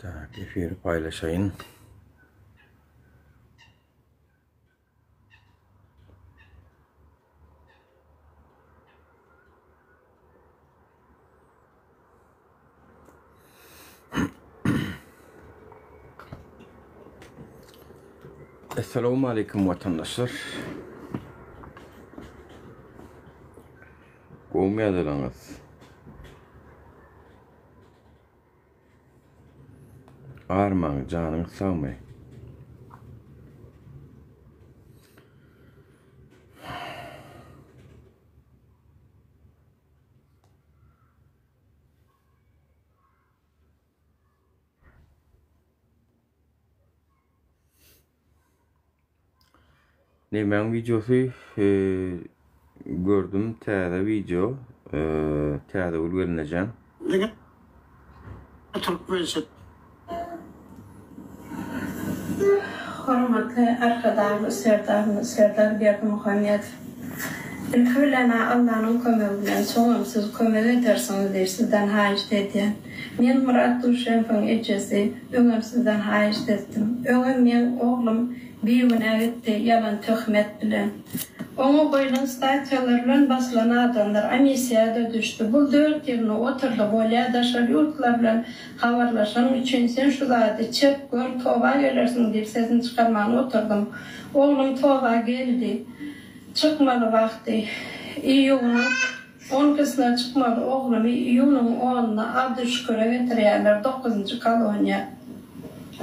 Tak, efiri paylaşayım. Esselamu Aleyküm vatandaşlar. Kovmaya dalanız. Ağırman canın sağmay. Ben videosu gördüm. Tədə video. Tədə ulgelinəcəm. Hormatly arkadaşlarımız, Serdar Berdi Muhammed. İlkölana Allah'ın kömüğünden soğumsuz kömüğü edersiniz der sizden haiz dediyen. Men Murat Duşenf'in ecesi, öňüm sizden haiz etdim. Öňüm men oğlum bir güne gitti yalan töhmet bilen. Onu koyulan statyalarla basılan adamlar amisiyada düştü. Bu 4 yılını oturdu bolya daşar yurtlarla havarlaşan için sen şu zati çık gör tova gelirsin deyip sesini çıkarmağına oturdum. Oğlum tova geldi. Çıkmalı vakti. İyunun 12'sine çıkmalı oğlum İyunun oğluna Abdüşkür'e getiriyorlar 9. koloniya.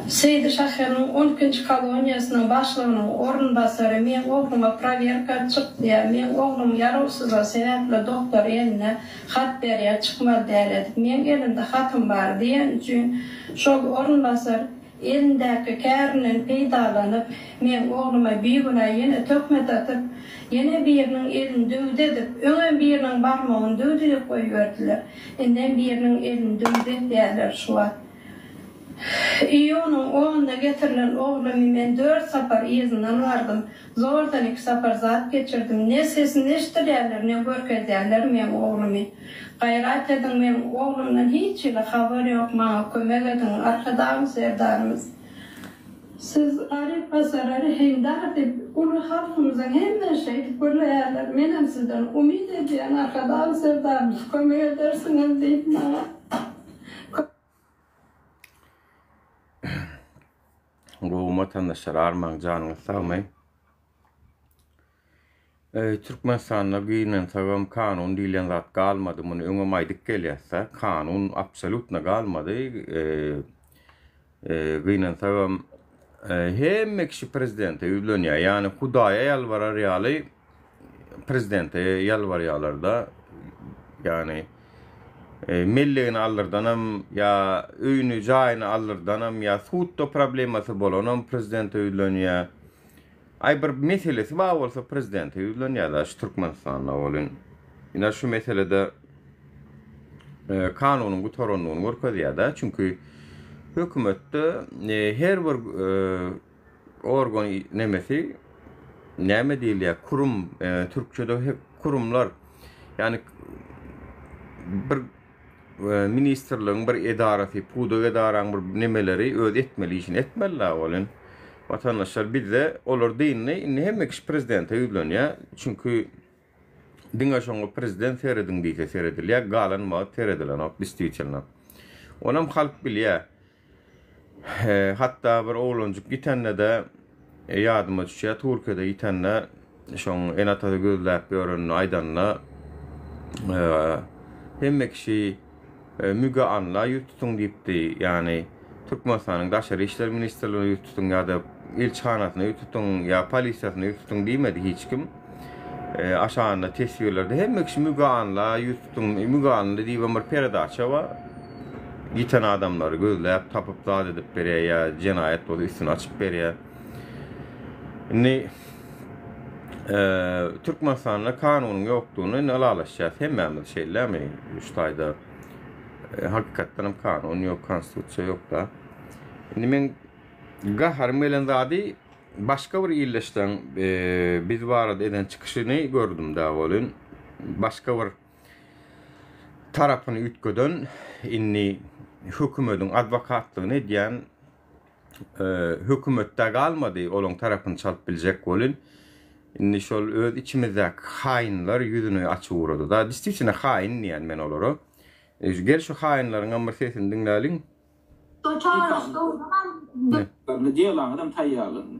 Seydi Şahyan'ın 12. koloniyasının başlığının orunbasarı men oğluma praverka çıktı ya, men oğlum yarovsuzga sebeple doktor eline hat beriye çıkmalı derledik. Men elimde hatım var diyen için şol orunbasar elindeki kärinin peydalanıp men oğluma bir güne yine tökmet atıp yine birinin elini dövdü edip öňe birinin barmağını dövdü edip koyuverdiler. Enden birinin elini dövdü derler şu an. İyonun oğluna getirilen oğlumu men 4 sapar izinden vardım. Zordan 2 sapar zat geçirdim. Ne sesini eştirerler, ne görkezerler men oğlumu. Gayrat edin men oğlumdan hiç ile haberi yok, bana kömek edin. Arkadaşımız, Serdarımız. Siz Arif Basar, Arif Hemdar deyip, ulu halkımızın hemen şeydik görüyorlar. Menem sizden umid ediyen arkadaşımız, Serdarımız kömek edersiniz deyip bana. Bu vatandaşlar armağan canını sağmay. Türkmenistan'da giyinen sağım kanun dilen zat kalmadı. Bunu öňe aydyp gelýärse kanun absolutna kalmadı. Giyinen sağım hem kişi prezidente ýüzlenýär. Yani Hudaýa yalvarar ýaly prezidente yalvarýarlar yani milligini alırdanam ya öýünü jaýyny alırdanam ya suutda problemasy bolanam prezidente ýüzlenýär. Ay bir meselesi bar bolsa prezidente ýüzlenýär da şu Türkmenistanda bolun. Ina şu meselede kanunyň gutoranlygyny görkezýär da çünkü hökümetde her bir organ nemesi näme diýilýär kurum türkçede hep kurumlar yani bir ministerliğin bir edaresi, pudu edaran bir nemeleri öd etmeli işin etmeliler olun. Vatandaşlar bir de olur deyinle hem kişi prezidente ýüzlenýär. Çünkü diňe şoňa prezident seredin diýse seredilýär, galan ma seredilen bistiýçiler. Onam halk bilýär. Hatta bir oğlanjyk gitende de ýadyma düşýär, Türkiýede gitende şoň enata gözläp görünýän aýdanla hem kişi müge anla yurtutun deyipdi. Yani Türkmenistan'ın Daşary İşler Ministerliğine yurtutun ya da elçihanasyna yurtutun ya polisiýasyna yurtutun diýmedi hiç kim. Aşağında tesirlerde hem kişi müge anla yurtutun müge anla diýip bir perdaça var. Giten adamları gözläp tapıp zat edip berýär ya jenayet bolu üstüne açıp berýär. Türkmenistan'da kanunun yokluğunu alalaşacağız. Hemen şeyler mi? Üstayda hakikaten kanun yok, konstitüsiya yok da. Şimdi men gaharım elendadi başka bir illeşten biz varad eden çıkışını gördüm da olun. Başka bir tarafını ütködön inni hökümetin advokatlygyny diýen hökümetde galmady, olaň tarapyny çalyp biljek bolun. Indi şol öz içimizdäki hainler ýüzüni açyp urady da. Distiçine hain diýen men olary. Gel şu hainlaryň amr sesini dinläliň. Ne diyorlar adam tayyarlığını.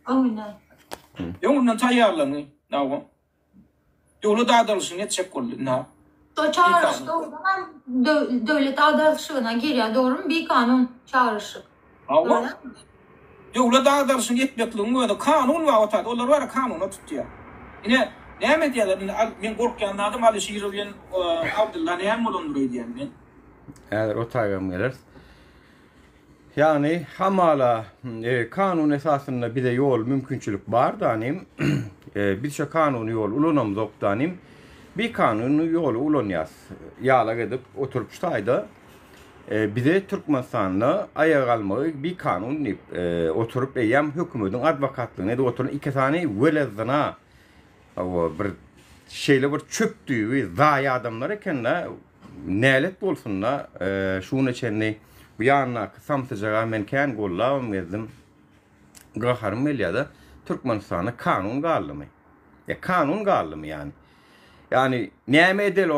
Aynen. Ondan tayyarlığını ne o? Devlet adalışını yetecek oldu ne? Çağrışı devlet adalışına giriyor, doğru mu? Bir kanun çağrışı. Ama devlet adalışını yetmekliğini öyle kanun var ortada. Onlar var kanuna tutuyor. Yine ne mi diyorlar? Ben korkuyan adam Ali Şiir'in Abdullah ne mi olunduruyor diyen ben? Eğer o tayyam gelir. Yani hamala kanun esasında bir de yol mümkünçülük var da hani bir şey kanun yol ulanamazok da hani bir kanun yolu ulanıyaz. Yağla gidip oturup ştayda bir de Türkmenistan'la ayağa kalmayı bir kanun oturup eyyem hükümetin advokatlığına da oturun iki tane velezana bir şeyle bir çöptüğü zaya adamlar ekenle nelet bolsunla şunu içenli bu yana samtıcağa men kän gollavam gezdim. Gaharım eliyada Türkmenistan'a kanun gallımı. Ya kanun gallımı yani. Yani näme edel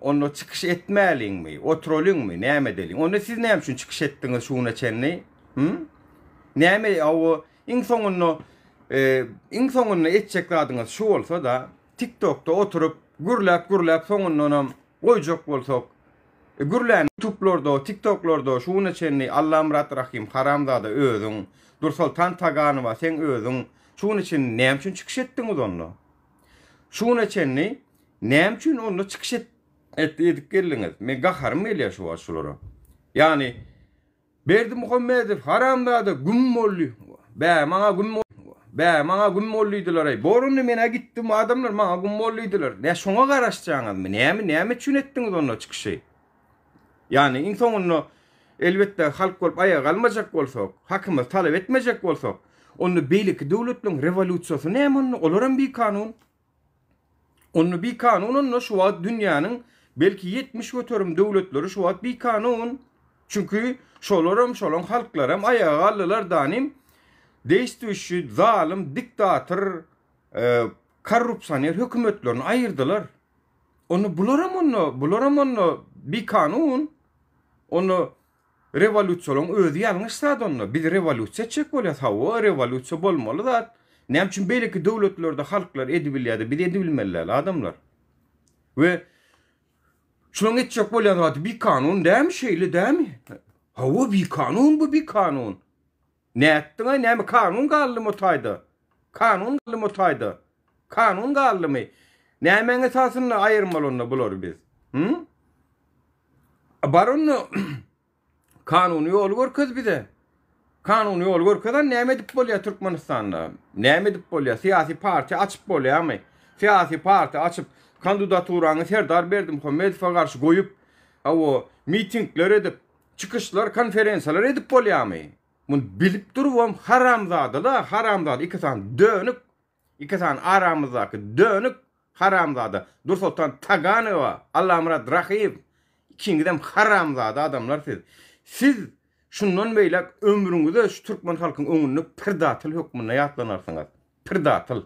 onu çıkış etmeliň mi? Oturolun mi? Näme edelin? Onu siz näme üçin çıkış etdiňiz şuna çenli? Näme o iň soňuny etjek zadyňyz şu bolsa da TikTok'ta oturup gürläp soňundan goýjak bolsak gürlän YouTube'larda, TikTok'larda şuna çenli Allah'ım rahim haramzada özüň Dursal Tantaganyba sen özüň şuna için näme üçin çıkış etdiňiz onu? Şuna çenli näme üçin onu çıkış edip geldiňiz? Men gaharym gelýär şu aşulara. Yani Berdi Muhammedow haramzada gümmolly. Maňa gümmollydylar. Boruny mene gitdim adamlar maňa gümmollydylar. Ne şoňa garaşjaňyz? Näme üçin etdiňiz onu çıkışy? Yani insanyny elbetde halk bolup ayağa kalmajak bolsak, hakymyz talep etmejek bolsak, onu beýleki döwletleriň revolýusiýasy näme olaram bir kanun. Onu bir kanun onu şu wagt dünýäniň belki 70 göterim döwletleri şu wagt bir kanun. Çünkü şolaň halklaram ayağa kaldylar danim. Değiştirişi, zalim, diktatör, korrupsiyoner hökümetlerini ayırdılar. Bularam onu bir kanun. Onu revolüsyon özü ýalňyşsa onu. Bir revolüsiýa çek bolýar. Hawa revolüsiýa bolmaly da. Näme üçin beýleki döwletlerde halklar edibilýärdi, bir edibilmeliler adamlar. Ve şoň etjek bolýar bir kanun dämi şeýle dämi? Hawa bir kanun bu bir kanun. Näetdiňe näme kanun galdymy taýda? Kanun galdymy? Näme esasyny aýyrmaly onu bular biz? Barony kanun ýol görkez bize. Kanun ýol görkezden näme edip bolýar Türkmenistanda? Näme edip bolýar? Siyasi parti açyp bolýarmy? Siyasi parti açyp kandidaturaňy Serdar Berdimuhammedowa garşy goýup, o mitingler edip, çıkışlar, konferensiyalar edip bolýarmy? Bunu bilip durwam haramzada iki tane dönük, iki tane aramızdaky dönük haramzada. Dursultan Taganyba, Allah'ım rahim. İkiňizem haramzada adamlar siz. Siz şundan beýle ömrüňizde şu Türkmen halkyň öňünde pirdatyl hökmüne ýatlanarsyňız. Pirdatyl.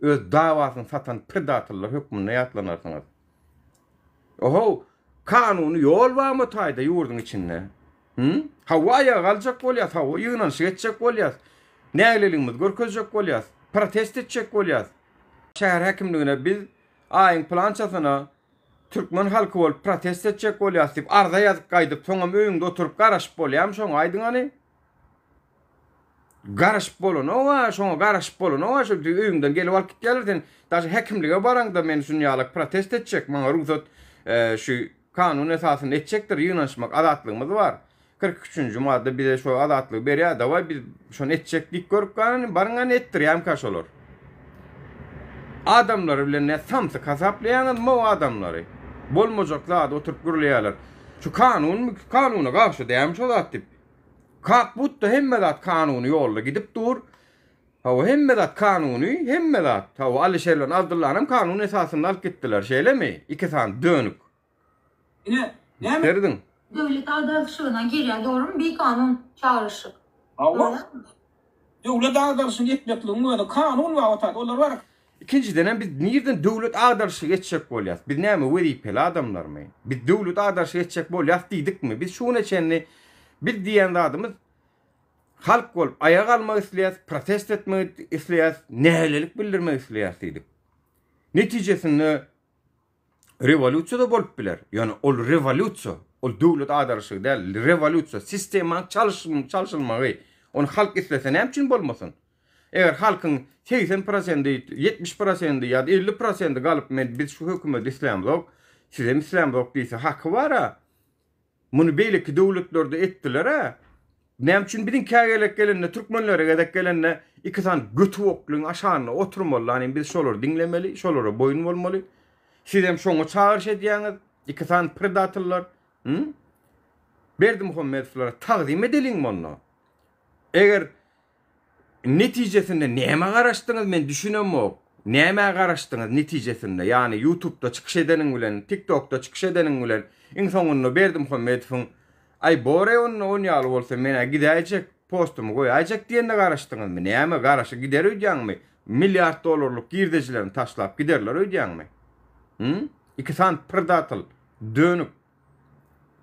Öz dawasyny satan pirdatyllar hökmüne ýatlanarsyňız. Oho, kanuny ýol barmy taýda ýurdun içinde? Hawaya galjak bolýar, hawa ýygynan şeýetjek bolýar. Nägeliliňiz görkezjek bolýar, protest etjek bolýar. Şäher häkimligine biz aýyň plançasyna Türkmen halky bolup protest etjek bolýar diýip arza ýazyp gaýdyp, soňam öýüňde oturup garaşyp bolýarmy şoň aýdyňany? Garaşyp bolan, şoňa garaşyp bolan, şu öýüňden gelip alyp gitýärler. Daşy häkimlige baraňda men şunu ýalyk protest etjek, maňa ruhsat şu kanun esasyny etjekdir, ýygnanşmak adatlygymyz bar. 43-nji madde bize şu adatlyk berýär da biz şonu etjeklik görüp galan baraňa etdirýär kaş olar. Adamlar bilen ne samsy hasaplaýan o adamlary. Bolmajaklar oturup gürleýärler. Şu kanuna garşy diýäm şo zat dip. Kakbutda hemmedat kanuny ýolda gidip dur. Hawa hemmedat kanuny, hawa Ali Şerlan Abdullah'nın kanun esasyny alyp gitdiler, şeýlemi? İki tane dönük. Yine Derdin. devlet adalışığına giriyor, doğru mu? Bir kanun çağrışı. Awa. Döwlet agdarşyny etmekligiň özü kanun we otat. Olar bar. İkinciden biz nereden devlet adarşı geçecek bolyas? Biz näme wezipeli adamlar mı? Biz devlet adarşı geçecek bolyas diýdik mi? Biz şunu çenni biz diýen adamız halk bolup ayağa kalmak isleýär, protest etmek isleýär, nälelik bildirmek isleýär diýdik. Netijesinde revolüsiýa bolup biler. Yani ol revolüsiýa, ol devlet adarşı däl, revolüsiýa, sistemin çalışylmagy. Onu halk islese näme üçin bolmasyn? Eger halkın 80%, 70% ya da 50% galyp men biz şu hökümet islamdok, sizem islamdok diýse hakkı var ha. Muny beýleki döwletlerde etdiler ha. Näme üçin biziň kägelek gelende türkmenlere gedek gelende iki tan götü okluň aşagyna oturmaly, biz şolary dinlemeli, şolara boyun bolmaly. Sizem şoňa çağırış edýäňiz, iki tan predatorlar, Berdi Muhammedowlara taqdim edeliň monno. Eger netijesinde näme garaşdyňyz men düşünemok. Näme garaşdyňyz netijesinde? Yani YouTube'da çykyş edeniň bilen, TikTok'da çykyş edeniň bilen, iň soňunda Berdi Muhammedowyň ay bore onu oňaly bolsa mene gidäjek postumy goýajak diýende garaşdyňyzmy? Näme garaşy gider öýdäňmi? Milliard dollarlyk girdejilerini taşlap giderler öýdäňmi? İki san predator dönüp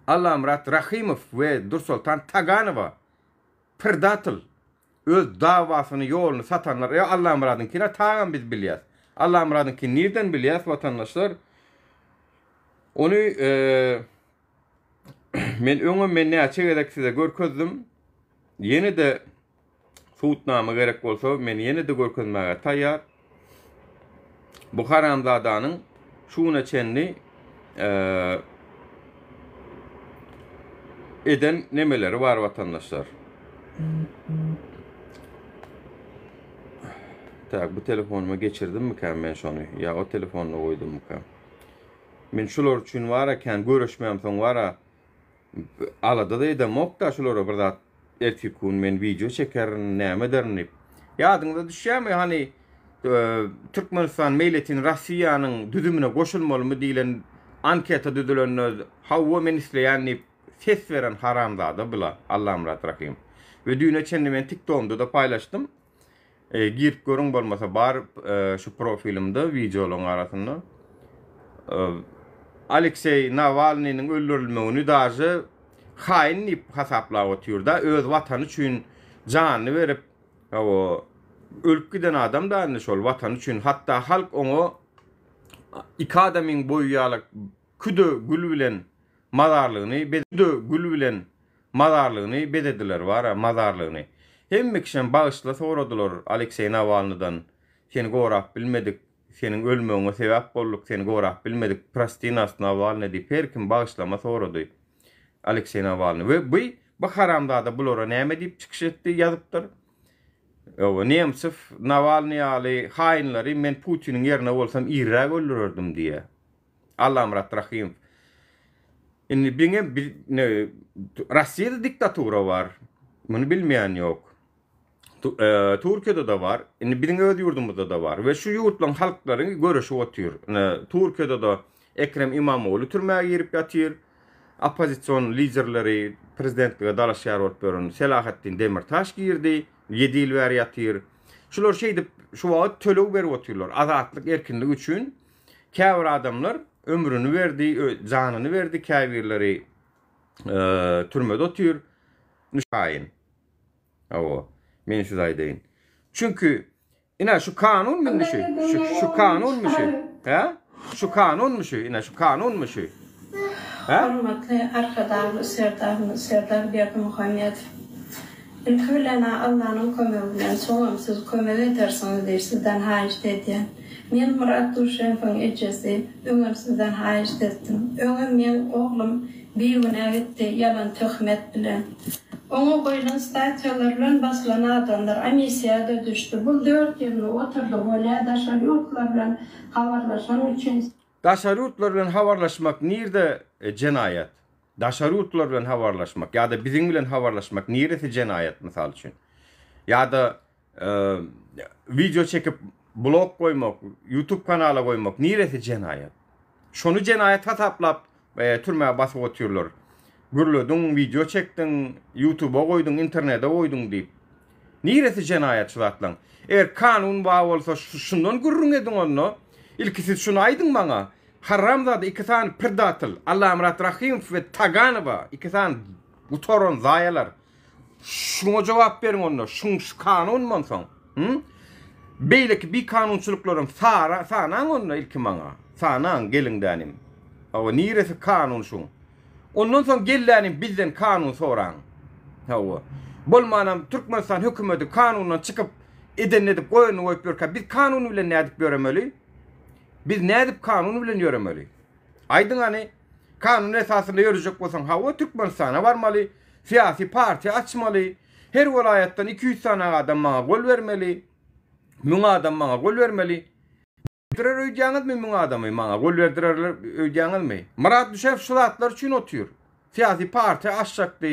Allamrat Rahimov we Dursultan Taganowa predator öz davasyny ýoluny satanlar ya Allamradynkine tagan biz bilýäs. Allamradynky nerden bilýäs vatandaşlar? Onu men näçe gerek size görkezdim. Yeni de suutnama gerek bolsa men yeni de görkezmäge taýýar. Bu haramzadanyň şuna çenli eden nemeleri var vatandaşlar. Tak bu telefonuma geçirdim mi kan ben şonu? Ya o telefonla koydum mu kan? Men şular üçin waraken görüşmem soň wara alada da edem okta şulara birda ertikun men video çekerin näme dernip. Ýadyňyza düşýärmi hani Türkmenistan milletin Russiýanyň düdümine goşulmalymy diýilen anketa düdülenler hawa men isleýänni ses veren haramzada bula Allamrat Rahim. Ve düýne çenli men TikTok'da da paylaştım. Girip görüň bolmasa bar şu profilimde videolaryň arasynda. Alexey Navalnyň öldürilmegini daşy hain dip hasaplap otýurda öz watany üçin janyny berip o ölüp giden adam da anne şol watan üçin hatta halk onu iki adamyň boýýalyk küde gül bilen mazarlygyny bedediler wara mazarlygyny. Hemme kişen bağışla soradylar Alexey Navalnydan. Seni gorap bilmedik, senin ölmeğine sebep bolduk, seni gorap bilmedik. Prastinas Navalny diýip her kim bağışlama sorady. Alexey Navalny we bu haramda da bulara näme diýip çykyş etdi ýazypdyr. Nemtsev Navalny ýaly hainleri men Putiniň ýerine bolsam irrag öldürürdüm diýe. Allamrat Rahim. Indi biňe bir Russiýada diktatura var. Muny bilmeýän ýok. Türkiýede de var. Indi biziň öz ýurdumyzda da var. Ve şu ýurtlaryň halklaryny görüşip otýur. Türkiýede de Ekrem İmamoğlu türmäge girip ýatyr. Opozisiýon liderleri prezidentlige dalaşýar bolup görün. Selahattin Demirtaş girdi. 7 ýyl bäri ýatyr. Şular şeýdip şu wagt tölew berip otyrlar. Azatlyk erkinlik üçin käbir adamlar ömrünü verdi, janyny verdi, käbirleri türmede otyr. Nüşaýyn. Awa, men şu aýdaýyn. Çünkü ina şu kanun mu şu? Şu kanun mu şu? Ha? Şu kanun mu şu? Ina şu kanun mu şu? Ha? Hürmetli arkadaşlarımız, Serdar Berdi Muhammedow. Ülkelene Allah'ın kömegi bilen soňamsyz kömek edersiniz diýip sizden haýyş edýän. Men Murat Duşenfeň ejesi öňüm sizden haýyş etdim. Öňüm men oglum biýüne gitdi ýalan töhmet bilen. Oňa goýulan statiýalar bilen basylan adamlar amisiýada düşdi. Bu 4 ýyl oturdy bolýa daşar ýurtlar bilen habarlaşan üçin. Daşar ýurtlar bilen habarlaşmak nirde cenayet? Daşar ýurtlar bilen habarlaşmak ya da biziň bilen habarlaşmak niresi cenayet misal üçin? Ya da video çekip blog koymak, YouTube kanala koymak niresi cenayet? Şonu cenayet hasaplap türmäge basyp otyrlar. gürledin, video çektin, YouTube'a koydun, internete koydun deyip. Niresi cenayetçi atlan? Eğer kanun bağ olsa şundan gürrün edin onu. İlkisi şunu aydın bana. Haramzada iki tane pirdatıl. Allah'ım Rahim ve Taganova. İki tane utoron zayalar. Şuna cevap verin onu. Şu kanun mu son? Beyleki bir kanunçuluklarım sanan onu ilki bana. Sanan gelin denim. Ama niresi kanun şun. Ondan sonra gellenim bizden kanun soran. Hava. Bolmanam Türkmenistan hükümeti kanundan çıkıp edip koyunu koyup yorka. Biz kanunu bile ne edip göremeli? Biz ne edip kanunu bile göremeli? Aydın hani kanun esasında yürüyecek olsan hava Türkmenistan'a varmalı. Siyasi parti açmalı. Her vilayetten 200 tane adam bana gol vermeli. Mün adam bana gol vermeli. Verdirer ödeyeniz mi mün adamı bana gol verdirer ödeyeniz mi? Murat Düşev şulatlar için otuyor. Siyasi parti açacaktı.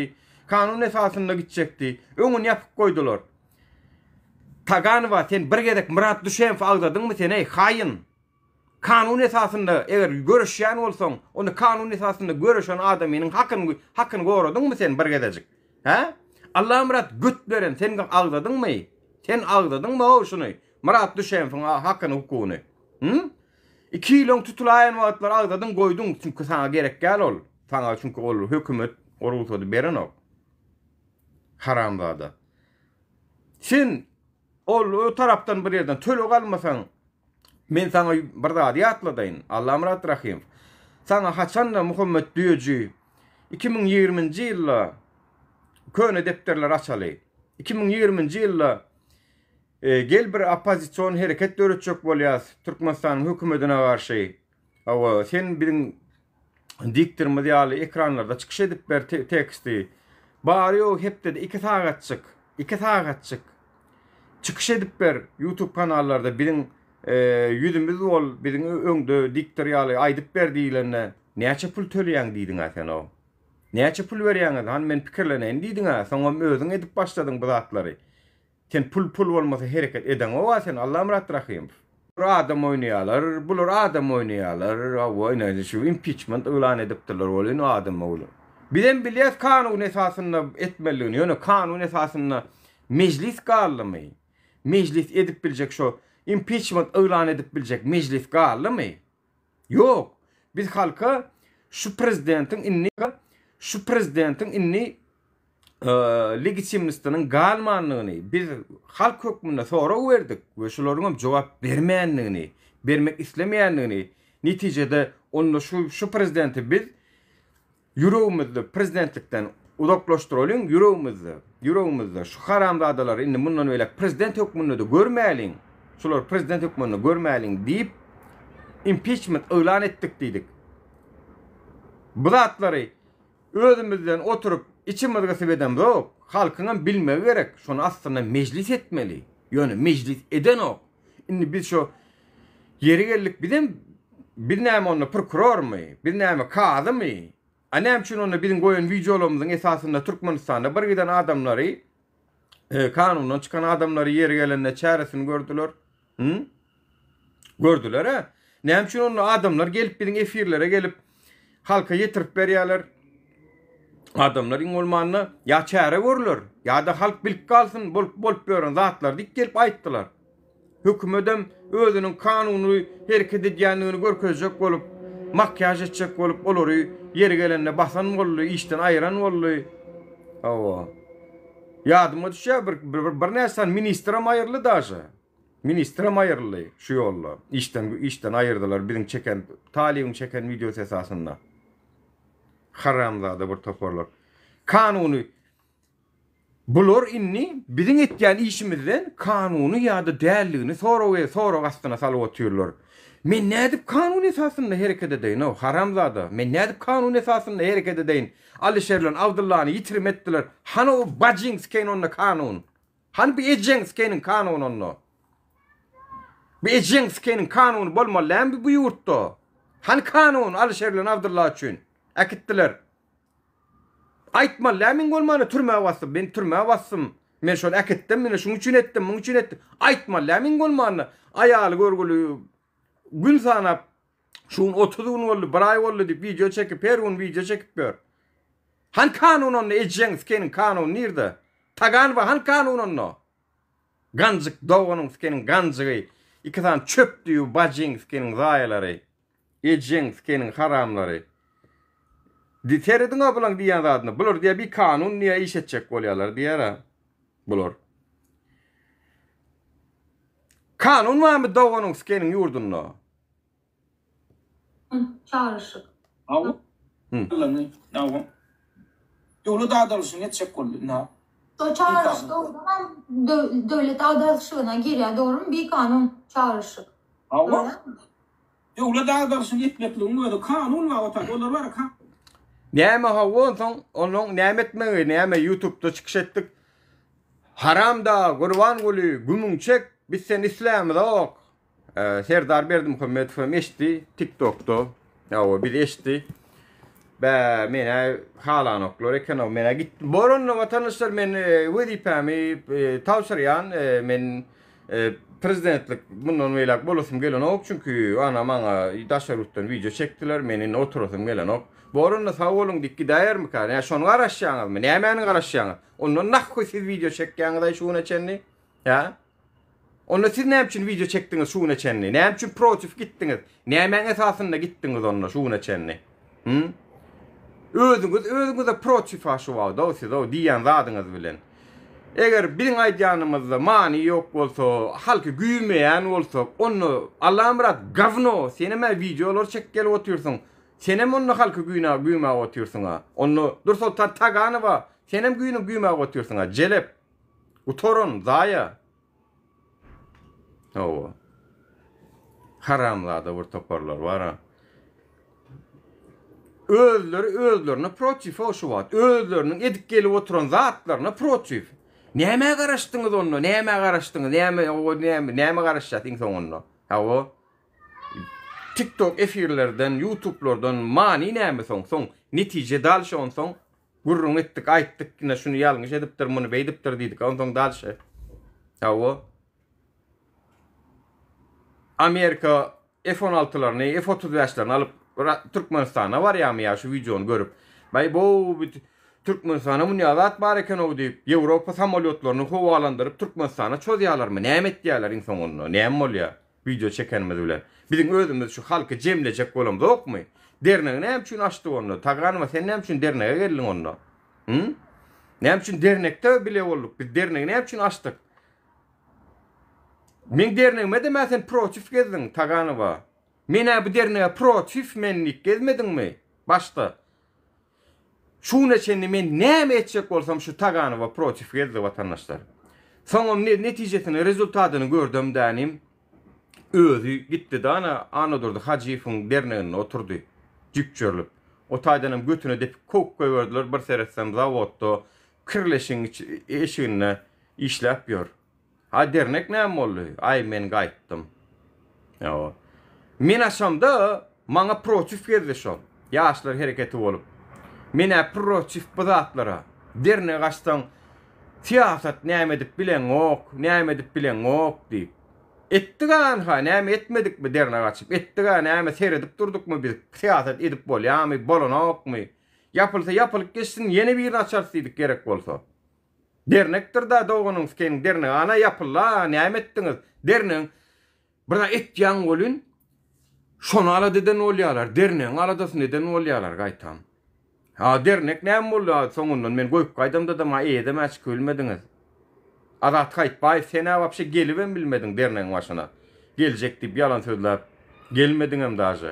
Kanun esasında gidecekti. Önün yapıp koydular. Taganova sen bir gedek Murat Düşev ağladın mı sen ey hain? Kanun esasında eğer görüşen olsan, onu kanun esasında görüşen adamının hakkını korudun mu sen bir gedecik? He? Allah Murat güt veren sen ağladın mı? Sen ağladın mı o şunu? Murat Düşev'in hakkını hukukunu. 2 yılın tutulayan vaatlar ağladın koydun çünkü sana gerek gel ol. Sana çünkü ol hükümet orultudu beren ol. Haramzada. Sen o taraftan bir yerden töle kalmasan men sana bir daha diyatladayın. Allah'ım Rahim. Sana haçanla Muhammed Düyücü 2020 yılla köne defterler açalı. 2020 yılla gel bir opozisyon hareket öğretecek bolyaz Türkmenistan'ın hükümetine karşı. Ama sen bir diktir medyalı ekranlarda çıkış edip ver teksti. Bari hep dedi 2 saat çık. 2 saat çık. Çıkış edip ver YouTube kanallarda birin yüzümüz ol birin öňde diktoriyaly aýdyp berdiýlerine näçe pul töleýän diýdiň sen o. Näçe pul berýäňiz? Han men pikirlenen diýdiň ha. Soňam özüň edip başladyň bu zatlary. Sen pul bolmasa hereket eden o sen Allah'ım Rahim. Adam oynaýarlar, bular adam oynaýarlar. Awayna şu impeachment elan edipdiler bolýan adam bolýar. Bilen bilýär kanun esasında etmeliligini, ýöne kanun esasında meclis garlamy. Meclis edip biljek şu impeachment elan edip biljek meclis garlamy? Yok. Biz halka şu prezidentin inni legitimistinin galmanlygyny biz halk hökmüne sonra verdik we şolaryň jogap bermeýänligini, bermek islemeýänligini netijede onu şu prezidenti biz yüreğimizde prezidentlikten uzaklaştıralım, yüreğimizde şu haramzadalar indi bundan öyle prezident hükmünü de görmeýäliň, şolar prezident hükmünü görmeýäliň diýip impeachment elan etdik diýdik. Bu zatlary özümizden oturup içimizde sebeden yok. Halkına bilmegi gerek. Şonu aslında meclis etmeli. Yani meclis eden o. Şimdi biz şu yeri geldik bir näme onu prokuror mu? Bir näme kadı mı? Annem için onu bizim koyun videolarımızın esasında Türkmenistan'da bir giden adamları kanundan çıkan adamları yeri gelenle çaresini gördüler. Gördüler ha. Näme için onu adamlar gelip bizim efirlere gelip halka yetirip berýärler. Adamlar olmanına ya çare görülür ya da halk bilip kalsın bolup görün zatlar dik gelip aýtdylar. Hükümetem özünün kanunu hereket edýänligini görkezjek bolup makyaj etjek bolup olary yeri gelenle basan bolly işten aýran bolly. Awa. Ýadyma düşýär bir näsen ministram aýrly daşa. Ministram aýrly şu ýolla. İşten aýyrdylar biziň çeken talibiň çeken videosy esasında. Haramzada bir toparlar. Kanunu bular inni bizim etýän işimizden kanunu ýa-da dälligini sonra astyna salyp otyrlar. Men nädip kanun esasında hereket edeýin o haramzada. Men nädip kanun esasında hereket edeýin. Alişerlen Abdullah'ny ýitirim etdiler. Hana o bajing onunla kanun. Han bir ejeng kanun onunla. Bir ejeng kanun bolmaly bu ýurtda. Han kanun Alişerlen Abdullah üçin. Akittiler. Aýtma, lämin golmany türmäge bassym, ben türmäge bassym. Men şol akitdim, men şuň üçin etdim, muň üçin etdim. Aýtma, lämin golmany aýaly görgüli gün sanap şuň 30 gün boldy, bir aý boldy diýip video çekip, her gün video çekip ber. Han kanunun ejeng skenin kanun nirde. Tagan va han kanunun. Gancık doğanın skenin gancığı. İki tane çöptüğü bacing skenin zayaları. Ejeng skenin haramları. Diteredin abulan diyen adını. Bulur diye bir kanun niye iş edecek oluyorlar diye bulur. Kanun var mı doğanın skenin yurdunla? Çağrışık. Avu. Allah'ını. Ne avu? Yolu dağdarsın yetecek oluyor. O çağrışık oradan devlet adaletçiliğine giriyor. Doğru mu? Bir kanun çağrışık. Avu. Yolu dağdarsın yetmekliğin böyle kanun var otak. Onlar var kanun. Näme hawon onun nämetmegi näme YouTube'da çıkış ettik. Haramda Kurban Guli gümünçek biz sen İslam'da ok. Serdar Berdimuhamedov eşti TikTok'ta. Ya bir eşti. Ba mena halan oklar eken mena git. Boron vatandaşlar men vazifemi tavsiyan men prezidentlik bundan velak bolusum gelen ok çünkü ana mana daşaruttan video çektiler menin oturusum gelen ok. Borunna sağolun dikki dair mi kar? Ya şonu garaşyağınız mı? Nämäni garaşyağınız? Ondan nahku siz video çekýäňizde şuna çenni? Ya? Onda siz näme üçin video çekdiňiz şuna çenni? Näme üçin protif gitdiňiz? Nämeň esasynda gitdiňiz onda şuna çenni? Özüňiz protif aşuwa da siz o diýen zadyňyz bilen. Eger biziň aýdýanymyzda mani ýok bolsa, halky güýmeýän bolsa, onu Allah murat gavno, seneme videolar çekip oturýarsyň. Senem onu halkı güýme oturýarsyň ha. Onu dursa tagany ba. Senem güýme oturýarsyň ha. Jelep. Utorun zaya. O. Haramlarda bir toparlar var ha. Özlerine protif oşuwat. Özleriniň edip gelip oturan zatlaryna protif. Näme garaşdyňyz onu? Näme garaşdyňyz? Näme garaşýat insan onu? Ha o. TikTok efirlerden, YouTube'lardan mani näme soň netije dalşy onsoň gurrun etdik, aýtdyk, ine şunu ýalňyş edipdir, muny beýdipdir diýdik, onsoň dalşy. Hawa Amerika F-16'laryny, F-35'laryny alyp Türkmenistana var ýa-mı ýa şu videonu görüp. Baý bu Türkmenistana munyazat bar eken o diýip Ýewropa samolyotlaryny howalandyryp Türkmenistana çözýärlermi? Näme etýärler insan onu? Näme bolýar? Video çekenmez bilen. Bizim özümüz şu halkı cemlecek bolam dokmy? Derneği näme üçin açdy onu? Taganma sen näme üçin derneğe geldiň onu? Näme üçin dernekde bile bolduk? Biz derneği näme üçin açdyk? Men derneğime de sen protif gezdiň Taganova. Men bu derneğe protif menlik gezmediňmi? Başta. Şuna çenni men näme etjek bolsam şu Taganova protif gezdi vatandaşlar. Soňam netijesini, rezultatyny gördüm danim. Özü gitti de ana durdu Hacıif'in derneğine oturdu. Cükçörlüp. O taýdanam götüne dep kok koýberdiler. Bir seretsem zavodda kirleşin eşiğine işläp ýör. Ha dernek näme boldy? Ay men gaýtdym. Ya. Men aşamda maňa protif geldi şol. Ýaşlar hereketi bolup. Mene protif zatlara dernek açsaň siýasat näme edip bilen ok, näme edip bilen ok diýip. Etdigan ha näme etmedik mi dernek açyp, etdigan näme seredip durdukmy biz siýasat edip bolýarmy, bolanokmy? Yapylsa yapylyp geçsin, ýene birini açarsydyk gerek bolsa. Dernekdir da doğanyň skeň dernek ana yapylla, näme etdiňiz? Dernek birde etýän bolun, şonu ala deden bolýarlar, dernek aladasy neden bolýarlar gaýtam. Ha dernek näme bolýar? Soňundan men goýup gaýdamda da ma edemäç külmediňiz. Adat gaýtbaý, sen wapşe gelibem bilmediň derneň başyna. Geljek diýip ýalan sözläp gelmediň hem daşy.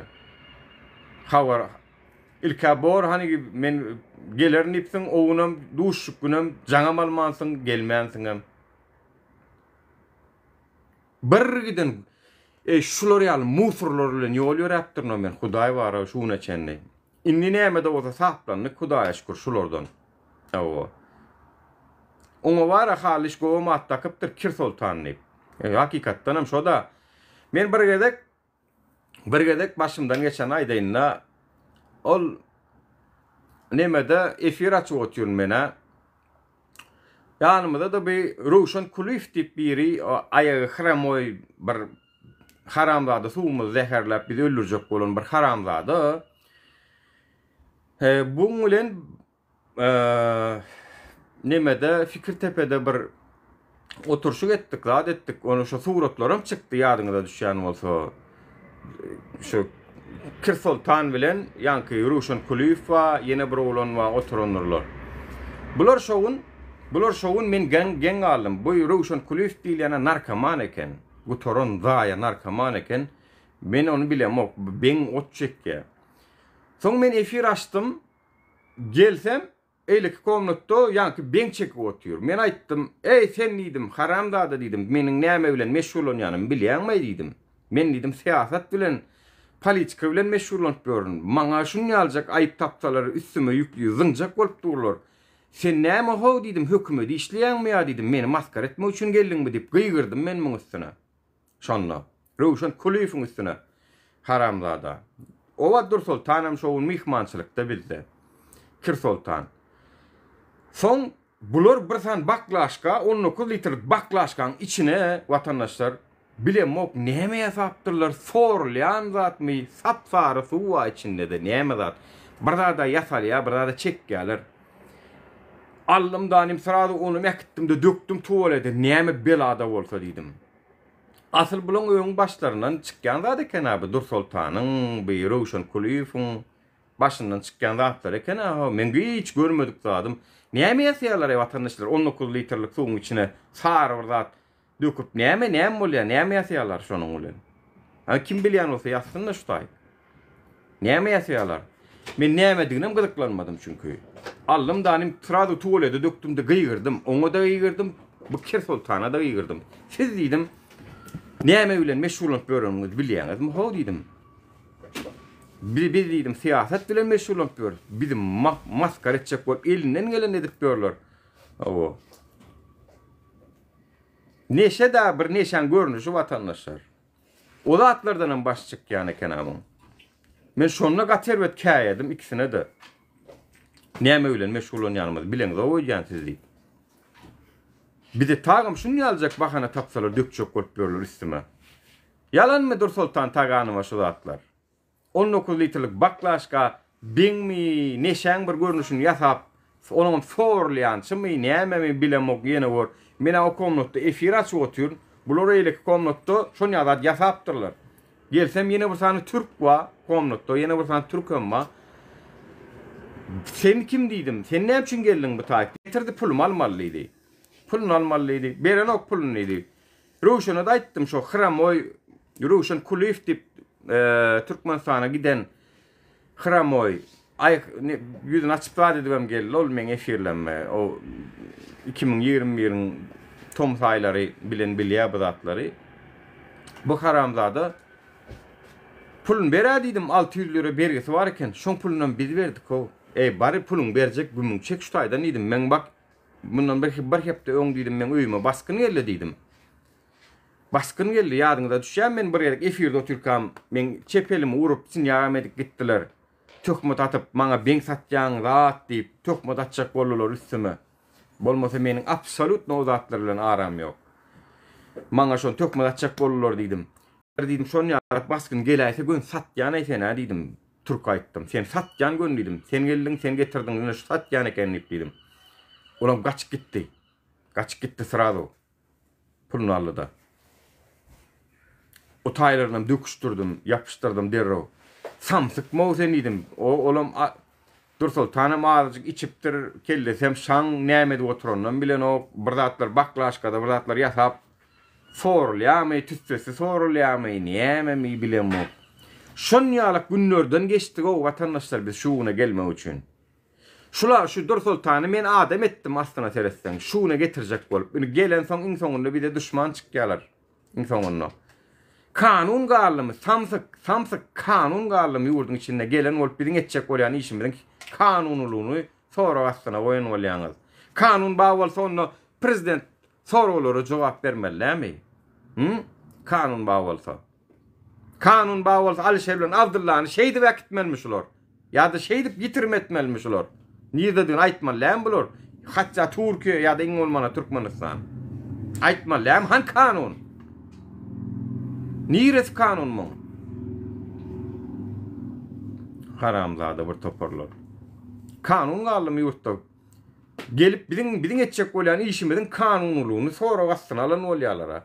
Habar ilkabor hani men gelerin ipsin oğunam, duşuk günüm, jaňa malmansyň, gelmänsiň hem. Bir giden şular ýaly musurlar bilen ýol ýöräpdirnä men Hudaý bara şuna çenni. Inni näme de bolsa saplanyk Hudaýa şükür şulardan. Awa. Oňa bara haliş gomat takypdyr Kir Sultanyny. Hakykatdan hem şoda. Men bir gedek başymdan geçen aýdaýynda ol nemede efir açyp oturýan mene. Ýanymda da bir Ruşan Kulif diýip biri aýagy hramoy bir haramzada suwmy zeherläp bizi öldürjek bolan bir haramzada. Bu bilen nemede Fikirtepe'de bir oturuşuk ettik, zat ettik. Onu şu suratlarım çıktı ýadyňyza düşýän bolsa. Şu Kir Sultan bilen ýanky Ruşen Kuliýew we ýene bir oglan we oturanlar. Bular şowun men gen aldım. Bu Ruşen Kuliýew diýilýän narkoman eken. Bu toron zaya narkoman eken. Men onu bilemok. Ben ot çekke. Soň men efir açtım. Gelsem eýleki komnatda ýanky ben çekip otur. Men aýtdym, "Ey sen diýdim, haramdada diýdim. Meniň näme bilen meşgul bolýanym bilýärmi diýdim. Men diýdim siýasat bilen, politika bilen meşgul bolup görün. Maňa şunu ýaljak aýyp tapsalar üstüme ýüklü zynjak bolup durlar. Sen näme how diýdim, hökümeti işleýärmi ýa diýdim. Meni maskar etmek üçin geldiňmi diýip gyýgyrdym men muň üstüne. Şonla. Ruşen Kuliýewiň üstüne. Haramdada. Owa Dur Sultanam şowun mihmançylykda bildi. Kir Sultan. Son bular bir san baklaşka, 19 litr baklaşkan içine vatandaşlar bilemok näme ýasapdyrlar, sorlyan zatmy, sapsary suwa içinde de näme zat. Birda ýasalya, birda çekýärler. Allym danym sırada onu mekitdim de döktüm tuvalete, näme belada bolsa diýdim. Asıl bulan öňüň başlarından çykýan zat eken abi, Dur Sultanyň, bir Ruşen Kuliýewiň başından çykýan zatlar eken, men hiç görmedik zatym. Näme ýasýarlar vatandaşlar 19 litrlik suwun içine sar bir zat döküp näme bolýar, näme ýasýarlar şonuň bilen. Kim bilýän bolsa ýatsynlar şuday. Näme ýasýarlar? Men näme diýenim gyzyklanmadym çünkü. Allym danym sırada tuvalete döktüm de gyýgyrdym, oňa da gyýgyrdym, bu Kir Sultana da gyýgyrdym. Siz diýdim, näme bilen meşgul bolup görüňiz bilýäňizmi? How diýdim. Bir diýdim siýasat bilen meşgul bolup gör. Bizim maskar etjek bolup elinden gelen edip görler. O. Neşe da bir neşan görnüşi vatandaşlar. O zatlardan baş çykýan eken amyň. Men şonuna gaterbet käýedim ikisine de. Näme bilen meşgul bolýanymyzy bileňiz o ýan siz diýip. Bir de tagym şunu ýaljak bahana tapsalar dökçek bolup görler üstüme. Yalanmy Dur Sultan taganyma şu zatlar. 19 litrlik baklaşka biňmi neşäň bir görnüşini ýasap, onuň sorlyan, çymy näme bilemok ýene bor. Mena o komnatda efir açyp otur. Bular eýleki komnatda şonu ýasapdyrlar. Gelsem ýene bir sany türk wa komnatda, ýene bir sany türkem wa. Sen kim diýdim? Sen näme üçin geldiň bu taýyp? Getirdi pulum almalydy. Pulun almalydy. Beren ok pulun idi. Ruşen'a da aýtdym şo Hramoy, Ruşen Kuliýew diýip Türkmenistana giden Hramoy yüzünü açıp da dedim geldi. Ol men efirlenme. O 2021'in tom sayları bilen bilýär bu zatları. Bu haramzada pulun berä diýdim 600 lira bergisi var eken. Şoň pulundan biz berdik o. Bari pulun berjek gümüň çek şu taýdan diýdim. Men bak bundan bir hepde öň diýdim men öýüme baskyn geldi diýdim. Baskın geldi ýadyňyza düşýär men bir ýerde efirde oturkam men çepelimi urup sin ýagam edip gitdiler. Tökmet atyp maňa beň satjaň zat diýip tökmet atjak bolurlar üstüme. Bolmasa meniň absolut no zatlar bilen aram ýok. Maňa şon tökmet atjak bolurlar diýdim. Diýdim şonu ýaryp baskyn geläýse gün satjan eýsen diýdim. Türk aýtdym. Sen satjan gün diýdim. Sen geldiň, sen getirdiň, şu satjan eken diýdim. Olam gaçyp gitdi. Gaçyp gitdi sırada. Pulunu aldy. O taýlardan döküşdirdim, yapışdyrdım derrew. Samsyk mowsen diýdim. Olam Dur Sultanam azıcık içipdir, kellesem şaň näme diýip oturandan bilen o bir zatlar baklaşkada, bir zatlar ýasap sorulýarmy, tüssesi sorulýarmy, näme bilenmi. Şonýalyk günlerden geçdik o vatandaşlar biz şuuna gelmek üçin. Şular şu Dur Sultany men adam etdim aslına seretsen. Şuuna getirjek bolup, gelen soň iň soňunda bir de düşman çykýarlar. Iň soňunda. Kanun garlymy, samsyk kanun garlymy ýurdun içinde gelen bolup biziň etjek bolýan işim bilen kanunlugyny sonra aslına goýan bolýaňyz. Kanun ba bolsa onda prezident soraglara jogap bermelärmi? Kanun ba bolsa. Kanun ba bolsa Alişer bilen Abdullahny şeýdip äkitmelmiş ular. Ya da şeýdip ýitirmetmelmiş ular. Niýde diýen aýtmalärmi bular? Hatda Türkiýe ýa-da iň bolmana Türkmenistan. Aýtmalärmi han kanun? Nires kanun mu? Haramzada bir toparlar. Kanun gallym ýurtda. Gelip biziň etjek bolan işimizin kanunlulygyny sonra gastyn alan bolýarlar.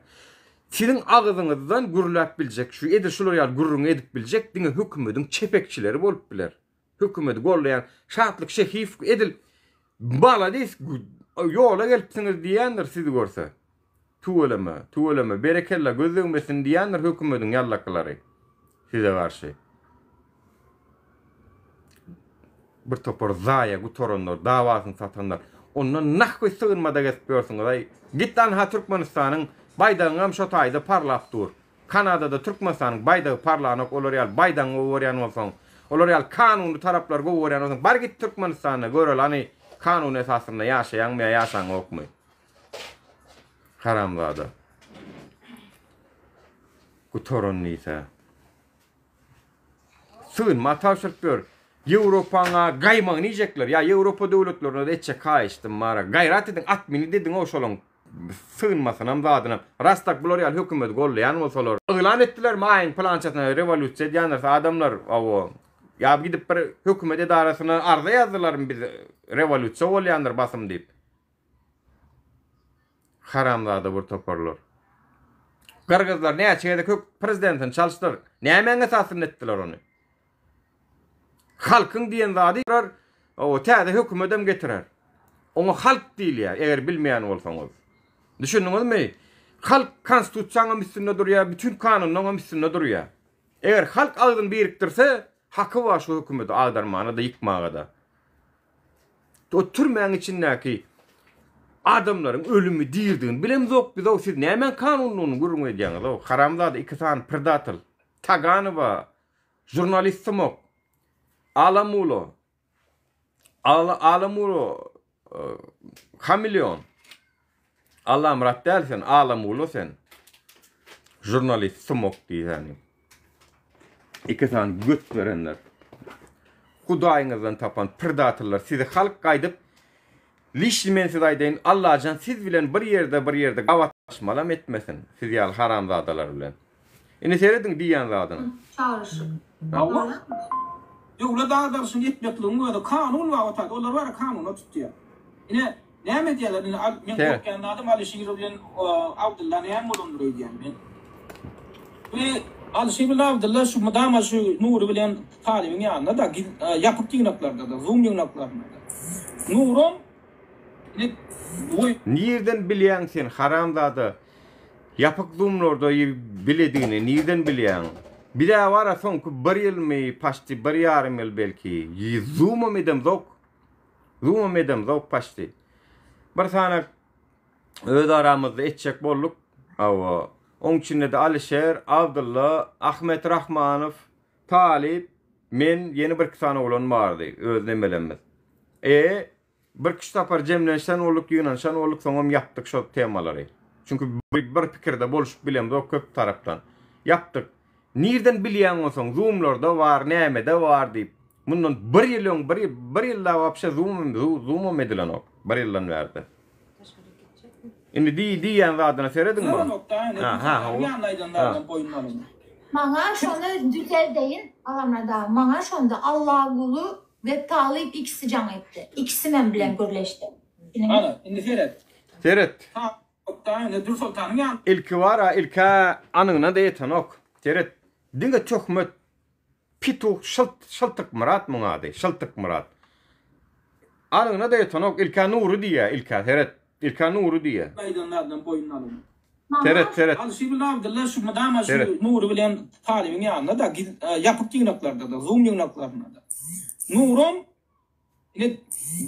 Sizin ağzınızdan gürläp biljek, şu edil şular ýaly gürrüň edip biljek, diňe hökümetiň çepekçileri bolup biler. Hökümeti gollayan şartlyk şehif edil bala diýis, ýola gelipsiňiz diýendir sizi görse. Tuweleme, berekella gözlegmesin diýendir hökümetiň ýallaklary size garşy. Bir topor zaya gutoranlar, davasyny satanlar. Ondan nahkoy sığınmada geçip ýörsiňiz. Ay, gitdan ha Türkmenistanyň baydagyňam şo taýda parlap dur. Kanadada Türkmenistanyň baydagy parlanak olar ýaly baydan gowarýan bolsaň, olar ýaly kanunly taraplar gowarýan bolsaň, bar git Türkmenistana görel ani kanun esasynda ýaşaýan me ýaşaň okmy. Haramzada. Gutoran nisa. Sığınma tawşyryk ber. Ýewropaňa gaýmaň niýekler? Ya Ýewropa döwletlerine etçe kaýşdym mara. Gaýrat ediň, atmini dediň o şolaň sığınmasynam zadyna. Rastak bular ýaly hökümet gollaýan bolsalar. Elan etdiler maýyn plançatyna rewolýusiýa diýenler adamlar awo. Ya gidip bir hökümet edarasyna arza ýazdylar biz rewolýusiýa bolýandyr basym diýip. Haramzada bir toparlar. Kırgızlar näçe kök prezidentin çalışdyr. Näme esasyny etdiler onu? Halkın diyen zadiler o täze hökümetem getirer. Onu halk diýilýär, eger bilmeýän bolsaňyz. Düşündiňizmi? Halk konstitusiýanyň üstünde durýar, bütün kanunyň üstünde durýar. Eger halk agdyny birikdirse, haky var şu hökümeti agdarmana da yıkmaga da. O türmeň içindäki adamlaryň ölümi diýildigini bilemzok biz o siz näme kanunlugyny gurrun edýäňiz? O haramzada iki san predator, Taganowa, jurnalist Smok, Alamulo, Hamilyon. Allah'ım raddel sen, Alamulo sen. Jurnalist Smok diýeni. İki san göt verenler. Hudaýyňyzdan tapan predatorlar sizi halk gaýdyp lişmen siz aýdyn Allah jan siz bilen bir ýerde gawatlaşmalam etmesin. Siz ýaly haramzadalar bilen. Ine seredin diýen zadyny. Çağrışı. Allah. Ýogla dagdarsyn ýetmekligiň we kanun we atat. Olar bar kanuna tutýar. Ine näme diýerler? Men görken adam Alişir bilen Abdullah näme bolundur diýen men. We Alişir bilen Abdullah şu madama şu Nur bilen talibiň ýanynda da ýapyk ýynaklarda da, zoom ýynaklarynda da. Nurum Nirden bilýän sen haramzada ýapyk zoomlarda biledigini nirden bilýän? Bir de var soňky 1 ýyl mi, paşty 1 ýarym ýyl belki. Zoomam edem zok paşty. Bir sana öz aramyzda etjek bolduk. Awa, oň içinde de Alişer, Abdullah, Ahmet Rahmanow, Talip, men ýeni bir sana bolan bardy, öz nemelenmez. Bir kişi tapar jemlenşen olduk, ýynanşan olduk, soňam ýapdyk şo temalary. Çünkü bir pikirde boluşup bilemdi o köp tarapdan. Yaptık. Nirden bilýän bolsaň, zoomlarda var, nämede var diýip. Mundan 1 ýylda wapşe zoom edilen ok. 1 ýyldan berdi. Indi diýen zadyna seredin mi? Maňa şonu düzel deyin, alamrada. Maňa şonda Allah gulu ve Talip ikisi can etti. İkisi men bilen görleşdi. Ana, indi Seret. Ha, oktayny Dur Sultanyň ýan. İlki var, ilka anyňa da ýeten ok. Seret. Diňe çökmet. Pitu şıltyk Murat muňady, şıltyk Murat. Anyňa da ýeten ok, ilka Nuru diýär, ilka Seret. İlka Nuru diýär. Aýdanlardan boyunly alyny. Seret. Alişir bilen Abdullah şu madama şu Nur bilen talibiň ýanynda da ýapyk ýynaklarda da, zoom ýynaklarynda da. Nurum ine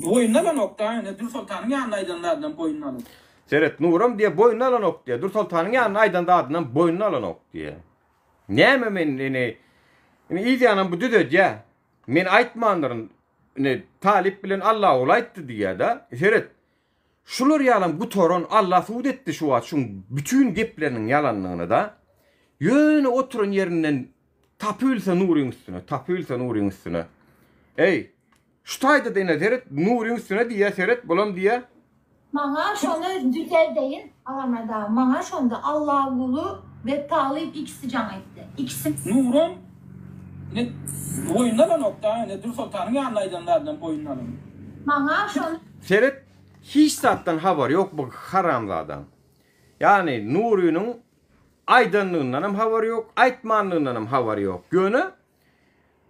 boyunly alan oktayny Dur Sultanyň ýanyna aýdanlardan boyunly alyny. Seret Nurum diye boyunlu alan ok diye. Dur Sultan'ın yanına aydan da adından boyunlu alan ok diye. Näme men ýa-da bu düdöd ya. Men aýtmandyryň Talip bilen Allah olaytdy diye da. Seret. Şular ýalan bu toron Allah suud etdi şu wagt şuň bütün gepleriniň ýalanlygyny da. Ýöne oturan ýerinden tapylsa Nuryň üstüne. Ey, şu taýda dene Seret Nuryň üstüne diýe Seret bolam diýe. Maňa şonu düzel deyin, alamrada. Maňa şonda Allah gulu ve Talip ikisi can etti. İkisi. Nurum Ne boyundan nokta ne Dur Sultan'ın yanlaydanlardan boyundan. Maňa şonu Seret hiç zattan haber yok bu haramzadan. Yani Nuri'nin aydınlığından hem haber yok, aydmanlığından hem haber yok. Gönü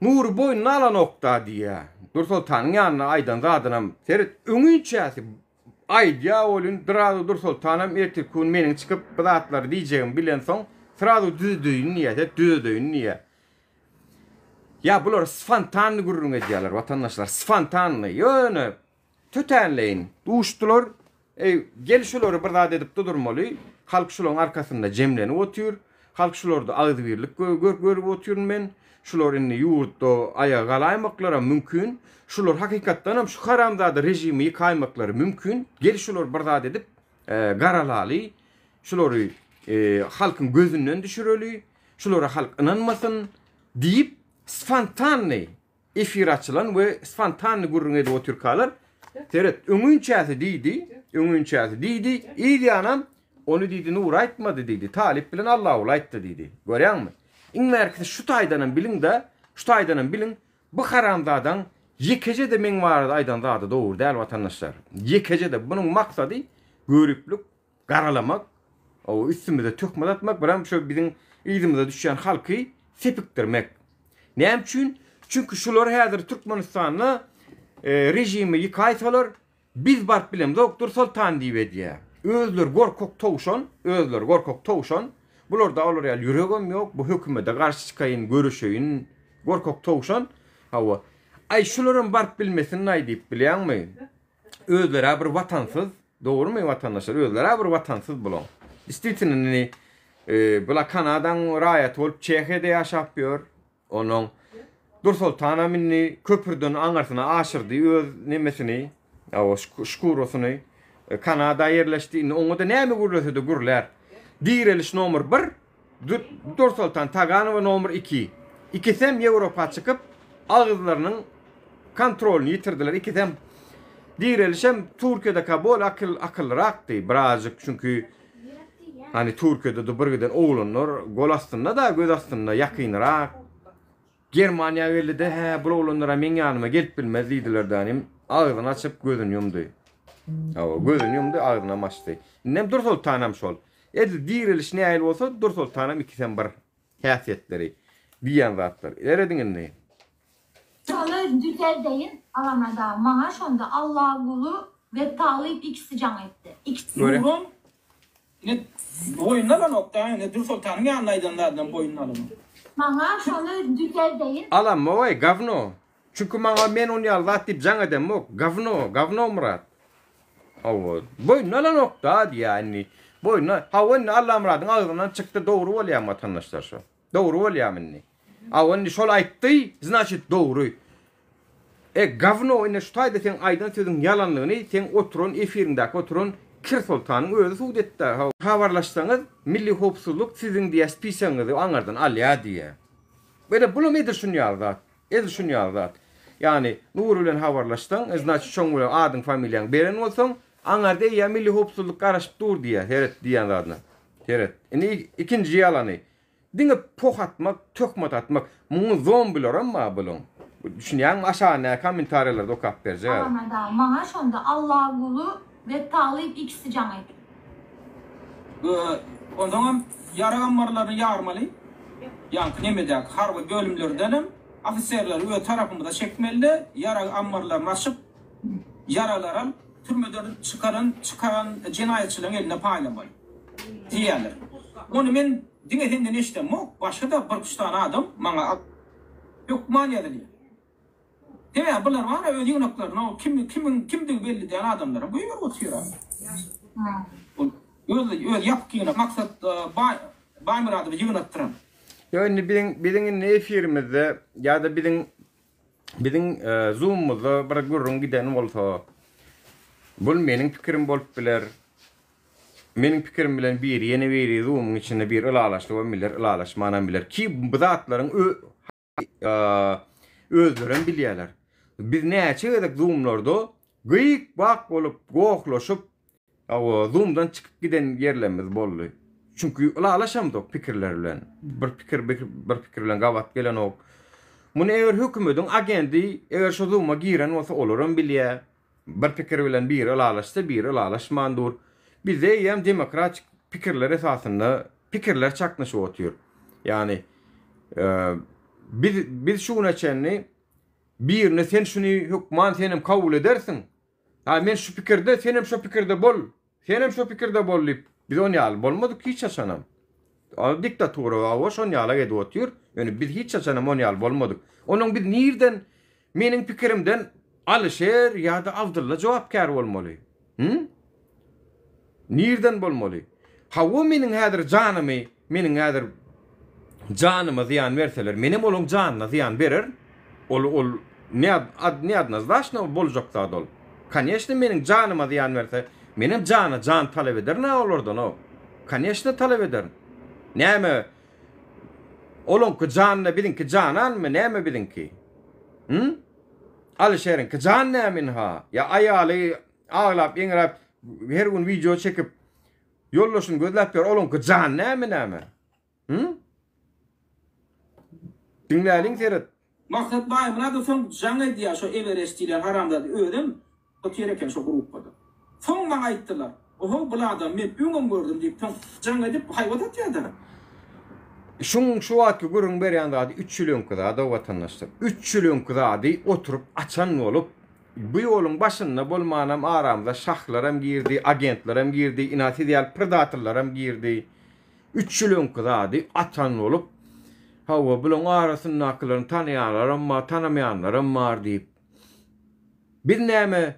Nur boynuna ala nokta diye. Dur Sultan'ın yanına aydınzadan hem seret öňünçäsi aydya olun dıradu Dur Sultan'ım ertekün menin çıkıp bıdatları diyeceğim bilen son sıradu düzdüğün niye. Ya bular spontanlı gurrun ediyorlar vatandaşlar. Spontanlı. Yönü tütenleyin. Duştular. Gelişileri bir daha edip durmalı. Halk şuların arkasında cemlenip otuyor. Halk şularda ağzı birlik görüp otuyorum ben. Şular inni yurtta ayağa kalaymakları mümkün. Şular hakikatten hem şu haramzada rejimi yıkaymakları mümkün. Gelişileri bir daha edip garalalı. Şuları halkın gözünden düşürülü. Şulara halk inanmasın deyip spontanly efir açılan ve spontanly gurrun edip oturkalar. Seret öňünçäsi diýdi. İýdi anam onu diýdi Nur aýtmady diýdi. Talip bilen Allah ol aýtdy diýdi. Görýärmi? İňmerkisi şu taýdanam bilin bu haramzadan yekece de men barada aýdan zady dowur däl watandaşlar. Yekece de bunun maksady görüplük, garalamak, o üstümüze tökme atmak, biram şu bizim ýzymize düşen halky sepikdirmek. Näme üçin? Çünkü şular häzir Türkmenistanyň rejimi yıkaysalar biz barp bilem Doktor Sultan diýip özler gorkok towşan, bular da olar ýa ýüregim ýok, bu hökümete garşy çykaýyn, görüşeýin, gorkok towşan. Hawa ay şularyň barp bilmesini näme diýip bilýärmi? Özleri bir watansız, dogrymy watandaşlar? Özleri bir watansız bolan. İstitini bula Kanadadan raýat bolup Çehya'da ýaşap ýör. Onun Dur Sultan'a minni köpürden aňarsyna aşyrdy öz nemesini, şkurosyny Kanada yerleşdi. Oňa da näme gurulsa da gurlar. Direliş nomer 1, Dur Sultan Taganowa nomer 2. İkisem Ýewropa çykyp ağızlarynyň kontrolini ýitirdiler. İkisem direlişem Türkiýede kabul akyllyrakdy birazjyk, çünkü hani Türkiýede de birgeden oglanlar gol astynda da göz astynda ýakynrak. Germaniýa geldi bu oglanlara men ýanyma gelip bilmez diýdiler danim. Ağzını açıp gözünü yumdu. Gözünü yumdu, ağzını amaçtı. Nem Dur Sultanam şol. Direliş näýil bolsa Dur Sultanam ikisem bir häsiýetleri diýen zatlar. Erediňinde. şonu düzel deyin alamada. Maňa şonda Allah gulu ve Talip ikisi can etti. İkisi. Nurun ne boyundan nokta ne Dur Sultan'ın yanlaydanlardan boyundan. Maňa şonu düzel deyin. Alam oy gavno. Çünkü maňa men onu ýaldat diýip jaň edem ok. Gavno Murat. Boyundan nokta diýäni. Boyundan hawan Allah Murat'ın ağzından çykdy, dogry bolýar watandaşlar şu. Dogry bolýarmyny. Hawan şol aýtdy, значит dogry. Gavno ine şu taýda sen aýdan sözüň ýalanlygyny sen oturun efirinde oturun Kir Sultanyň özü suwd etdi. Habarlaşsaňyz milli howpsuzlyk siziň diýe spisaňyzy aňardan alýa diýe. Böyle bunu edir şunu Yani Nur bilen habarlaşsan, значит şoň bilen adyň familýaň beren bolsaň, aňarda ýa milli howpsuzlyk garaşyp dur diýe, heret diýen zadyna. Heret. Ikinji ýalany. Diňe poh atmak, tökmat atmak, muňu zombiler amma bulun. Düşünýän aşağı komentarlarda okap berje. Alamada. Maňa şonda Allah gulu ve Talip ikisi can etti. Ondan yara ammarlaryny ýarmaly. Ýa-ni nemedäk harby bölümlerdenim ofisierler öýe tarapynda çekmeli, yara ammarlaryny açyp yaralar türmeden çıkaran cinayetçilerin eline paýlamaly diýerler. Onu men diňetinden eşitdim, başga da bir üç tane adam maňa yok manýada diýer. Deme bular var öýe ýygnaklaryna kimdigi belli diýen adamlara bu ýer otuýar. Öýe ýapkyna maksat baýmyrady ýygnatdyran. Yani bizim ne firmada ya da bizim Zoom'umuzda bir gurrun giden bolsa bul mening pikirim bolup biler. Mening pikirim bilen bir yeni biri Zoom'un içinde bir ılalaşlı bilir, ılalaşmanan bilir ki bu zatlaryň özleriň bilýärler. Biz näçe edek Zoom'larda gyýyk bak bolup goklaşyp Zoom'dan çykyp giden ýerlerimiz boldy. Çünkü ılalaşamdyk pikirler bilen. Bir pikir bilen gawat gelen ok. Bunu eğer hükümetin agendi eğer şu duruma giren olsa olurum bilye. Bir fikir bilen bir alaşsa bir alaşmandır. Bizde hem demokratik fikirler esasında fikirler çaknaşı otuyor. Yani biz şuna çenni birine sen şunu hükman senem kabul edersin. Ha men şu fikirde senem şu fikirde bol. Senem şu fikirde bol deyip biz onu yal bolmadık hiç yaşanam. O diktatörü o şon yala gedi otuyor. Yani biz hiç yaşanam onu yal bolmadık. Onun bir nereden menin fikrimden alışer ya da Abdullah cevapkar olmalı. Nereden bolmalı? Ha o menin hadir canımı, menin hadir canıma ziyan verseler, menim olum canına ziyan verir. Ol ne adnazlaşna bolacak da dol. Конечно, menin canıma ziyan verse, menim can talep eder ne olurdu no? Конечно talep eder. Näme olum ki canına bilinki canan mı näme bilinki? Alışerin ki can nämin ha? Ya ayalı ağlap ingrap her gün video çekip yollaşın gözlep ber olum ki can näme? Dinleyin seyret. Maksat bayımına da son canı diye şu Everest'liler haramda öldüm. O tereken şu gruppada. Son bana aittiler. Oho bu adam men üngüm gördüm deyip son canı edip hayvat atıyordu. Şu vakti görün berýände 3 ýylyň kızada vatandaşlar. 3 ýylyň kızada oturup açan olup bu ýolun başynda bolmanam aramda şahlarım girdi, agentlerim girdi, inatidiyal predatorlarım girdi. 3 ýylyň kızada açan olup hawa bulan arasynda akylaryny tanıyanlarym ma, tanamayanlarym bar diýip. Bir näme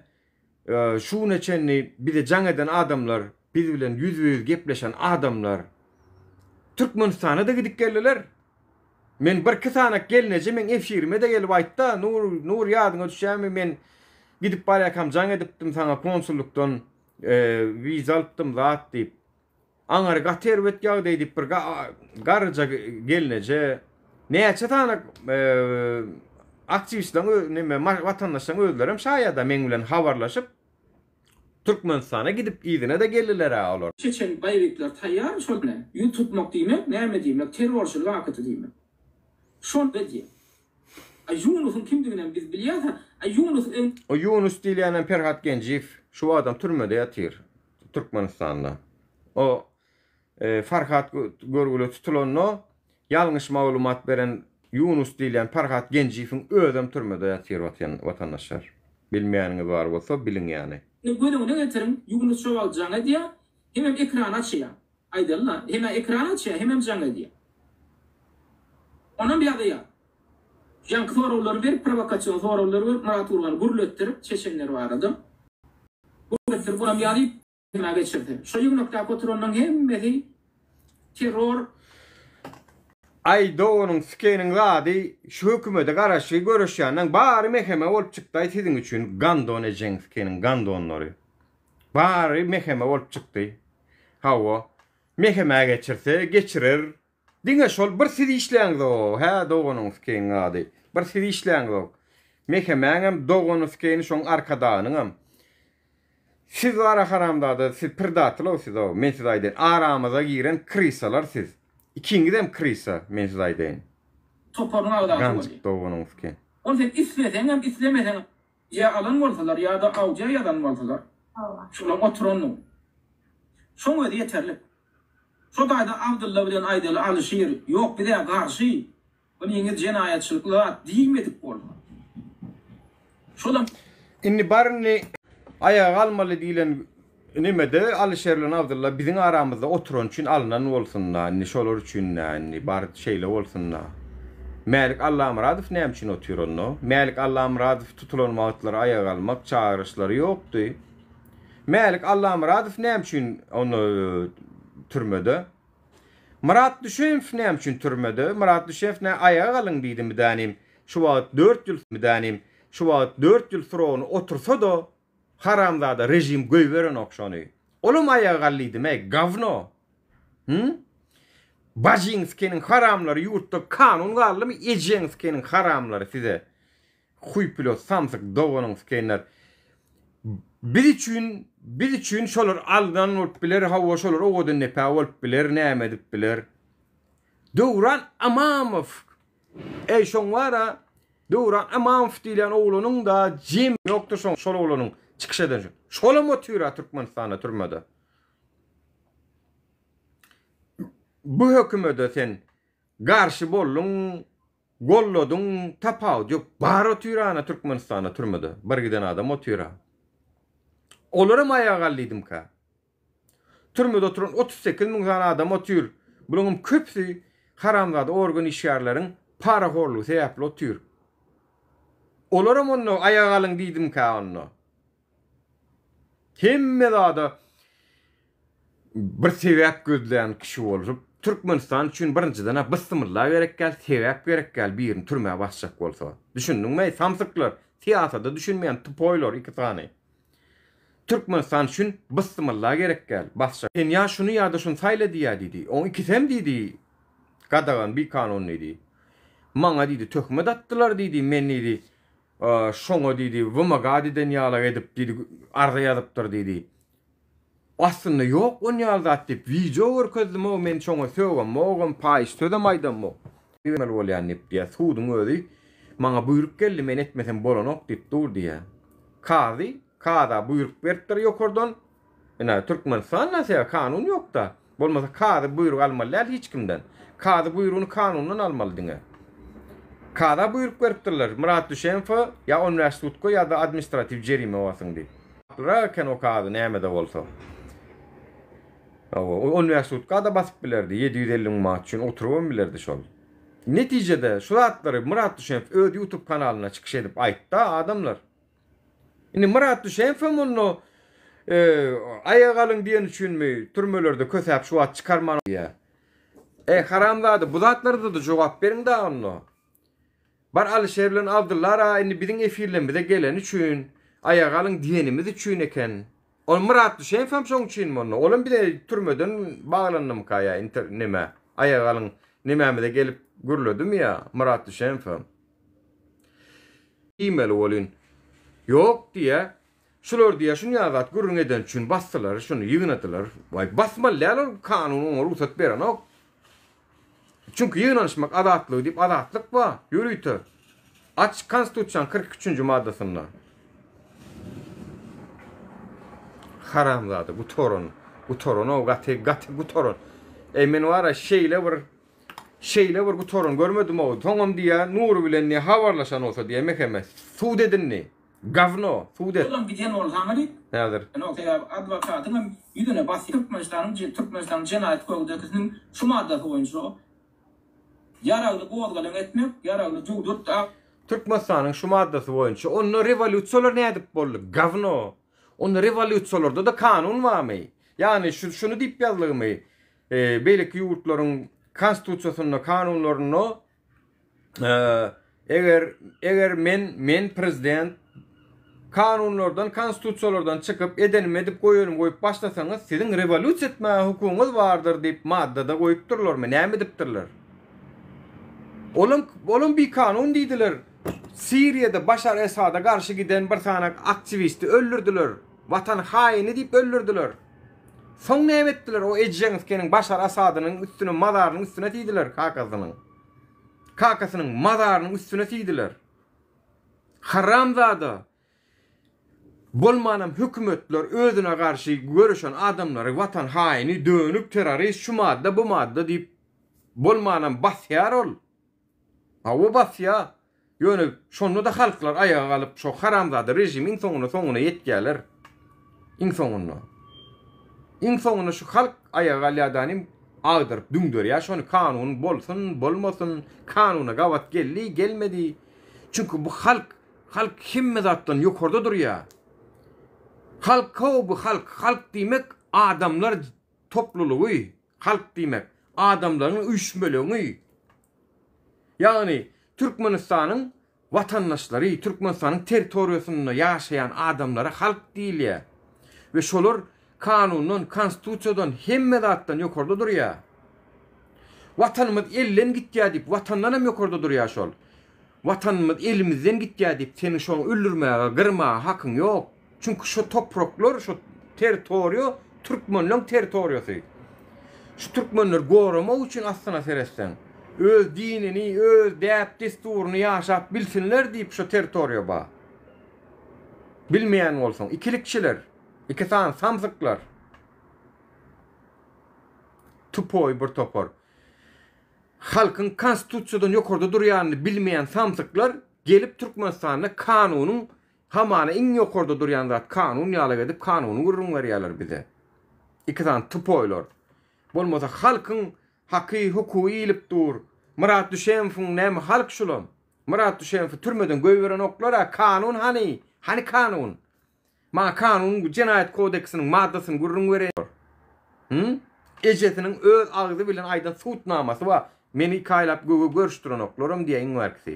şu neçenni bir de jaňadan adamlar, biz bilen yüz gepleşen adamlar Türkmenistan'a da gidip geldiler. Men bir kısanak gelince men efşirime de gelip aytta nur yadyňa düşämi men gidip barakam jaň edipdim sana konsullukdan viza alypdym zat diýip. Aňar gaterwet ýagdy diýip bir garja gelince näçe tanak aktivistler näme vatandaşlar özlerim şaýada men bilen habarlaşyp Türkmenistan'a gidip idine de geldiler ha olar. Çeçen bayvikler tayyar şol ne? YouTube diýmek, näme diýmek, terrorçylyk wakaty diýmek. Şol dedi. Yunus'un kimdigini biz bilýär. Yunus diýilen Ferhat Genjiyev şu adam türmede ýatyr Türkmenistan'da. O Ferhat görgüli tutulanno ýalňyş maglumat beren Yunus diýilen Ferhat Genjiyev'iň özüm türmede ýatyr vatandaşlar. Bilmeýäniňiz bar bolsa bilin ýani. Gödüňe getirin, Yunus şowal jaňa diýär. Hemem ekran açýar. Aýdyllar, hemem ekran açýar, hemem jaňa diýär. Onam ýa-da ýa. Jan sorawlary berip provokasiýon sorawlary Murat Urgan gurletdirip çeçenler baradım. Gurletdirip onam ýa-da hemem geçirdi. Şo ýygnakda oturanyň hemmesi terror Aydoğan'ın skeniň zady şu hökümete garaşy görüşýänden bary meheme bolup çykdy siziň üçin gandon ejeň skeniň gandonlary. Bary meheme bolup çykdy. Hawa meheme geçirse geçirir. Diňe şol bir sizi işleýäňiz o. Ha Doğan'ın skeniň zady. Bir sizi işleýäňiz o. Mehemeňem Doğan'ın skeni şoň arkadagynyň. Siz ara haramda siz predatorlar siz o. Men siz aýdyn aramyza giren krisalar siz. İkinciden krisa men size aýdyn. Toparına ağda. Gancık Doğan'ın skeni. Onu sen isleseň hem islemeseň ya alan bolsalar ya da awja ýadan bolsalar. Allah. Şolar oturanlar. Şoň öde ýeterli. Şo daýda Abdullah bilen aýdaly alışyr. Ýok bile garşy. Bunu ýeňe jenaýatçylyklar diýmedik bolma. Şolam Inni barny ayağa almaly diýilen nimede Alişerlen Abdullah biziň aramyzda oturan üçin alynan bolsunlar. Inni şolar üçin inni bar şeýle bolsunlar. Mälik Allah Muradov näme üçin otur onu? Mälik Allah Muradov tutulan wagtlar ayağa almak çağrışlary ýokdy. Mälik Allah Muradov näme üçin onu türmede? Murat Düşeýew näme üçin türmede? Murat Düşeýew näme ayağa alyň diýdi midanim. Şu wagt 4 ýyl midanim. Şu wagt 4 ýyl surowny otursa da haramzada rejim göýberen okşany. Olum ayağa alýdy me gavno. Bajinskinin haramlary ýurtda kanun garlymy ejenskinin haramlary size. Huy pilot samsyk Doğanyň skenler. Biz üçin şolar aldan bolup biler, hawa şolar ogadan nepa bolup biler, näme edip biler. Dowran Amamov. Şoň wara Doğran ama müftilen oğlunun da jim yoktur şol oğlunun çıkış eden. Şola mı tüyra Türkmenistan'a türmedi. Bu hükümete sen karşı bollun, gollodun, tapav yok. Baro tüyrana Türkmenistan'a türmedi. Bir giden adam o tüyra. Olarım ayağa galliydim ka. Türmede oturan 38 bin tane adam o tüyr. Bunun köpsü haramzada organ işyarların para horluğu sebeple o tüyr. Olarım onu ayağa alın diydim ka onu. Hemme da bir sebep gözleyen kişi olup Türkmenistan için birinciden bısımırlar gerek gel, sebep gerek gel birini türmeye basacak olsa. Düşündün mü? Samsıklar, siyasada düşünmeyen tıpoylar iki tane. Türkmenistan için bısımırlar gerek gel, basacak. Sen ya şunu ya da şunu sayla diye dedi. O iki sem dedi. Kadağın bir kanun dedi. Mana dedi, töhmet attılar dedi, men dedi. Şoňa dedi, wımaga deden ýalar edip dedi, arda ýazypdyr dedi. Aslında yok on ýazat dip, video görkezdim o men şoňa söwgem, moğam paýyş södemaýdym. Bilmel bolýan dip diýe, suwduň özi, maňa buýrup geldi, men etmesem bolanok dip dur diýe. Kada buyruk beripdir ýokardan. Ina Türkmenistan näse kanun ýok da. Bolmasa kada buyruk almaly hiç kimden. Kada buyruğunu kanundan almaly diňe. Kada buyruk beripdirler. Murat Düşenfa ya üniversitetko ya da administrativ jerime olasın diýip. Raken o kada näme bolsa. O üniversitetko da basyp bilerdi. 750 manat üçin oturup bilerdi şol. Netijede şu zatları Murat Düşenf öz YouTube kanalyna çykyş edip aýtdy adamlar. Indi Murat Düşenf onu ayağa alın diýen üçinmi türmelerde kösäp şu at çıkarman diýe. Haramzady bu zatlarda da jogap berin da onu. Bar Alişer bilen Abdullah indi biziň efirlerimize gelen üçin ayağa alın diýenimiz üçin eken. On Murat Düşenf hem şoň üçin onu. Olam bir de türmeden baglannym kaya neme ayağa alın nememize gelip gürledim ya Murat Düşenf. E-mail bolyn. Yok diye şular diye şunu ýazat gürrün eden üçin bassalar, şunu ýygnadylar. Vay basmalylar kanunyň ruhsat beren ok. Çünkü ýygnaşmak adatlyk diýip adatlyk bar. Ýürüýdi. Aç Konstitusiýanyň 43-nji maddasyna. Haramzady bu toron o gaty bu toron. Men wara şeýle bir bu toron görmedim o. Toňam diýe nur bilen ne habarlaşan olsa diýe meheme. Suud edinni. Gavno, suudet. Oğlum giden ol hamari. Nädir? Adwokatym ýüzüne basy Türkmenistan'ın Jenayet Kodeksiniň şu maddasy boýunça yaragly gowgalan etmek, yaragly jugdut da Türkmenistan'ın şu maddasy boýunça onu revolýusiýalar nädip boldy? Gavno. Onu revolýusiýalarda da kanun barmy? Yani şunu diýip ýazylmy? Beýleki ýurtlaryň konstitusiýasyna, kanunlaryna eger men prezident kanunlardan, konstitusiyalardan çıkıp edenim edip koyup başlasanız sizin revolüt etme hukukunuz vardır deyip maddada koyup dururlar mı? Näme edipdirler? Olum bir kanun deydiler. Suriye'de Başar Esad'a karşı giden bir tane aktivisti öldürdüler. Vatan haini deyip öldürdüler. Son näme etdiler? O Ecjenski'nin Başar Esad'ın üstüne mazarının üstüne tiydiler kakasının mazarının üstüne tiydiler. Haramzada bolmanam hükümetler özüne karşı görüşen adamları vatan haini, dönüp terörist, şu madde bu madde deyip bolmanam basyar ol. O basya. Yönü şonu da halklar ayağa alıp şu haramzada rejimin sonuna yetkiler. İn şu halk ayağa alyadanim ağdırıp dündür ya şonu kanun bolsun bolmasın kanuna gavat geldi gelmedi. Çünkü bu halk himme zattan yukarıda dur ya. Halk demek adamlar topluluğu. Halk demek adamların uyuşmölüğü. Yani Türkmenistan'ın vatandaşları, Türkmenistan'ın teritoriyasında yaşayan adamlara halk değil ya. Ve şolar kanundan, konstitusiyadan himme zattan yukarıda dur ya. Vatanımız elden gittiya deyip vatandan hem yukarıda dur ya şol. Vatanımız elimizden gittiya deyip seni şonu öldürmeye, kırmaya hakkın yok. Çünkü şu topraklar, şu teritoriyo Türkmenlerin teritoriyası. Şu Türkmenler goruma için aslına seresten. öz dinini, öz däp desturunu ýaşap bilsinler diýip şu territoriýa ba. Bilmeýän bolsaň, ikilik kişiler, iki san samsyklar. Tupoy bir topor. Halkın konstitusiýadan ýokarda durýanyny bilmeýän samsyklar gelip Türkmenistanyň kanunyň hamana iň ýokarda durýan zat kanun ýaly edip kanuny gurrun berýärler bize. İki san tupoylar. Bolmasa halkın haky hukuky ilip dur. Murat Düşenowň näme halk şulam? Murat Düşenow türmeden göýberen oklara kanun hani? Hani kanun? Ma kanun Cinayet Kodeksiniň maddasyny gurrun berýär. Ejetiniň öz agzy bilen aýdan suutnamasy bar. Meni kaýlap görüşdiren oklaram diýen wagty.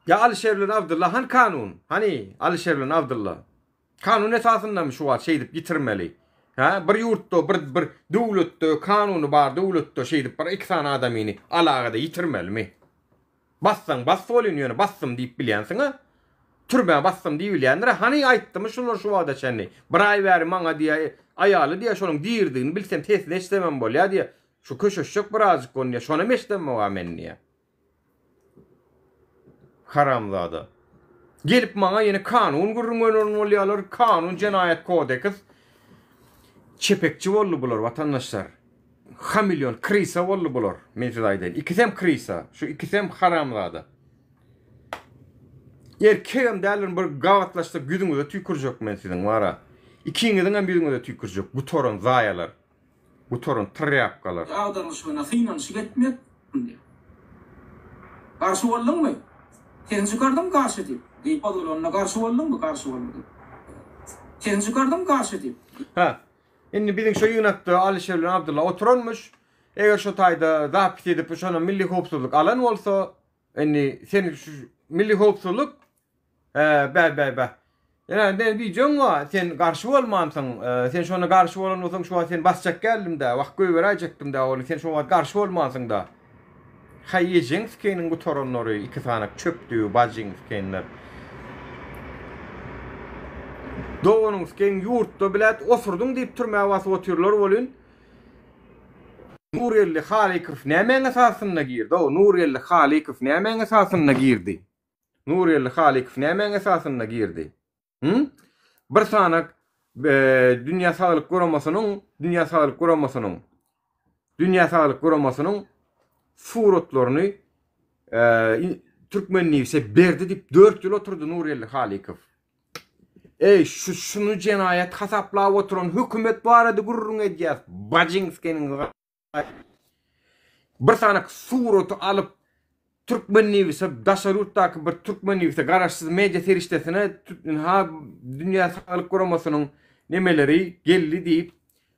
Ya Alişer bilen Abdullah han kanun? Hani Alişer bilen Abdullah? Kanun esasynda şu wagt şeýdip ýitirmeli. Ha, bir ýurtda, bir döwletde kanuny bar, döwletde şeýdip bir iki tane adamyny alagada ýitirmelimi? Bassaň, bas bolýan ýöne bassym diýip bilýänsiň ha? Türbe bassym diýip bilýänler, hani aýtdymy şular şu wagda çenni. Bir aý bäri maňa diýe, aýaly diýe şonuň diýirdigini bilsem tesir eşlemem bolýar diýe. Şu köşeşjek birazjyk gonýa, şonu meşdemme wa men diýe. Haramzada. Gelip maňa ýene kanun gurrun bolýarlar, kanun Cinayet Kodeks. Çepekçi bollu bular vatandaşlar. Hamilyon krisa bollu bular. Mevzudaýda. İkisem krisa, şu ikisem haramzada. Erkeğim dälirin bir gawatlaşda güdüňize tükürjek men siziň wara. İkiňiziň hem biriňize tükürjek. Bu torun zayalar. Bu torun tryapkalar. Agdarlyşyna finansiýa etmek diýip. Garşy boldyňmy? Sen çykardym garşy diýip. Diýip bolanyna garşy boldyňmy? Garşy boldy. Sen çykardym garşy diýip. Ha. Indi biziň şu ýynatda Alişer bilen Abdullah oturanmış. Eger şu taýda zapit edip şonu milli howpsuzlyk alan bolsa, indi sen şu milli howpsuzlyk bä. Yani ne diýjek wa sen garşy bolmansyň, sen şonu garşy bolan bolsaň şu sen basjak geldim de, wagt göýberjekdim de, ol sen şu wagt garşy bolmansyň da. Haýyjyň skeniň bu toronlary iki sanak çöpdüğü bajyň skenler. Doğunun sken yurtda bilet osurduň diýip türmäge basyp oturýarlar bolýan. Nurelli Halikow nämeň esasynda girdi? O Nurelli Halikow nämeň esasynda girdi? Nurelli Halikow nämeň esasynda girdi? Bir sanak Dünya Sağlyk Guramasynyň suratlaryny Türkmenliýse berdi diýip 4 ýyl oturdy Nurelli Halikow. Şunu cinayet hasaplap oturan hükümet barada gurrun edýär. Bajinskiň bir sanak suratı alıp Türkmenliýse daşarutdaky bir Türkmenliýse garaşsyz media serişdesine Dünya Sağlyk Guramasynyň nemeleri geldi diýip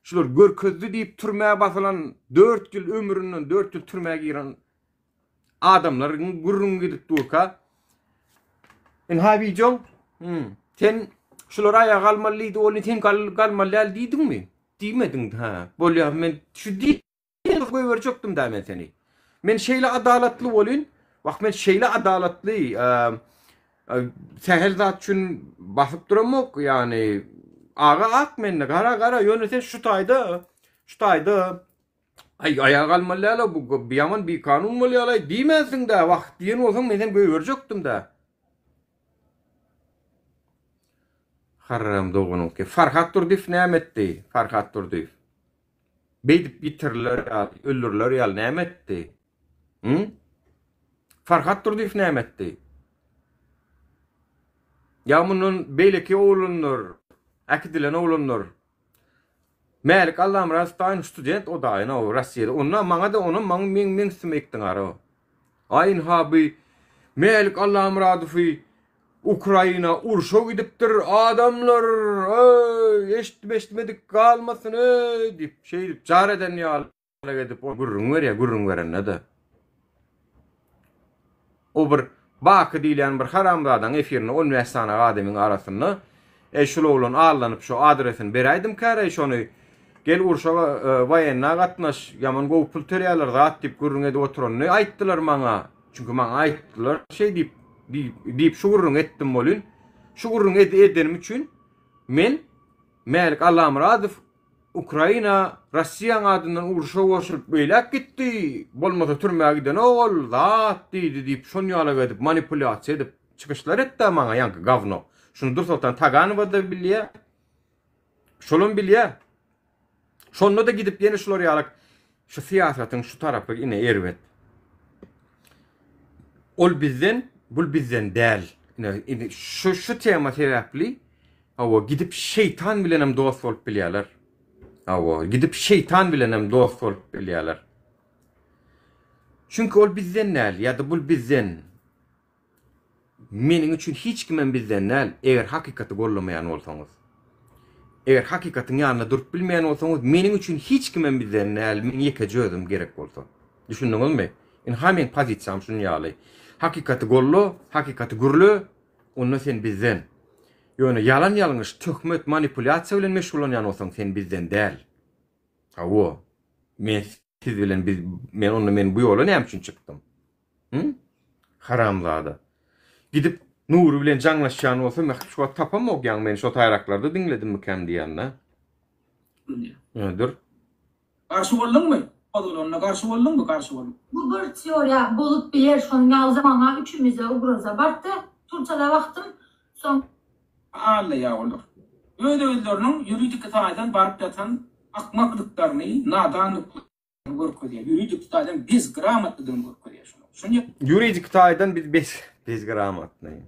şular görkezdi diýip türmäge basylan 4 ýyl ömründen 4 ýyl türmäge giren adamlar gurrun gidip durka. Habijon, sen şular ayağa almalydy, ol sen galmalyal diýdiňmi? Diýmediň ha. Bolýar men şu diýip goýberjekdim da men seni. Men şeýle adalatly bolýyn. Wagt men şeýle adalatly sehel zat üçin basyp duramok, ýani aga ak menne gara ýöne sen şu taýda ayağa almalyal bu ýaman bir kanun bolýar diýmezdiň da, wagt diýen bolsaň men sen goýberjekdim da. Haram doğunun ki Farhat Turdiýew näme etdi? Farhat Turdiýew. Beýdip bitirler, öldürler ýaly näme etdi? Farhat Turdiýew näme etdi? Ýa-munun beýleki oğlunlar, akidilen oğlunlar. Mälik Allah'ım rastayn student o da aýna o Russiýada. Onda maňa da onun men smekdiň ara. Aýyn haby Mälik Allah'ım radyfy Ukrayna urşa gidipdir adamlar eşitmedik kalmasın deyip deyip car eden ýaly edip gurrun berenne de. O bir baky diýilen bir haramzadaň efirine ol mesana adamyň arasynda şol oglan allanyp şu adresini beräýdim kara şonu gel urşa waýenna gatnaş ýaman gowy pul törýärler zat diýip gurrun edip oturanyny aýtdylar maňa. Çünki maňa aýtdylar deyip şu gurrun etdim bolýan. Şu gurrun edenim üçin men Mälik Allah'ım radyf Ukraina Russiýa adından uruşa goşup beýlek gitdi. Bolmasa türmäge giden ol, zat diýdi diýip şonu ýala edip manipulasiýa edip çykyşlar etdi maňa ýanky gawno. Şunu dursaltan Taganowa da bilýär. Şolun bilýär. Şonu da gidip ýene şolar ýalak şu siýasatyň şu tarapy ine erwet. Ol bizden, bul bizden däl. Ine şu tema terapli. Awa gidip şeytan bilenem dost bolup bilýärler. Awa gidip şeytan bilenem dost bolup bilýärler. Çünki ol bizden näl ýa-da bul bizden. Meniň üçin hiç kimem bizden näl eger hakikaty gollamayan bolsaňyz. Eger hakikatyň ýanyna durup bilmeýän bolsaňyz, meniň üçin hiç kimem bizden näl men ýeke jözüm gerek bolsa. Düşündiňizmi? Hamen pozisiýam şunu ýaly. Hakikaty gollo, hakikaty gürlü, onu sen bizden. Ýöne yalan ýalňyş, töhmet, manipulasiýa bilen meşgul bolýan bolsaň sen bizden däl. Hawa. Men siz bilen men bu ýola näme üçin çykdym? Haramzada. Gidip Nuri bilen jaňlaşýan bolsa, men şu tapamok ýa men şu taýraklarda dinledim mikem diýende. Dur. Karşı boldunmy? Odulonna karşı boldunmy? Karşı boldum. Bu bir teoriýa bolup biler, şonu ýalza maňa üçümize ugroza bardy. Turçada wagtym soň Allah ya olur. Öldürünün yuridik taýdan barıp yatan akmaklıklarını, nadanlıklarını görkezýär. Yuridik taýdan biz gramatlydygyny görkezýär şunu. Şunu Yuridik taýdan biz gramatly.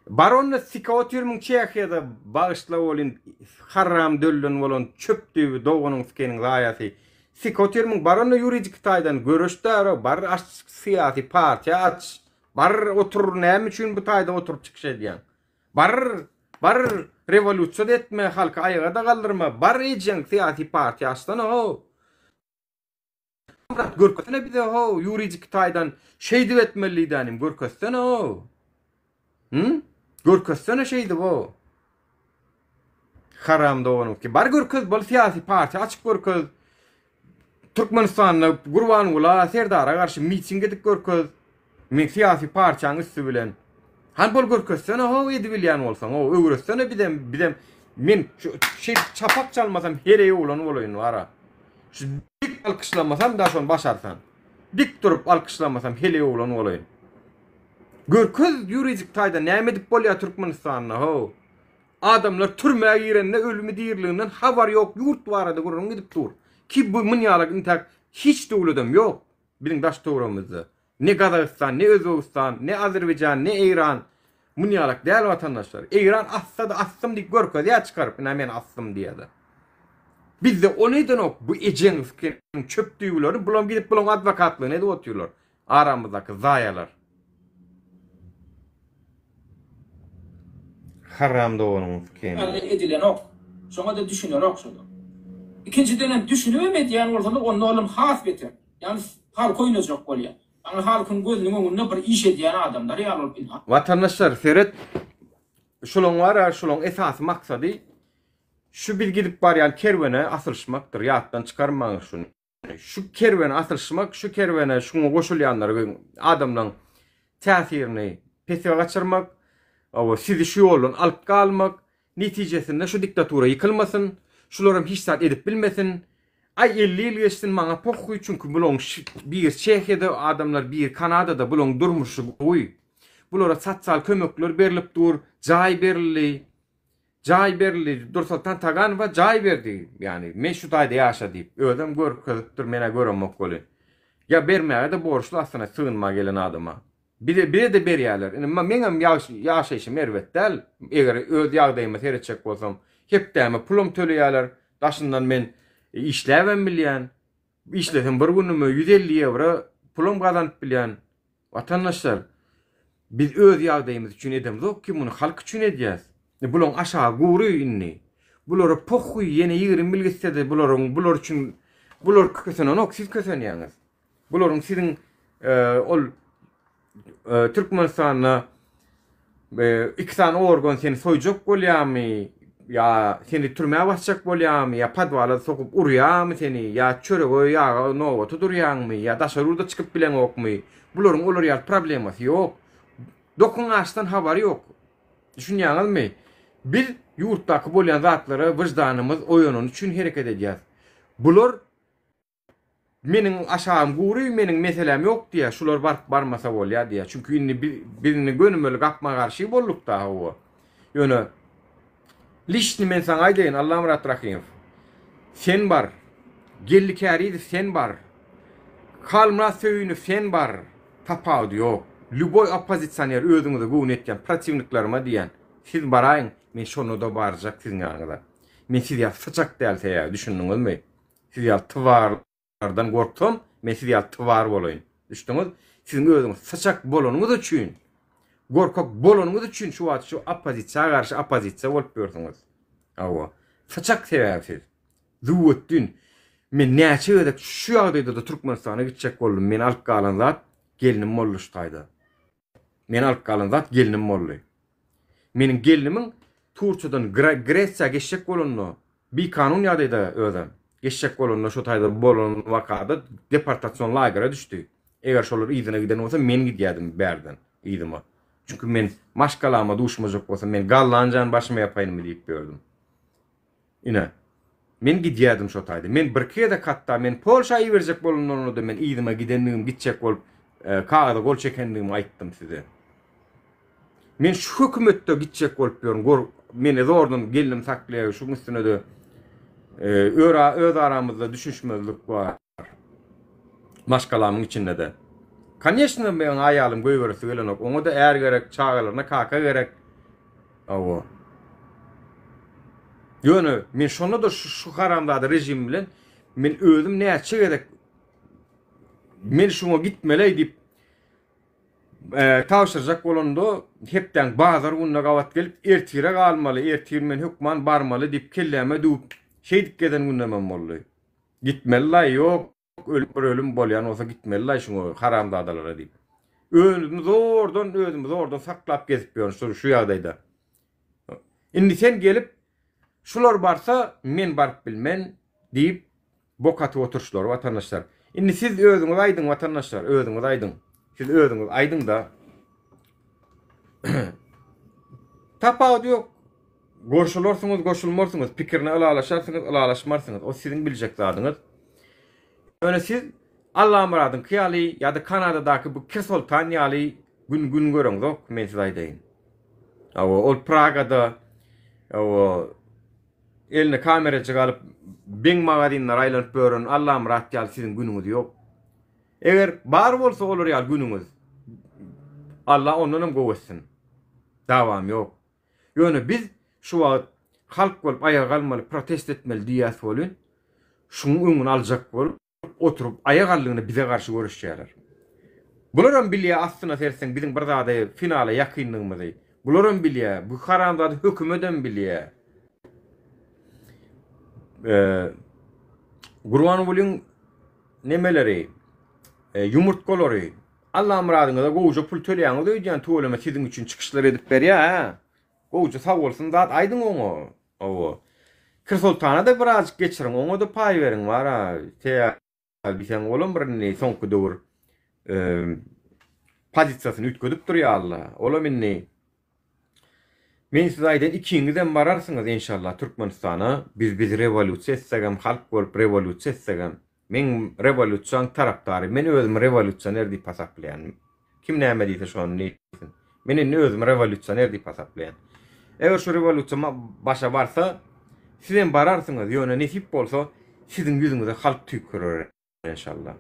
Baronna psikotürmüň Çehiýada bagyşla bolan haram döllün bolan çöpdi doganyň fikeniň gaýasy. Psikotürmüň baronna yuridik taýdan görüşdäri bar syýasy partiýa aç. Bar otur näme üçin bu taýda oturup çykyş edýän. Bar revolüsiýa etme, halka aýaga da galdyrma. Bar ejen syýasy partiýa açdan o. Görkezsene bize o yuridik taýdan şeýdip etmelidiňim görkezsene o. Görkezsene şeýdi bu. Haram doganyň ki bar görkez bol syýasy partiýa açyk görkez. Türkmenistanyň Gurbanguly Serdara garşy miting edip görkez. Men syýasy partiýaň üstü bilen han bol görkezsene o edi bilýän bolsaň o öwretsene bidem men şu çapak çalmasam here ýolan bolaýyn wara. Şu dik alkışlamasam da şonu başarsan. Dik durup alkışlamasam hele ýolan bolaýyn. Görkez yuridik taýda näme edip bolýar Türkmenistanyna ho. Adamlar türmäge girende ölümi diýirliginden habar ýok, ýurt barada gurrun gidip dur. Ki bu münýalyk intak hiç döwledem ýok. Biziň daş töwremizde. Ne Gazakistan, ne Özbegistan, ne Azerbaycan, ne İran münýalyk däl watandaşlar. İran assada assym diýip görkezýär ýa çykaryp men assym diýdi. Bizde o neden ok bu ejen çöptüýleri bulam gidip bulam advokatlygyny edip otyrlar. Aramyzdaky zaýalar. Haram doganyň fikeni. edilen ok. Şoňa da düşünýär ok şonu. İkinciden düşünübemedi ýani bolsa onda olam has beter. Ýani halk oýnajak bolýar. Ýani halkyň gözüniň öňünde bir iş edýän adamlar ýaly bolup bilýär. Vatandaşlar seret şolong var, şolong esas maksady şu bir gidip barýan kerwene asylşmakdyr, ýatdan çykarmagy şunu. Şu kerwene asylşmak, şu kerwene şuňa goşulýanlar adamlaryň täsirini pesýe gaçyrmak, o sizi şu ýoldan alyp galmak, netijesinde şu diktatura ýykylmasyn, şolaram hiç zat edip bilmesin. Ay 50 ýyl geçsin maňa pokuy çünki buloň bir Çehiýada adamlar, bir Kanadada buloň durmuşy goý. Bulara satsal kömekler berilip dur, jaý berildi. Jaý berildi. Dursaltan Taganowa jaý berdi. Yani men şu taýda ýaşa diýip ödem görkezipdir, mene göremek boly. Ya bermäge de borçlu aslında sığınma gelen adama. Bir de berýärler. Meňem ýaşaýşym erwet däl. Eger öz ýagdaýymy seretjek bolsam, hepdäme pulum töleýärler. Daşyndan men işläwem bilýän. İşlesem bir günüme 150 euro pulum gazanyp bilýän. Vatandaşlar, biz öz ýagdaýymyz üçin edemok ki muny halk üçin edýäs. Buloň aşağı guruy inni. Bulara pokuy ýene 20 mil gitse de bular üçin bular kösenen ok siz kösenýäňiz. Bularyň siziň ol Türkmenistanyna iki tane organ seni soýjak bolýarmy? Ya seni türmäge basjak bolýarmy? Ya padwala sokup urýarmy seni? Ya çörege ya nowa tudurýarmy? Ya daşarurda çykyp bilen okmy? Bularyň olar ýa problemasy ýok. Dokun açdan habary ýok. Düşünýäňizmi? Bir yurtdaky bolýan zatlara wyjdanymyz oýanan üçin hereket edýär. Bular meniň aşağım gury, meniň meselem ýok diýär, şular barmasa bolýar diýär. Çünki inni birini gönümeli gapma garşy bolduk da o. Ýöne lişni men saňa aýdyn, Allah murat rahim. Sen bar. Gellikäri sen bar. Kalmra söýünü sen bar. Tapawdy ýok. Luboy opozitsioner özüňizi gown etýän protivniklerime diýen. Siz baraýyn, men şonu da barjak siziň ýanyňda. Men siz ýa sıçak dälse düşündiňizmi? Siz ýa tywarlardan gorkdum, men siz ýa tywar bolaýyn. Düşdiňiz? Siziň özüňiz sıçak bolanyňyz üçin, gorkak bolanyňyz üçin şu wagt şu opozisiýa garşy opozisiýa bolup ýörsiňiz. Awa, sıçak sebäpsiz. Zuwetdin men näçe edek şu ýagdaýda da Türkmenistana gitjek boldum. Men alyp galan zat gelinim molluşdaýdy. Men alyp galan zat gelinim molly. Meniň gelinimiň Turçydan Gresiýa geçjek bolanny bir kanun ýagdaýda özüm. Geçjek bolanny şu taýda bolan wakada deportasiýon lagera düşdi. Eger şolar ýygyna giden bolsa men gidýärdim berden ýygyma. Çünki men maşgalama duşmajak bolsa men gallanjan başyma ýapaýynmy diýip gördüm. Ine men gidýärdim şo taýda. Men bir kere katda men Polşaýa berjek bolanny da men ýygyma gidenligim gitjek bolup kagada gol çekendigimi aýtdym size. Men şu hökümetde gitjek bolup ýörüm. Men zordan gelinim saklaýar, şu üstüne de öz aramızda düşünşmezlik var. Maşgalamyň içinde de. Конечно, men aýalym göýberisi gelenok. Oňa da är gerek, çağalaryna kaka gerek. Awa. Ýöne men şonu da şu haramda rejim bilen men özüm näçe gerek men şoňa gitmeli diýip tawşyrjak bolanda hepden bazar gunna gawat gelip ertire galmaly, ertir men hukman barmaly diýip kelleme dup şeýdik geden gündemem boldy. Gitmeli ýok, ölüm bolýan olsa gitmeli şoňa haramda adalara diýip. Özümüz ordan saklap gezip ýörüň şu ýagdaýda. Indi sen gelip şular barsa men barıp bilmen diýip bokaty oturşlar watandaşlar. Indi siz özüňiz aýdyň watandaşlar, özüňiz aýdyň. Siz özüňiz aýdyň da tapawdy ýok. Goşularsyňyz, goşulmarsyňyz, pikirini alalaşarsyňyz, alalaşmarsyňyz. O siziň biljek zadyňyz. Öňe siz Allah muradyň kyýaly ýa-da Kanadadaky bu Kirsoltan ýaly gün görüňiz, men size aýdyn. Awa ol Pragada eline kamera çygalyp beň magadinler aýlanyp görün, Allah murat ýaly siziň günüňiz ýok. Eger bar bolsa olur ýaly günüňiz. Allah ondan gowetsin. Dawam ýok. Ýöne biz şu wagt halk bolup aýaga kalmaly, protest etmeli diýäs bolun. Şuň öňüni aljak bolup oturup aýag aldygyny bize garşy görüşýärler. Bularam bilýär aslynda sersen biziň bir zada finala ýakynlygymyzy. Bularam bilýär, bu haramda hökümeden bilýär. Gurban bolun nemeleri, yumurtkolary, Allah muradyňyza gowja pul töleýäňiz öýdýän töweleme siziň üçin çykyşlar edip berýär. Gowja sag bolsun zat aýdyň oňa. Awa. Kirsoltana da birazjyk geçiriň, oňa da paý beriň bar ha. Bilsen olam birini soňky döwür pozisiýasyny ütgedip durýarlar. Olam inni men size aýdyn ikiňizden bararsyňyz inşallah Türkmenistana biz revolýusiýa etsegem, halk bolup revolýusiýa etsegem. Men revolýusiýaň tarapdary, men özüm revolýusioner diýip hasaplaýan. Kim näme diýse şonu diýsin. Men özüm revolýusioner diýip hasaplaýan. Eger şu revolýusiýa başa barsa, siz bararsyňyz, ýöne nesip bolsa, siziň ýüzüňize halk tüýkürer inşallah.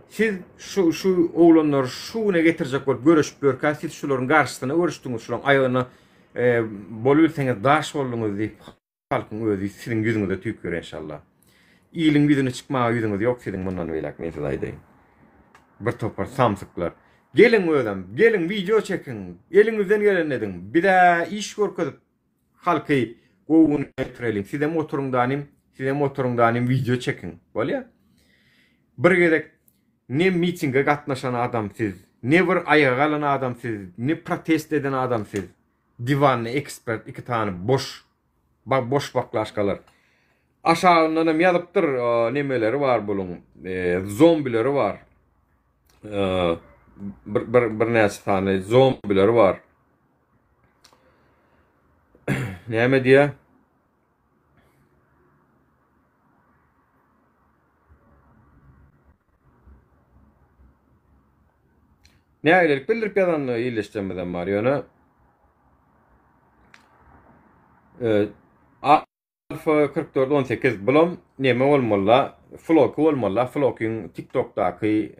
Siz şu oglanlar şuna getirjek bolup görüşüp görkä, siz şularyň garşysyna görüşdiňiz, şularyň aýagyna bolýarsyňyz daş boldyňyz diýip halkyň özü siziň ýüzüňize tüýkürer inşallah. İýiliň ýüzüne çykmaga ýüzüňiz ýok siziň mundan beýlek men size aýdyn. Bir topar samsyklar. Gelin özüm, gelin video çekin. Eliňizden gelen edin. Bir de iş görkezip halky gowun etrelim. Size motoruňdan video çekin. Bolýar? Bir gerek ne mitinge gatnaşan adam siz, ne bir aýaga alan adam siz, ne protest eden adam siz. Divanly ekspert iki tane boş baklaşkalar. Aşağından hem ýazypdyr nemeleri var bulun. Zombileri var. Bir näçe tane zombileri var. Näme diýe? Nägelik bildirip ýazanly ýyleşdirmeden bar ýöne. Alfa 4418 bilen näme bolmalla? Flok bolmalla. Flokyň TikTok'daky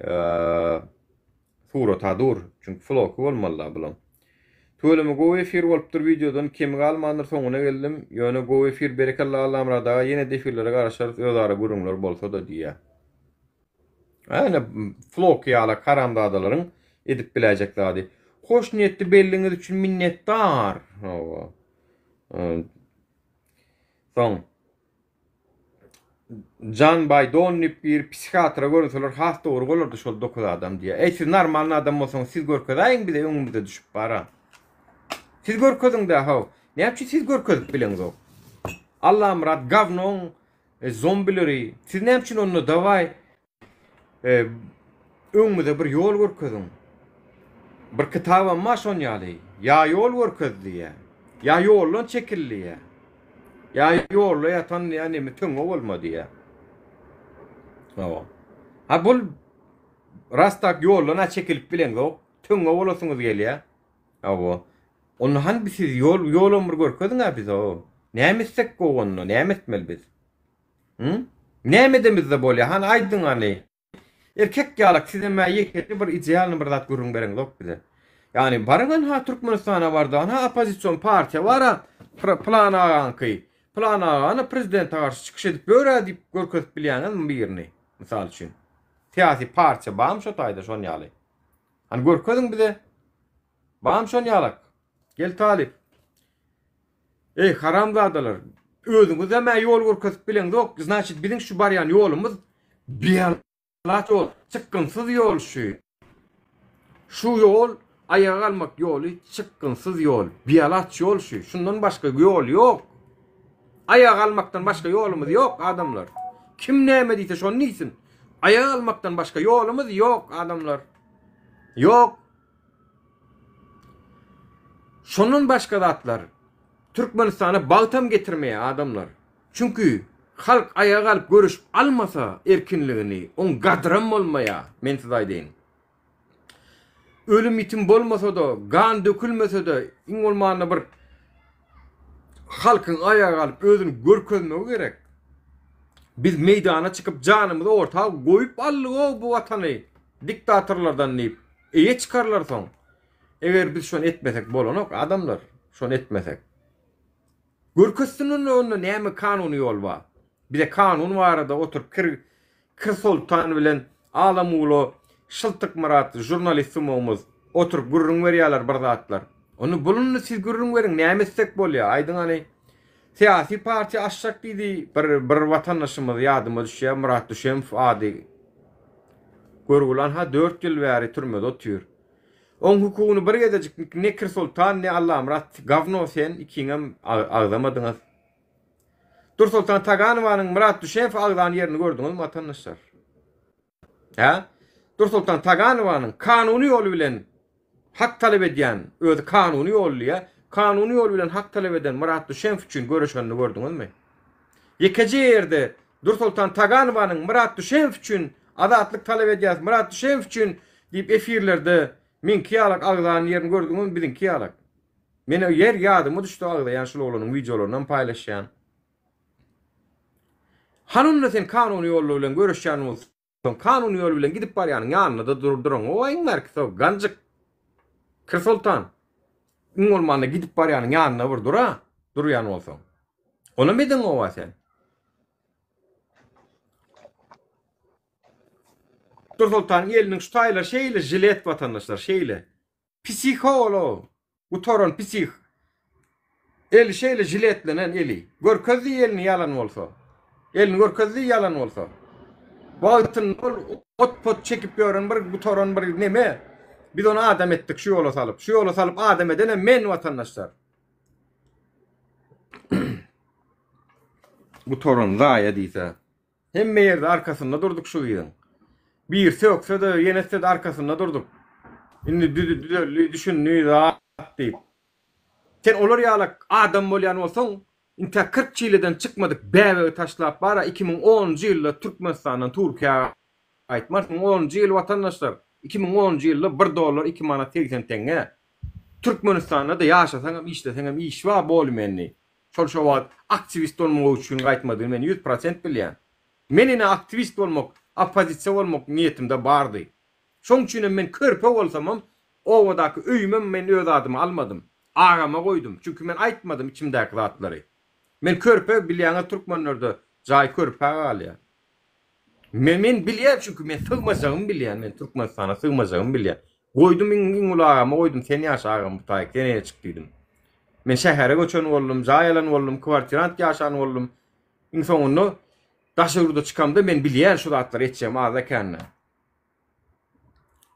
suratadur. Çünki flok bolmalla bilen. Tölemi go efir bolupdyr videodan kim galmandyr soňuna geldim. Ýöne go efir berekallah Allah'ımrada ýene defirlere garaşar özara gurumlar bolsa da diýe. Ana flok ýala karandy adalaryň edip biläjeklerdi. Hoş niyetli belliňiz üçin minnetdar. Hawa. Son. Can Baydon bir psikiatra görünseler hasta urgulardy şol dokuz adam diýe. Siz normal adam bolsaňyz siz görkedaýyň bile öňüňizde düşüp bara. Siz görkediň-de haw. Näçe siz görkedip bileňiz o? Allah'ım rat gavnoň zombileri. Siz näçe onu daway öňüňizde bir ýol görkediň. Bir kitaba maşon ýaly. Ya ýol görkezdi ýa. Ya ýoldan çekildi ýa. Ya ýolda ýatan ýani tüňe bolmady ýa. Hawa. Ha bul rastak ýoldan çekilip bileňiz o. Tüňe bolasyňyz gelýär. Hawa. Onu han bir siz ýolum bir görkediň biz o. Näme etsek gowunny, näme etmeli biz? Näme demizde bolýar? Han aýdyň ani. Erkek ýalak size mäýeketli bir idealny bir zat görüň bereň dok bize. Yani barıgan ha Türkmenistana barda ha opozisyon partiýa bara plan aganky. Plan agany prezident garşy çykyş edip böre diýip görkezip bilýäňiz birini. Mysal üçin. Siyasi partiýa bam şo taýda şon ýaly. Han görkediň bize. Bam şon ýalak. Gel talip. Ey haramzadalar. Özüňiz hem ýol görkezip bileň dok. Значит biziň şu barýan ýolumyz biýalat ýol, çykgynsyz ýol şu. Şu ýol ayağa almak ýoly, çykgynsyz ýol, biýalat ýol şu. Şundan başga ýol ýok. Ayağa almaktan başga ýolumyz ýok adamlar. Kim näme diýse şonu diýsin. Ayağa almaktan başga ýolumyz ýok adamlar. Ýok. Şonun başga zatlar. Türkmenistana bagtam getirmeye adamlar. Çünkü halk ayağa alıp görüşüp almasa erkinligini, on gadram bolmaya, men size aýdyn. Ölüm itim bolmasa da, gan dökülmese de, iň bolmanda bir halkyň ayağa alıp özüni görkezmegi gerek. Biz meydana çıkıp canımızı ortağa goýup allyk bu watany diktatorlardan diýip eýe çıkarlar soň. Eger biz şonu etmesek bolanok adamlar, şonu etmesek. Görkezsinin onu näme kanuny ýol bar. Bir de kanun var da oturup Kır Sultan bilen Alamulo Şıltık Murat jurnalistimiz oturup gurrun berýärler bir zatlar. Onu bulunny siz gurrun beriň näme etsek bolýar. Aýdyň hani siyasi partiýa açjak diýdi bir watandaşymyz ýadyma düşýär Murat Düşemow ady. Görgülen ha 4 ýyl bäri türmede otýar. On hukugyny bir gedejik ne Kır Sultan ne Allah Murat gavno sen ikiňem agdamadyňyz. Dur Sultan Taganowanyň Murat Düşemow agdan ýerini gördüňiz watandaşlar. Ha? Dur Sultan Taganowanyň kanuny ýol bilen hak talep edýän, öz kanuny ýol kanuny ýol bilen hak talep eden Murat Düşemow üçin görüşenini gördüňizmi? Ýekeje ýerde Dur Sultan Taganowanyň Murat Düşemow üçin azatlyk talep edýär, Murat Düşemow üçin diýip efirlerde men kiýalak agdan ýerini gördüňiz, biziň kiýalak. Mene ýer ýadymy düşdi agda, ýani şol oglunyň videolaryny paýlaşýan. Hanunla sen kanuny ýol bilen görüşýän bolsa, kanuny ýol bilen gidip barýanyň ýanyna da durdurun. O aýňlar ki, ganjyk Kır Sultan. Uňulmanda gidip barýanyň ýanyna bir durýan bolsa. Onu medin owa sen. Kır Sultan eliniň şu taýlar şeýle jilet watandaşlar şeýle. Psiholo. Bu toron psih. El şeýle jiletlenen eli. Görkezli elini ýalan bolsa. Elini görkezli ýalan bolsa. Wagtyn ot pot çekip ýören bir bu toron bir neme? Biz onu adam etdik şu ýola salyp. Şu ýola salyp adam edene men watandaşlar. Bu toron zaýa diýse. Hemme ýerde arkasynda durduk şu ýygyň. Bir sökse de ýenese de arkasynda durduk. Indi düşünni zat diýip. Sen olar ýalak adam bolýan bolsaň, inte 40 ýyldan çykmadyk bäwe taşlap bara 2010-njy ýylda Türkmenistanyň Türkiýe aýtmaz 10-njy ýyl watandaşlar 2010-njy ýylda $1 2 manat 80 tenge. Türkmenistanda da ýaşasaňam işleseňam iş wa bolmenni. Şol şowat aktivist bolmak üçin gaýtmadyk men 100% bilýän. Men ine aktivist bolmak, opozisiýa bolmak niýetimde bardy. Şoň üçin men körpe bolsamam, o wadaky öýümem men öz adymy almadym. Agama koydum. Çünkü men aýtmadym içimdäki zatlary. Men körpe bilýäňe türkmenlerde jaý körpe galýa. Men bilýär çünkü men sygmasagymy bilýän, men Türkmenistana sygmasagymy bilýän. Koydum iň ulagama koydum, sen ýaşagam bu taýyk, sene çykdym. Men şähere göçen boldum, jaýalan boldum, kwartirant ýaşan boldum. Iň soňunda daşyurda çykamda men bilýär şu zatlary etjem az ekenini.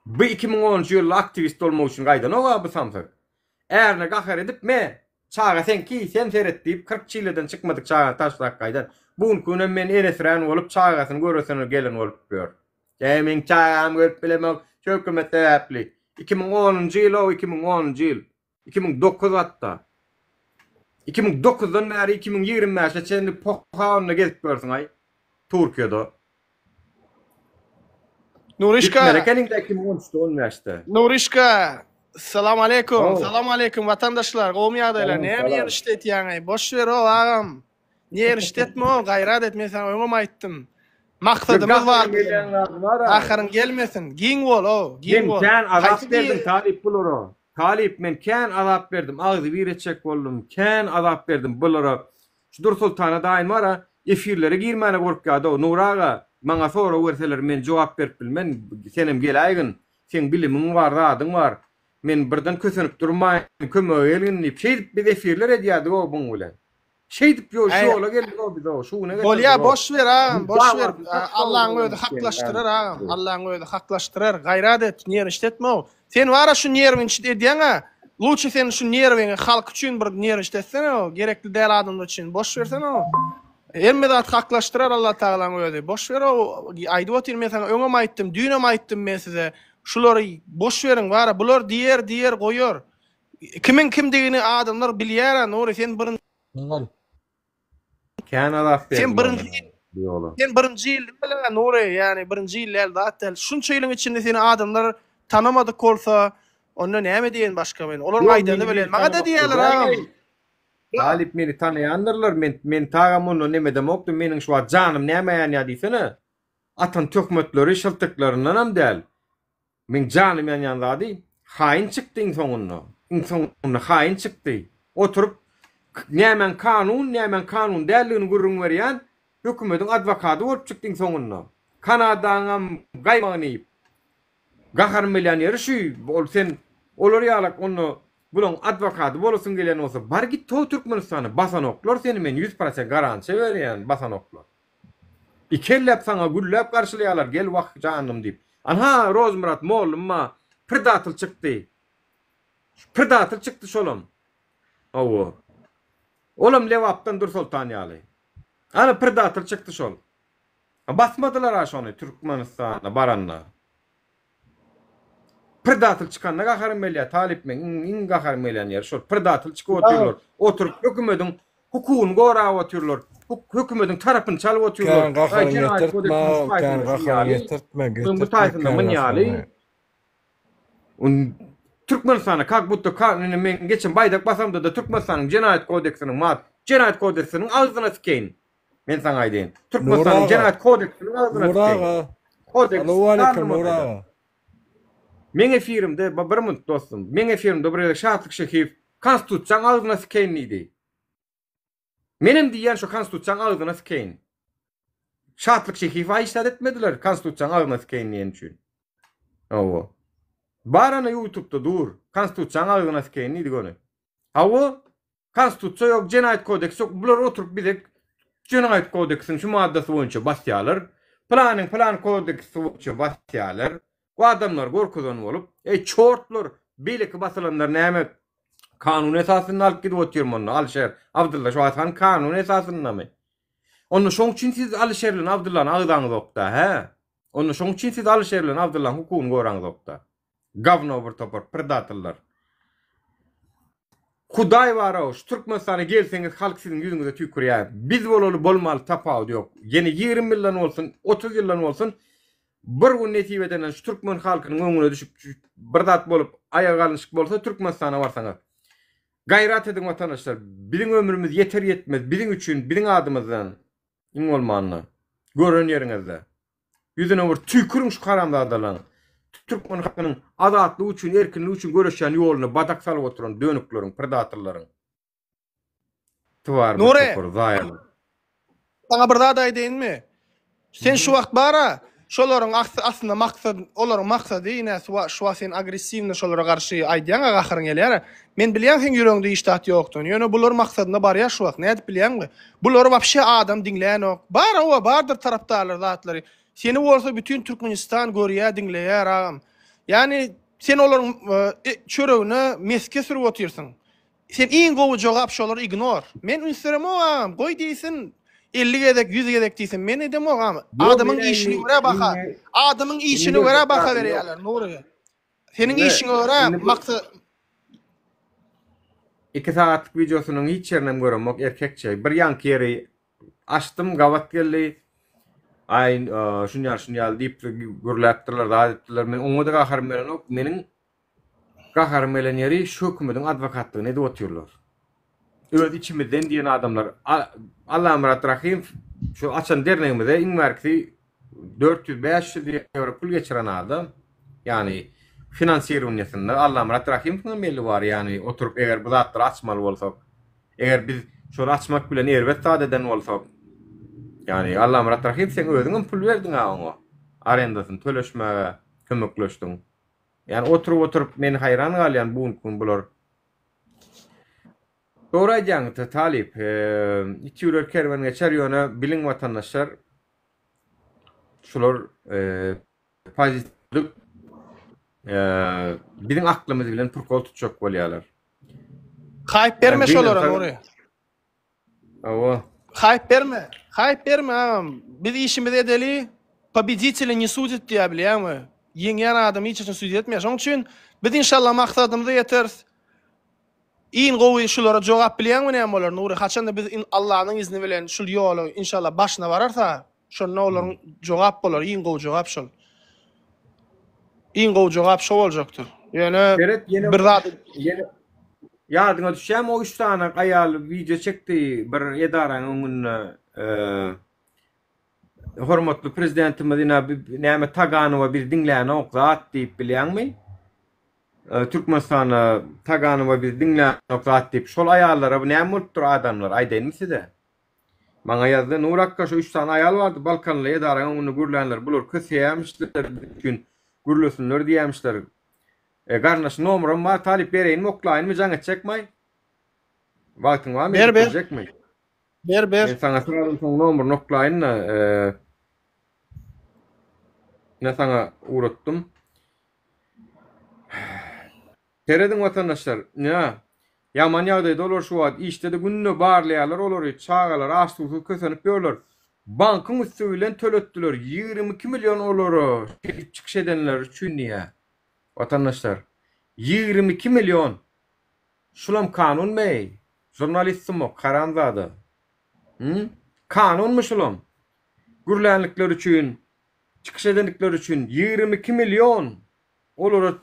Bu 2010-njy ýylda aktivist bolmak üçin gaýdan oga bu samsak. Erne gahar edip me çağa sen ki sen seret deyip 40 çile'den çıkmadık çağa taşlak kaydan. Bugün günem men enesren olup çağasını görösünü gelen olup gör. Demin çağam görüp bilemek çok metapli. 2010-njy ýyl o 2010-njy ýyl. 2009 hatta. 2009'dan beri 2025'e çendi pohağını gezip görsün ay. Türkiye'de. Nurişka. Merekenin de 2013'te olmamıştı. Nurişka. Assalamu alaikum. Oh. Assalamu alaikum vatandaşlar. Gowmy ýagdaýlar. Näme ýer işlet ýaňy? Boş ver o agam. Niye işletme o? Gayrat etme sen öňüme aýtdym. Maksadymyz bar. Ahyryn gelmesin. Giň bol o. Giň bol. Men azap berdim talip buluru. Talip men kän azap berdim. Agzy bir etjek boldum. Kän azap berdim buluru. Şu Dur Sultana daýyn bara efirlere girmäne gorkýardy o. Nuraga maňa sora berseler men jogap berip bilmen. Senem gelaýgyn. Sen bilimiň bar, adyň bar. Men birden kösünüp durmaýyn, kömöge gelip şeýdip biz efirler edýärdik o buň bilen. Şeýdip şola geldik o biz o şuny geldik. Bolýa boş ver agam, boş ver. Allah'ın öýde haklaşdyrar agam. Allah'ın öýde haklaşdyrar. Gayrat et, niýer işletme o. Sen wara şu nerwin edýäňa. Luçy sen şu nerwini halk üçin bir niýer işletsen o, gerekli däl adamlar üçin boş versen o. Emme zat haklaşdyrar Allah Taala'nın öýde. Boş ver o. Aýdyp otyr men sana öňüme aýtdym, düýnüme aýtdym men size. Şulary boş verin wara, bular diýer goýar. Kimin kimdigini adamlar bilýär, Nuri sen birin Kän azap berdim. Sen birinji ýyl Nuri, ýani birinji ýyl zatda şunça ýylyň içinde seni adamlar tanamadyk bolsa, onda näme diýen başga men. Olar gaýdany bilen. Maga da diýerler agam. Talip meni tanıyanlarlar, men tağam onu neme demoktu, menin şu an canım neme yani adisene. Atan tökmetleri şıltıklarından am del. Men canım yani adi, hain çıktı insonunna. İnsonunna hain çıktı. Oturup, nemen kanun derliğini gurrun veriyen, hükümetin advokatı olup çıktı insonunna. Kanada'nam gaymağını gahar milyoneri şu, sen olur yalak onu, bulun advokatı bolusun gelen olsa, bar git to Türkmenistan'a basan oklar seni men 100% garanti veriyen basan oklar. İkellep sana güllep karşılayalar, gel vak canım deyip. Anha Rozmurat moğlum ma predatıl çıktı. Predatıl çıktı şolum. Owo. Olam levaptan Dur Sultan ýaly. Ana predatıl çıktı şol. Basmadılar ha şonu Türkmenistan'a baranlar. Predatıl çıkanna gaharım belya talip men in gaharım belyan yer şol predatıl çıkıp oturlar. Oturup hükümetin hukukunu gora oturlar. Hükümetin tarafını çalıp oturlar. Kan gaharım yetirtme. Bu taýsynda men ýaly. Türkmenistan'a kakbutda kanunu men geçen baydak basamda da Türkmenistan'ın Cinayet Kodeksinin ağzına sikeyin. Men sana aýdyn. Türkmenistan'ın Cinayet Kodeksinin ağzına sikeyin. Assalamu alaikum Nuraga. Men efirimde bir minut dostum. Men efirimde bir şartlyk şehif konstitusiýaň ağzına sikeyin idi. Menem diýen şu konstitusiýaň ağzına sikeyin. Şartlyk şehif aýşat etmediler konstitusiýaň ağzına sikeyin diýen üçin. Owo. Barana YouTube'da dur. Konstitusiýaň ağzına sikeyin idi gönü. Owo. Konstitusiýa ýok, Cinayet Kodeksi ýok. Bular oturup bilek Cinayet Kodeksiniň şu maddesi boýunça basýarlar. Plan kodeksi boýunça basýarlar. Bu adamlar gorkudan olup, çortlar, belki basılanlar näme kanun esasını alıp gidip oturman, Alişer, Abdullah Şuatan kanun esasını mı? Onu şoň üçin siz Alişerlen Abdullah'ın ağdaňyz okda, he? Onu şoň üçin siz Alişerlen Abdullah'ın hukukunu goraňyz okda. Gavno bir topar, predatorlar. Hudaý bar o, şu Türkmenistana gelseňiz halk siziň ýüzüňize tükürýär. Biz bolaly bolmaly tapawut ýok. Ýene 20 ýyldan bolsun, 30 ýyldan bolsun, bir gün netibeden şu Türkmen halkynyň öňüne düşüp bir zat bolup ayağa alınşyk bolsa Türkmenistana barsaňar. Gayrat edin vatandaşlar. Biziň ömrümüz yeter yetmez. Biziň üçin, biziň adymyzdan iň bolmanyny gören ýeriňizde. Ýüzüne bir tükürüň şu karamda adalan. Türkmen halkynyň azatlygy üçin, erkinligi üçin göreşýän ýoluny badak salyp oturan dönükleriň, predatorlaryň. Tuvar Nure! zaýaly. Sana bir zat aýdynmy? Sen şu wagt bara, şolaryň aslında maksat, olaryň maksady ine şu sen agressivni şolara garşy aýdýan gahyryň gelýär. Men bilýän sen ýüregiňde iştahat ýokdur. Ýöne bular maksadyna bar ýa şu wagt. Näde bilýänmi? Bular wapşe adam dinleýän ok. Bara o bardyr tarapdarlar zatlary. Seni bolsa bütün Türkmenistan görýär, dinleýär agam. Yani sen olaryň çöregine meske sürüp oturýarsyň. Sen iň gowy jogap şolary ignor. Men ünsürem agam, goý diýsin. 50 gedek, 100 gedek diýsin. Men edem agam. Adamyň işini görä baka. Adamyň işini görä baka berýärler. Nuri. Senin işine görä maksat 2 saatlyk videosynyň hiç ýerinem göremok erkekçe. Bir ýanky ýeri açdym, gawat geldi. Ay şunýar diýip gürläpdirler, daýdylar. Men oňa da gaharym beren ok. Meniň gaharym beren ýeri şu hökümetiň adwokatlygyny edip oturýarlar. Öz içimizden diýen adamlar. Allah'ım rahim şu açan dernegimizde iň merkezi 400-500 euro pul geçiren adam. Yani finansiyer unyasında Allah'ım rahim melli var yani oturup eğer bu zatları açmaly bolsak, eğer biz şonu açmak bilen erbet sadeden bolsak, yani Allah'ım rahim sen özüňem pul berdiň aňa. Arendasyny töleşmäge kömekleşdiň. Yani oturup men hayran galýan bu gün bular. Doğru aýdýaňyz Talip, iki ýürek kerwen geçer ýöne biliň watandaşlar şular pozitiv biziň aklymyz bilen turkol tutjak bolýarlar. Hype berme şolara Nuri. Awa. Hype berme agam. Biz işimizi edeli, победители не судят diýä bilýärmi? Ýeňýän adam hiç üçin süýt etmeýär. Şoň üçin biz inşallah maksadymyza ýeters. İn gowy şulara jogap bilýärmi näme bolar Nuri? Haçanda biz Allah'ın izni bilen şul ýoly inşallah başyna bararsa, şonda olaryň jogap bolar, iň gowy jogap şol. Iň gowy jogap şol boljakdyr. Ýöne bir zat Ýadyňa düşýärmi o 3 tane aýal video çekdi bir edaraň öňünde hormatly prezidentimiz näme Taganowa bir dinläni okzat diýip bilýärmi? Türkmenistana Taganowa bir dinläni okzat diýip şol aýallara bu näme bolupdyr adamlar aýdynmy size? Maňa ýazdy Nurakka şu 3 tane aýal bardy Balkanly edaraň öňünde gürlänler bular kösýämişler üçin gürlesinler diýämişler. Garnaş nomerum var Talip bereýin oklaýynmy jaňa çekmay? Wagtyň barmy? Ber. Men saňa soradım soň nomeruny oklaýyn. Ne sana uğrattım. Terediň watandaşlar, ya yaman ýagdaýda olar şu wagt işte de günne barlaýarlar, olary çağalar, açlygy kösenip ýörler. Bankyň üstü bilen töletdiler 22 milyon olary çykyş edenler üçin niýe? Watandaşlar 22 milyon. Şulam kanun mey? Jurnalistmi karanzady? Kanunmy şulam? Gürlänlikler üçin, çykyş edenlikler üçin 22 milyon olary.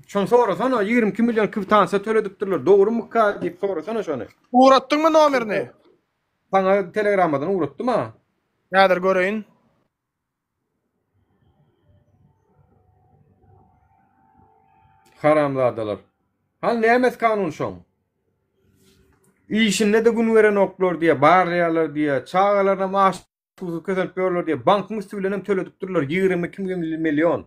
Şonu sorasana 22 milyon kwitansiýa töledipdirler. Dogrymy ka diýip sorasana şonu. Uğratdyňmy nomerini? Sana telegrammadan uğrattym ha. Näder göreýin? Haramzadalar. Hal nämes kanun şoň? İşinde de gün veren oklar diýe, barlaýarlar diýe, çağalarna maaş kösenip ýörler diýe, bankyň üstü bilen töledipdirler 22 milyon.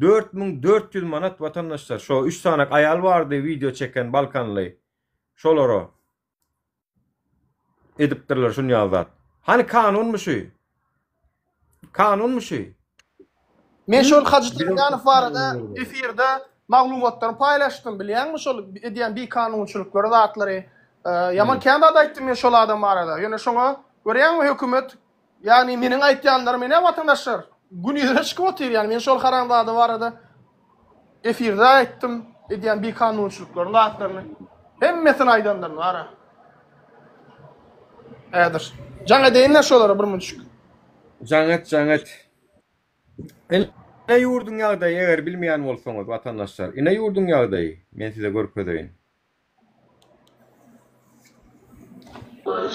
4400 manat vatandaşlar. Şu 3 tane aýal bardy video çeken Balkanly. Şolary edipdirler şunu ýazat. Hani kanunmy şu? Kanunmy şu? Men şol Hacıtyrganow barada efirde maglumatlaryny paýlaşdym, bilýärmi şol edýän bir kanunçylyklary zatlary. Yaman kände aýtdym men şol adam barada. Ýöne şoňa görýärmi hökümet, ýani meniň aýtýanlarym mene watandaşlar gün ýüzüne çykyp otyr, ýani men şol haramzady barada efirde aýtdym edýän bir kanunçylyklary zatlaryny. Hemmesini aydandan var. Edir. Jaňa deýinler şolara bir munçuk. Jaňat. Ne yurdun ýagdaýy eger bilmeýän bolsaňyz watandaşlar. Ne yurdun ýagdaýy? Men size görkezeyim.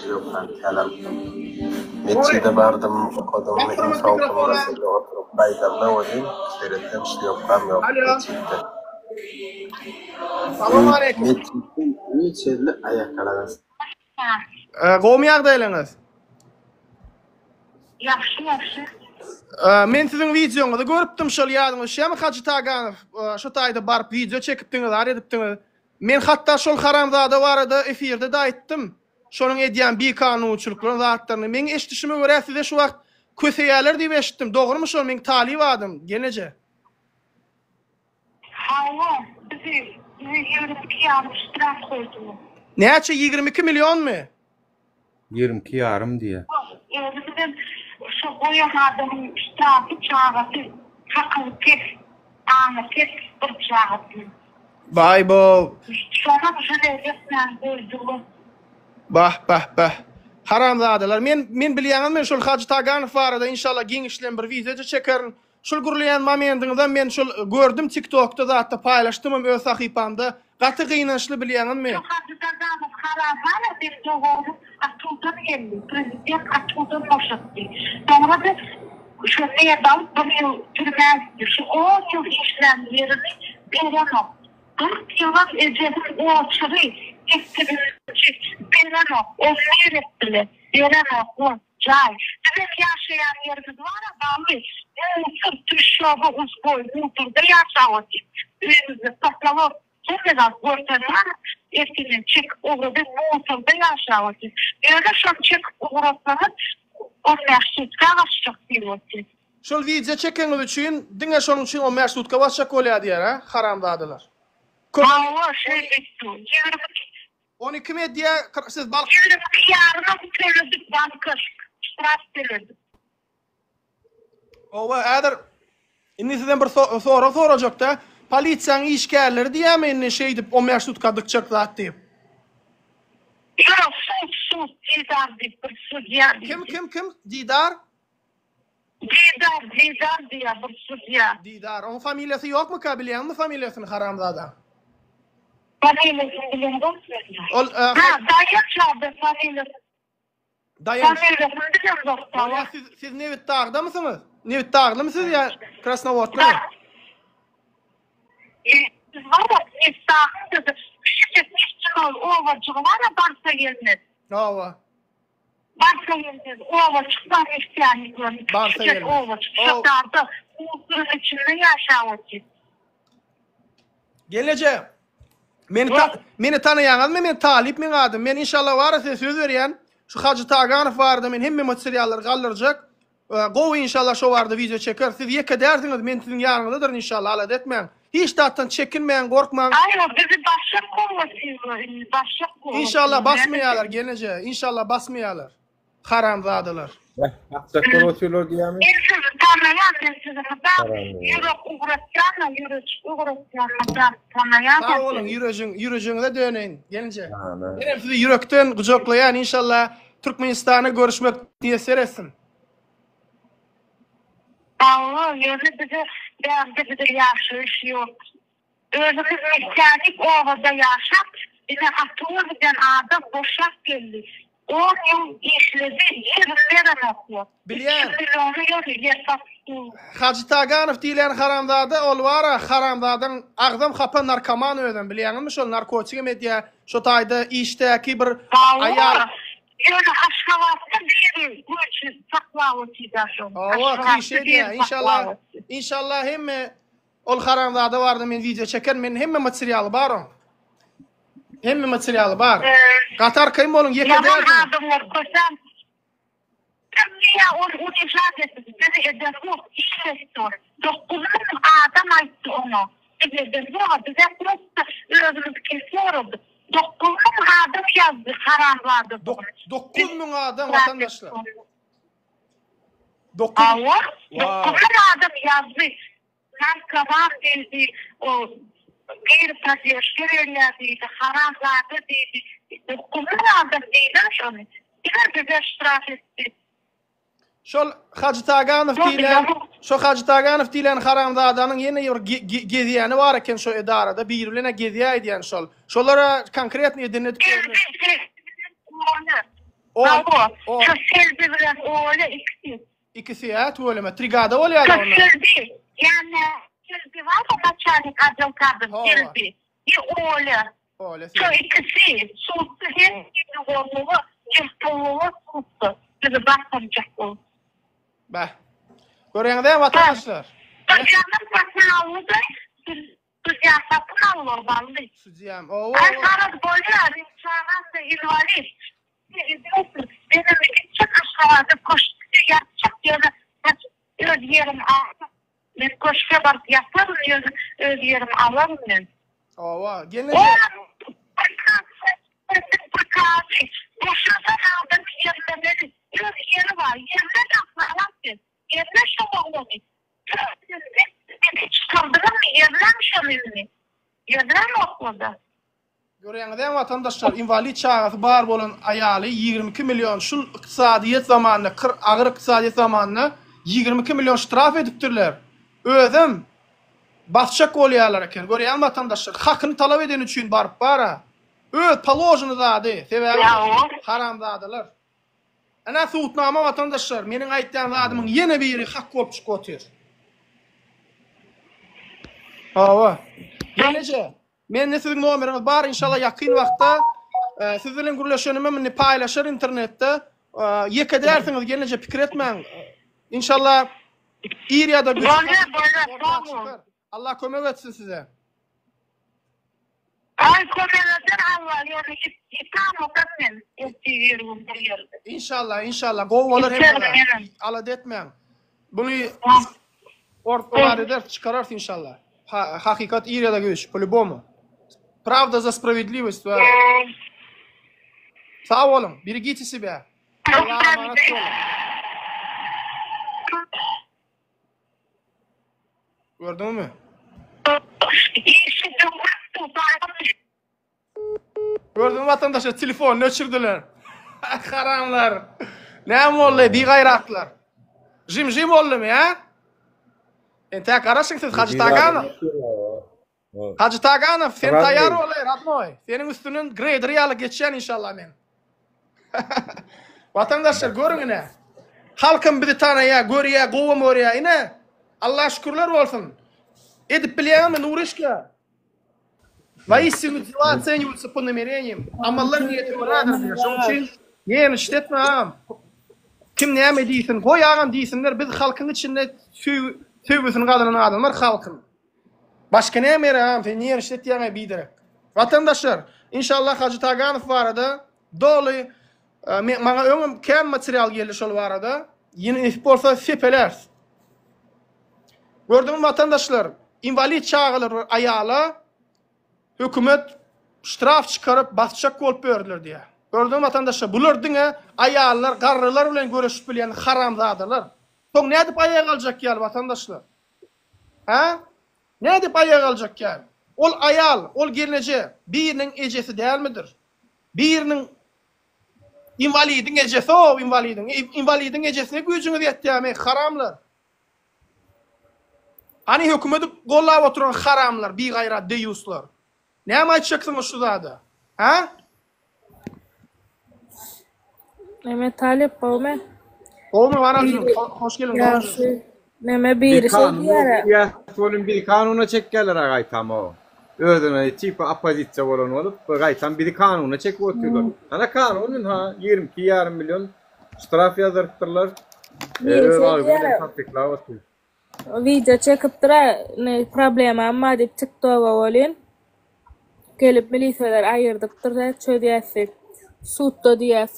Yok ben kalam. Meçhide bardım, okudum, insan mesele oturup baydalla olayım. Seyrettim, yok ben yok. Meçhide. Salamu aleykum. Meçhide ayak kalagas. Gowmy ýagdaýlaryňyz? Yaxşı. Men sizin videoňyzy görüpdim şol ýadyňyz. Şäme Haji Taganow şu taýda barıp video çekipdiňiz, aredipdiňiz. Men hatda şol haramzada barada efirde de aýtdym. Şonuň edýän bir kanunyçylyklaryň zatlaryny men eşdişime görä size şu wagt köseýärler diýip eşitdim. Dogrymy şol? Men talip adam geneje. Hava, bizi 22 yarım штраф koydu. Näçe 22 milyon mu? 22 yarım diýe. Bizim şu koyan adamın штрафı çağırdı. Haklı kes, anı kes bir çağırdı. Vay bo. Şona şöyle resmen koydu. Bah. Haramzadalar. Men bilýäňim men şol Haji Taganow barada inşallah giňişlen bir video çekerin. Şol gurulýan momendiňizde men şol gördüm TikTokda zatda paýlaşdym öz sahypamda. Gaty gynançly bilýäňim men. Haji Taganow karavana bir doğru atıldan geldi. Prezident atıldan boşalttı. Sonra da şu neyden bir türmezdi. Şu 10 yıl işlemlerini beğenmem. 4 yılın ecelin o açırı beğenmem. O meyrettiler. Beğenmem. O cay. Bizim yaşayan yerimiz var ya bağlı. Mutlu tüşşabı uzboy. Mutlu'da yaşamak. Evimizde saklamak. Sonra ortadan erkinin çek uğradı Mutlu'da yaşamak. Öyle şu çek uğrasanız o meşrutka başlayacak diyordu. Şol video çekeňiz üçin diňe şonuň üçin o meşrutka başlayacak bolýar diýer ha haramzadalar. Hava şey bitti. 12 medya siz balk 22 yarına bitirirdik banka. Штраф verirdik. Owa äder inni sizden bir sorajak da polisiýanyň işgärleri diýämen şeý dip o meşrutka dykjak zat diýip. Yok sus Didar deyip bir sudya. Kim? Didar? Didar diye bir sudya. Didar. Onun familyası yok mu bilýän mi familyasyny haramzada? Familyasını bilen Ol dayak çaldı familyası. dayan. Familyasını bilen dostlar. Ola siz Nevit Dağda mısınız? Nevit Dağlı mısınız ya? Krasnovod'da mı? Siz var ya İstah'ın dedi. Şirket işçi ovacığı var ya Barsa gelmez. Ova. Barsa gelmez. Ovacıktan ihtiyacı görmüş. Barsa Şirket gelmez. ovacık. Şirkette ulusların içinde yaşavacak. Geleceğim. Meni tanıyanız mı? Men talip men adım. Men inşallah var size söz verýän. Şu Haji Taganow barda men hemme materiallar galdyrjak. Gowy inşallah şu barda video çeker. Siz ýeke därdiňiz men siziň ýarňyzdadyr inşallah. Ala etmeň. Hiç datdan çekinmeň, gorkmaň. Aynen bizi başak olmasın. Başak olmasın. İnşallah basmaýarlar gelece. İnşallah basmaýarlar. Haramzadalar. Hakçaklar oturuyor diýämi? Sizi tanıyan ben sizi yürek uğraşacağına tanıyan. Sağ olun yüreğinize döneyin. Gelince. Benim sizi yürekten kucaklayan inşallah Türkmenistan'a görüşmek diye seresin. Allah yönü bize yaşayış yok. Özümüz mekânik ovada yaşap. Yine atılır giden adam boşak geldi. 10 yıl işledi, 20 lira okuyor. Bilýän. 2 milyonu yesap. Haji Taganow diýilen haramzada ol wara haramzadan agzam hapa narkoman öden bilýänmi şol narkotik medya şo taýda işdäki bir aýar. Yönü Aşgabat'ta bir güç saklawçyda şo. Owa kişe inşallah hemme ol haramzada barda men video çeker men hemme materialy bar o. Hemme materialy bar. Gatar kym bolun ýeke Yaman därdin. adamlar koşan. Ya o nişadesi dedi eder bu işletiyor. 9 adam ayıttı onu. Dedi bu bize prosta özümüz kesiyordu. 9 adam yazdı haramladı. 9.000 adam vatandaşlar. 9 Allah 9 adam yazdı. Narkoman dedi o bir pazartesi verildi, haramlarda dedi. Kumlardan değil şonu. Bir de ştraf etti. Şol Hacı Taganov diýilen, şo Hacı Taganov diýilen haramzadanyň ýene bir gezýäni bar eken şo edarada, bir bilen gezýä edýän şol. Şolara konkretni edinip O şu selbi bilen oğlu ikisi ya tuvaleme trigada bolýar onlar. Selbi yani selbi var da начальник отдел кадров selbi. И oğlu. Şu ikisi sustu hem gibi oğlu cehtoluğu sustu. Bir bakmayacak o. Bah. Görýäňde vatandaşlar. Taşanın bakmalı da siyasatın alır ballı. Suciyam. Oo. Arkarat bolýar insanlar da invalid. Benim çok aşağıda koştu yapacak yere öz yerim aldım. Ben koşuya barıp yaparım öz yerim alırım ben. Ova, gelin. Boşadan aldım yerleri. Öz yeri var. Yerine de atlamak. Yerine şoğlu. Hiç kaldırım mı? Yerine mi şoğlu? Yerine mi okladı? Görýäňizde vatandaşlar invalid çağatı bar bolan aýaly 22 milyon şul ykdysadyýet zamanynda, agyr ykdysadyýet zamanynda 22 milyon ştraf edipdirler. Özüm batşak bolýarlar eken. Görýän vatandaşlar hakyny talap eden üçin barıp bara. Öz palojyny zady, sebäbi haramzadalar. Ana suutnama vatandaşlar, meniň aýtýan zadymyň ýene biri hak bolup çykypdyr. Hawa. Gelece. Men sizin nomeriniz bar inşallah yakın vaqtda sizinle gürleşenimi meni paylaşır internetde. Yek edersiniz gelince pikir etmeň. İnşallah İriyada güç. Allah kömek etsin size. Ay kömek eder Allah yani itam okanmen etiyorum bir yerde. İnşallah gowalar hem ala etmeň. Bunu ortalar eder çıkararsın inşallah. Hakikat İriyada güç. По-любому. Правда за справедливость. Sağ olun. Берегите себя. Allah'a emanet olun. Gördün mü? Gördün mü vatandaşlar telefon öçürdüler. Haramlar. Ne oldu? Bir gayratlar. Jim oldu mu ya? Ente karasın siz Hacı Taganov. Hacı Taganov sen tayar ol radmoy. Senin üstünün grader yalı geçen inşallah men. Vatandaşlar görün ne? Halkım bizi tanıya, görüye, govam oraya ine. Allah şükürler olsun. Edip bilýän Nurishka. Воистину дела оцениваются по намерениям. Amallar niyeti baradır. Şoň üçin ýene işletme am. Kim näme diýsin? Goýagam diýsinler biz halkyň içinde tüýbüsini gadyran adamlar halkyn. Başka näme am? Sen ýene işletýäňe biderek. Vatandaşlar, inşallah Hacı Taganov barada doly maňa öňüm kän material geldi şol barada. Ýene ip bolsa sepeler. Gördüm vatandaşlar, invalid çağılar aýala hökümet ştraf çıkarıp batşak bolup berdiler diýe. Gördüm vatandaşlar, bular diňe aýallar, garrylar bilen görüşip bilýän haramzadalar. Soň nädip aýaga aljak ýaly vatandaşlar? Ha? Nädip aýaga aljak ýaly? Ol aýal, ol gelneje biriniň ejesi dälmidir? Biriniň invalidiň ejesi o invalidiň ejesine güýjüňiz ýetýärmi? Haramlar. Hani hökümeti gollap oturan haramlar, bir gayrat deyuslar. Näme aýtjaksın şu zada? Ha? Näme talep bolma? Olma anacığım, hoş geldin. Näme bir şey ýara. Ya, bolun bir kanuna çekkeler agaytam o. Özüne tipi apozisiýa bolan olup, gaytam bir kanuna çekip oturlar. Ana kanunun ha 22,5 milyon ştraf ýazdyrypdyrlar. Tatbikla otur. Video çekipdira, ne problema amma dip TikTok'a bolýan. Gelip milisiýalar aýyrdypdyr da çödýäsek. Suutda diýä,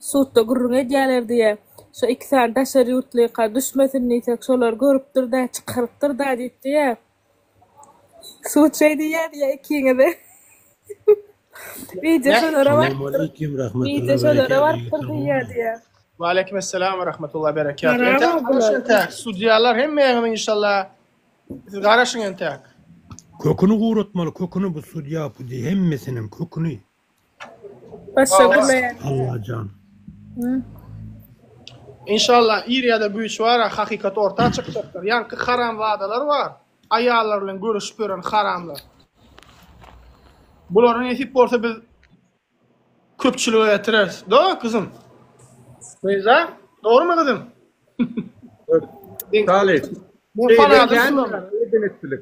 suutda gurrun edýärler diýä. Şo iki saat daşary ýurtlyga düşmesin diýsek şolar görüpdir da çykarypdyr da diýdi ýa. Suut şey diýär ikiňe de. Video şolara var. Video şolara var diýär. Ve aleykümselam ve rahmetullahi ve berekatuhu. Entek, sudiyalar hem meğmin inşallah. Siz garaşın entek. Kökünü guratmaly, kökünü bu sud ýapy diýip hemmesinin kökünü. Başa gülmeýän. Allah can. İnşallah İriyada bu iş var, hakikat ortaya çıkacaktır. Yankı haram vadalar var. Ayarlarla görüşüp gören haramlar. Buların yetip olsa biz köpçülüğe getiririz. Doğru kızım? Beyza? Doğru mu kızım? Salih. Ben fanadım.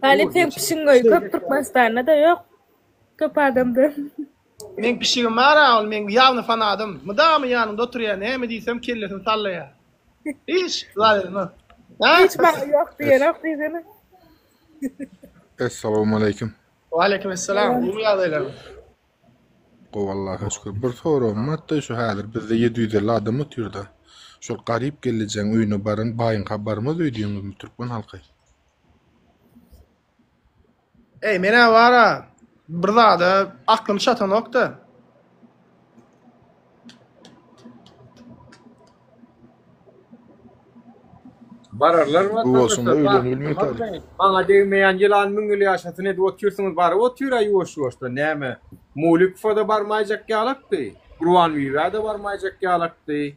Halep hem pişingoy köp Türkmenistan'da da yok. Köp adamdı. Men pişigim var, men yavny fanadım. Mıdamı yanımda oturuyor, ne mi diýsem kellesin sallaya. Hiç zalim ha. Hiç bana yok diýen ok diýsene. Assalamu alaykum. Wa alaykum assalam. Bu ýagdaýlar. Wallahi şükür. Bir sorum hatta şu häzir bizde 750 adam oturýarda. Şol garyp geleceğin öýüne barın baýyn habarymyz öýdüýüňizmi Türkmen halky? Ey mene vara. Bir zada aklym şatan okda. Bararlar mı? Bu olsun da öýlenilmeýär tabii. Bana deýmeýän ýylan müňüli ýaşasyn edi oturýarsyňyz bar, oturýar ýoş-ýoşda näme? Mulikfada barmaýjak ýalakdy. Gurwan wiýada barmaýjak ýalakdy.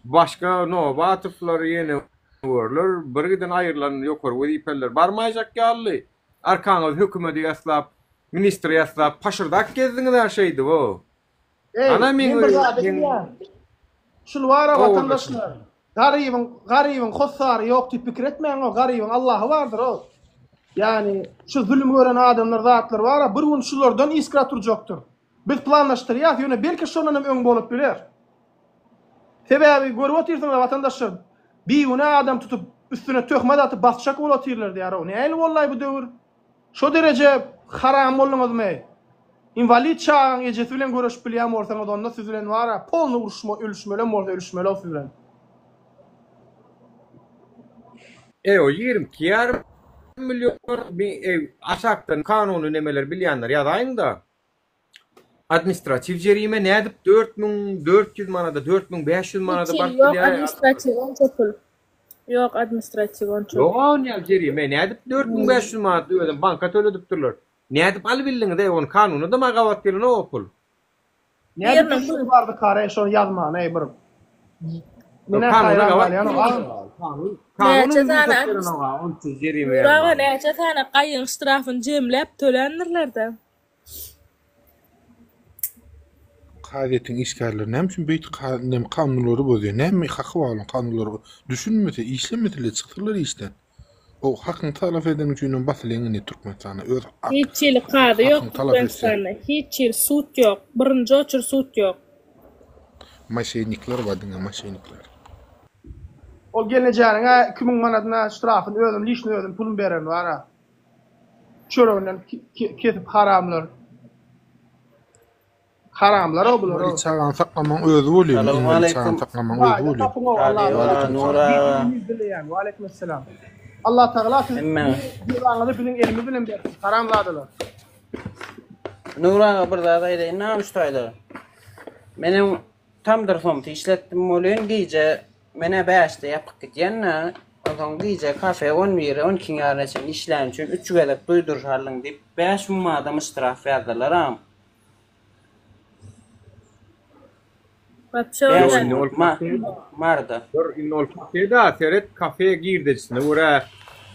Başga nowatyflar ýene wurlar, birgiden aýrylan ýokary wezipeler barmaýjak ýaly. Arkaňyz hökümeti ýaslap, ministri ýaslap, paşyrdak gezdiňiz her şeydi bu. Ana men şul wara vatandaşlar. Garybyň hossary ýok diýip pikir etmeýän o garybyň Allahy bardyr o. Yani şu zulüm gören adamlar zatlar wara bir gün şulardan iskra turjakdyr. Biz planlaşdyrýar, ýöne belki şondan öň bolup biler. Sebäbi görüp otursaňlar vatandaşlar, bir gün adam tutup üstüne töhmet atyp basçak bolup oturýarlar diýär o. Näme wallahi bu döwür? Şo derece haram bolmaňyzmy? Invalid çağın ejesi bilen görüşüp bilýär bolsaňyz onda siz bilen wara polny uruşma, ölüşmeli siz bilen. O 22 milyon aşaktan kanunu nemeler bilýänler ýazaýynda. Administrativ jerime nädip 4400 manada 4500 manada bar Yok administrativ onça pul. Yok administrativ onça. Yok ýa jerime nädip 4500 manada ödüm banka töledipdirler. Nädip aly bildiňiz on kanuny da magawat bilen o pul. Nädip pul bardy kare şo ýazma näy bir. Mene kanun onça jerime. Uraga näçe tane gaýyň strafyn jemläp tölenirler-de. Gazetin işgärleri näme üçin beýt kanunlary bozýar? Näme haky bolan kanunlary düşünmese, işlemesele çykdyrlar işden. O hakyny talap eden üçin basylygyny Türkmenistana öz hiç ýyl gady ýok Türkmenistana, hiç ýyl sud ýok, birinji oçur sud ýok. Maşenikler badyňa maşenikler. O gelejäňe 2000 manatyna strafyny ödüm, liçni ödüm, pulun beren wara. Çöreginden ketip haramlar. Haramlar o bular. Wali çağan saklamaň özü bolýar. Wali çağan saklamaň özü bolýar. Nura. Wa alaykum assalam. Allah Taala siz diýýäňizi bilen elmi bilen berdi. Haramladylar. Nura bir zada ýa-da näme üçtaýlar. Menem tam derfam işletdim bolýan gije mene 5-de ýapyp gitýän. Odan gije kafe 10 ýere için işlän üçin 3 gelip duýdurýarlyň diýip 5000 manat istraf ýazdylar ham. Marda. Dur innol kafeda seret kafeye girdiçsine ora.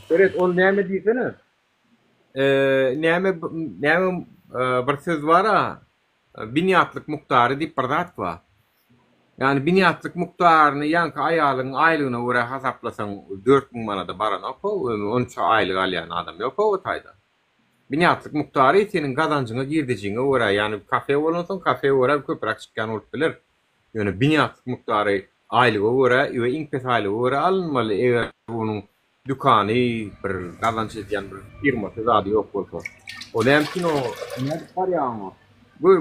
Seret on näme diýsene? Näme bir söz bara biniyatlyk muktary diýip bir zat bar. Yani biniyatlyk muktaryny ýanky aýalyň aýlygyna göre hasaplasaň 4000 manada baran opo, onça aýlyk alýan adam ýok o taýda. Biniyatlyk muktary senin gazanjyňa girdiçiňe göre, yani kafe bolansoň kafe göre köprak çykýan bolup biler. Yani biniyatlyk muktary aýlyga göre we iňpes aýlyga göre alınmaly. Eger bunyň dükany bir gazanç edýän bir firma zady ýok bolsa. O näme o näde bar ýa-da.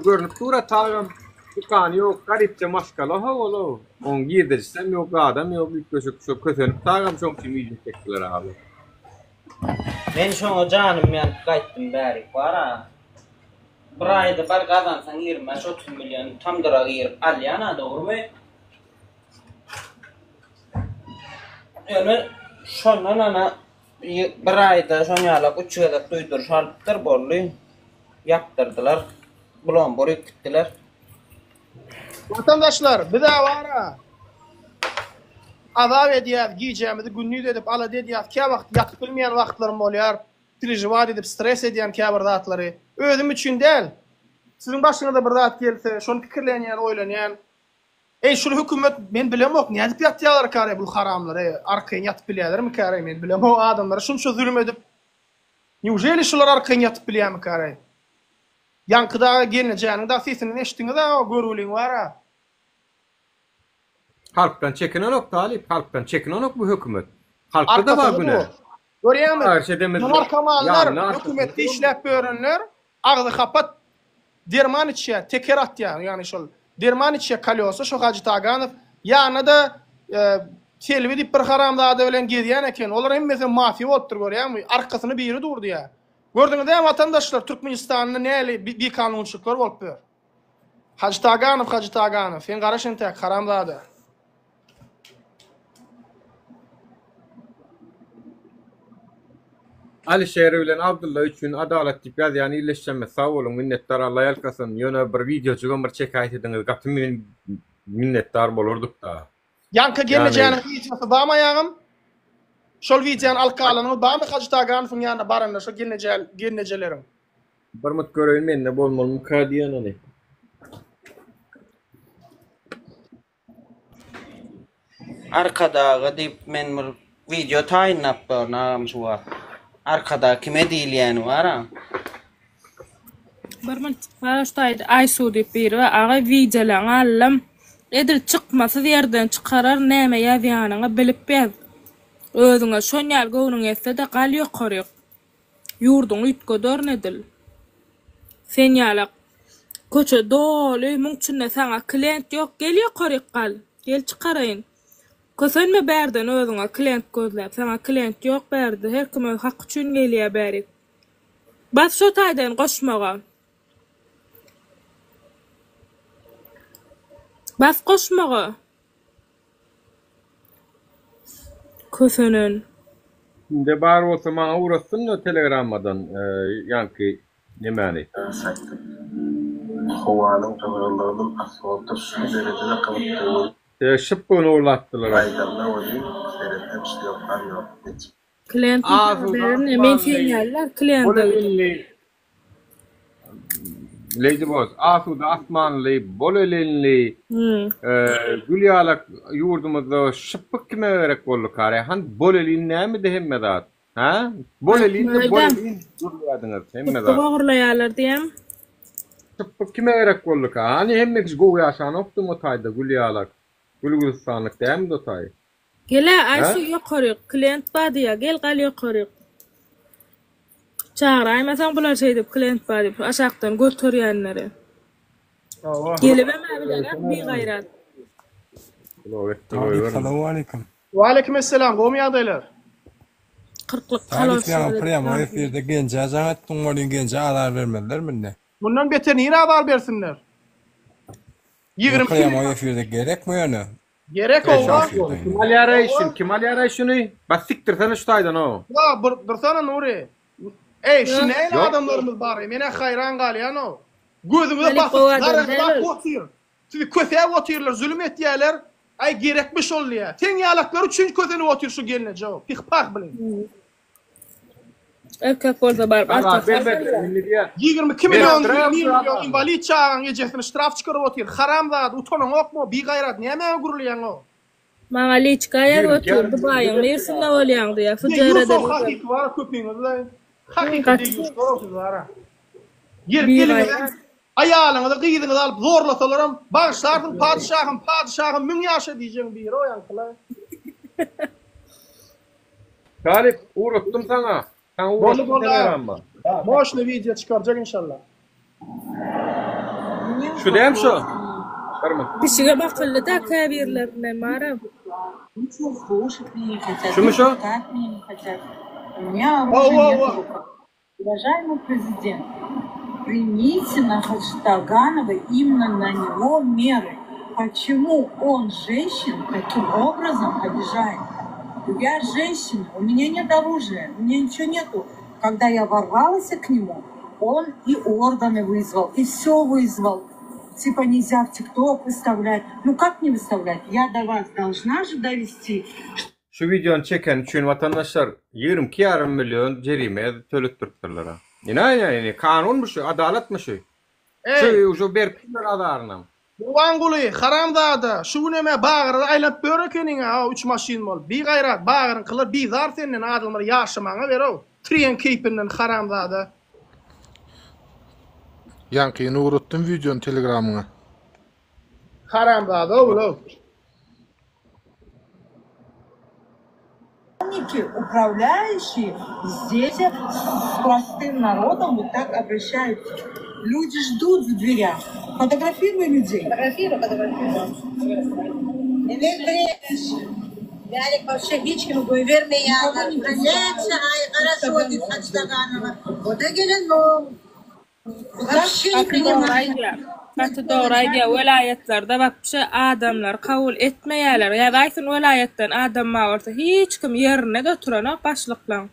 Görnüp tura tagam dükany ýok, garipçe maskala hawala. On girdirsem ýok adam ýok, köşük kösenip tagam şoň kimi çekdiler abi. Men şoňa janym men gaýtdym bäri bara. Bir aýda bir gazansaň 20-30 milyon tam daraga girip alýana, dogrymy? Yani şondan ana bir ayda şonyalak 3 gedek duyduruş alıpdyr bolly. Yaptırdılar. Bulan boryk gittiler. Vatandaşlar bir daha var ha. Azap ediyat giyeceğimizi günnüz edip ala dediyat ki vakt yatıp bilmeyen vaktlarım olyar. Trijvat edip stres ediyen kâbir zatları. Özüm üçün değil. Sizin başınıza bir zat gelse, şonu fikirlenýän, oýlanýan. Şol hökümet men bilemok, näde dip ýatýarlar kare bu haramlary, arkaýyn ýatyp bilýärlermi kare men bilemok adamlar şunça zulüm edip. Newjeli şolar arkaýyn ýatyp bilýärmi kare? Ýankyda gelnejäniň da sesini eşitdiňiz ha, görüliň bar ha. Halktan çekinen ok Talip, halktan çekinen ok bu hökümet. Halkda da var günü. Görýärmi? Narkomanlar hökümetde işläp börenler, agzy kapat derman içe teker atýar, ýani şol derman içe kalyosa şo Hacı Taganov ýana da telbi dip bir haramzada bilen gezýän eken. Olar hemmesi mafiya bolupdyr görýärmi? Arkasyny biri durdy ýa. Gördüňiz vatandaşlar Türkmenistanyň näli bir kanunçylyklar bolupdyr. Hacı Taganov, sen garaş ente haramzada. Alişehir bilen Abdullah üçün adalet dip ýazýan ýerleşme sag bolun, minnetdar Allah ýalkasyn. Ýöne bir video çygan bir çekäýt ediňiz, gaty minnetdar bolardyk da. Yanka gelnejäniň ýetmesi barmy ýagym? Şol videoň alkalanyny barmy Hacı Taganowyň ýanyna baranda şo gelnejelerim. Bir mut göreýin mende bolmaly mukadiýan ony. Arkadagy dip men bir video taýinlap barnam şu wagt. Arkada kime diýilýäni bar ha? Bir minut başdaýdy Aysu diýip biri we aga videolaryň allam. Edir çykmasy ýerden çykarar näme ýazýanyňy bilip ber. Özüňe şonýal gownuň etse de gal ýokaryk. Ýurduň üýtgedor nedil. Sen ýalak koça doly muňçunna saňa klient ýok, gel ýokaryk gal. Gel çykaraýyn. Kösenme berden özüňe klient gözläp, sana klient ýok berdi. Her kim öz hak üçin gelýär bäri. Bas şo taýdan goşmaga. Bas goşmaga. Kösenen. De bar bolsa maňa uğraşsyn da Telegrammadan ýanky nemeni. Howanyň töwerliginiň asfalty şu derejede kalıpdy. Şıppını uğurlattılar. Klient men feňärler klient. Lady Boss, asuda asmanly, bolelinli, gülýalak ýurdumyzda şıppık kime gerek boldy kare? Han bolelin näme de hemme zat? Ha? Bolelin durýadyňyz hemme zat. Bagyrlaýarlar diýem. Şıppık kime gerek boldy ka? Hani hemmeki gowy ýaşany opdym otaýda gülýalak. Gülgülistanlyk däm dotay. Gele Aysu ýokaryk, klient badiýa, gel gal ýokaryk. Çağıraýmasaň bular şey dip klient badi, aşakdan götürýänleri. Gelip emä bir gaýrat. Assalamu alaykum. Wa alaykum assalam. Gomy ýagdaýlar? 40lyk kalos. Priyam o efirde gençe jaňat tuňmalyň gençe alar bermediler minde. Bundan beter nire alar bersinler? 20 Priyam o efirde gerekmi ýöne? Gerek olma. Kemal ýaraýşyny basykdyr sana şu taýdan o. Ya dursana Nuri. Şu näme adamlarymyz bar? Mene haýran galýan o. Gözüňe bak otyr. Siz köse otyrlar, zulüm etýärler. Ay gerekmiş olýar. Teň ýalaklar üçin köseni otyr şu gelne jogap. Pihpak bilen. Erkek bolsa bar. 22 milyon invalid çağıran gecesini ştraf çıkarıp otyr. Haramzat, utanın okmo, bir gayrat näme gurulýan o? Maňa liçkaýar oturdy baýyň ýersinde bolýandy ýa. Fujarada. Ýok hakik var köpeňizde. Hakik diýýär var. Ýerkeliňizde aýalyňyzy gyýdyňyzy alyp zorlasalaram, bagyşlardyň padyşahym 1000 ýaşa diýjeň bir o ýankla. Talip, uğratdım sana. Sen uğrattın Telegramma. Moşna video çıkaracak inşallah. Şu diyem şu. Bir şeye bakıldı da kabirlerine mara. Şu mu şu? Уважаемый президент, примите на Таганова именно на него меры. Почему он женщин таким образом обижает? Я женщина, у меня нет оружия, у меня ничего нету. Когда я ворвалась к нему, он и органы вызвал, и все вызвал. Типа нельзя в ТикТок выставлять. Ну как не выставлять? Я до вас должна же довести. Şu videonu çeken üçün vatandaşlar 22,5 milyon cerime tölettirdiler. Yani kanun mu şu, adalet mi şu? Şu berpinler adarınam. Ulan haramzada şu neme bağırda aylap börekenin ha 3 maşin bol. Bir gayrat bağırın kılır bir zar senden adamlar yaşamağa ver o. Tren keepinden haramzada. Yankıyını uğrattım videonun telegramına. Haramzada oğlum. Управляющие здесь с простым народом вот так обращаются. Люди ждут в дверях. Фотографируй людей. Фотографируй. Вялик вообще гичкину вермея. Граница, ай, хорошо, Хачтаганова. Вот и Геленов. Вообще не принимает. Batı doğrayga vilayetlarda bakça adamlar kabul etmeýärler. Ya gaýsyn vilayetden adam mawarsa hiç kim yerine götürenok başlyklan.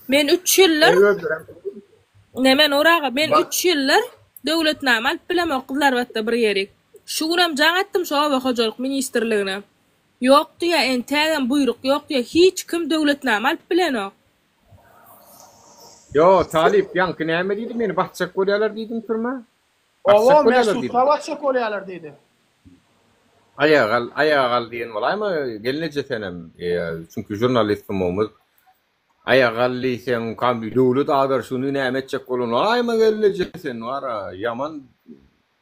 Men 3 ýyllar men oraga men 3 ýyllar döwletname alyp bilemok kızlar batda bir ýerik. Şuram jaň etdim şu hojalyk ministrligine. Ýok diýe entägen buyruk ýok diýe hiç kim döwletname alyp bilenok. Yo Talip yankı näme diýdi meni bahçak bolýarlar diýdim turma. Oğlum Mesut Kavakça kolyalar dedi. Ayagal diyen olayma gelince senem. Çünkü jurnalistim olmaz. Ayagalli sen kambi dowlet adarsunu nämetjek bolan olayma gelince sen wara yaman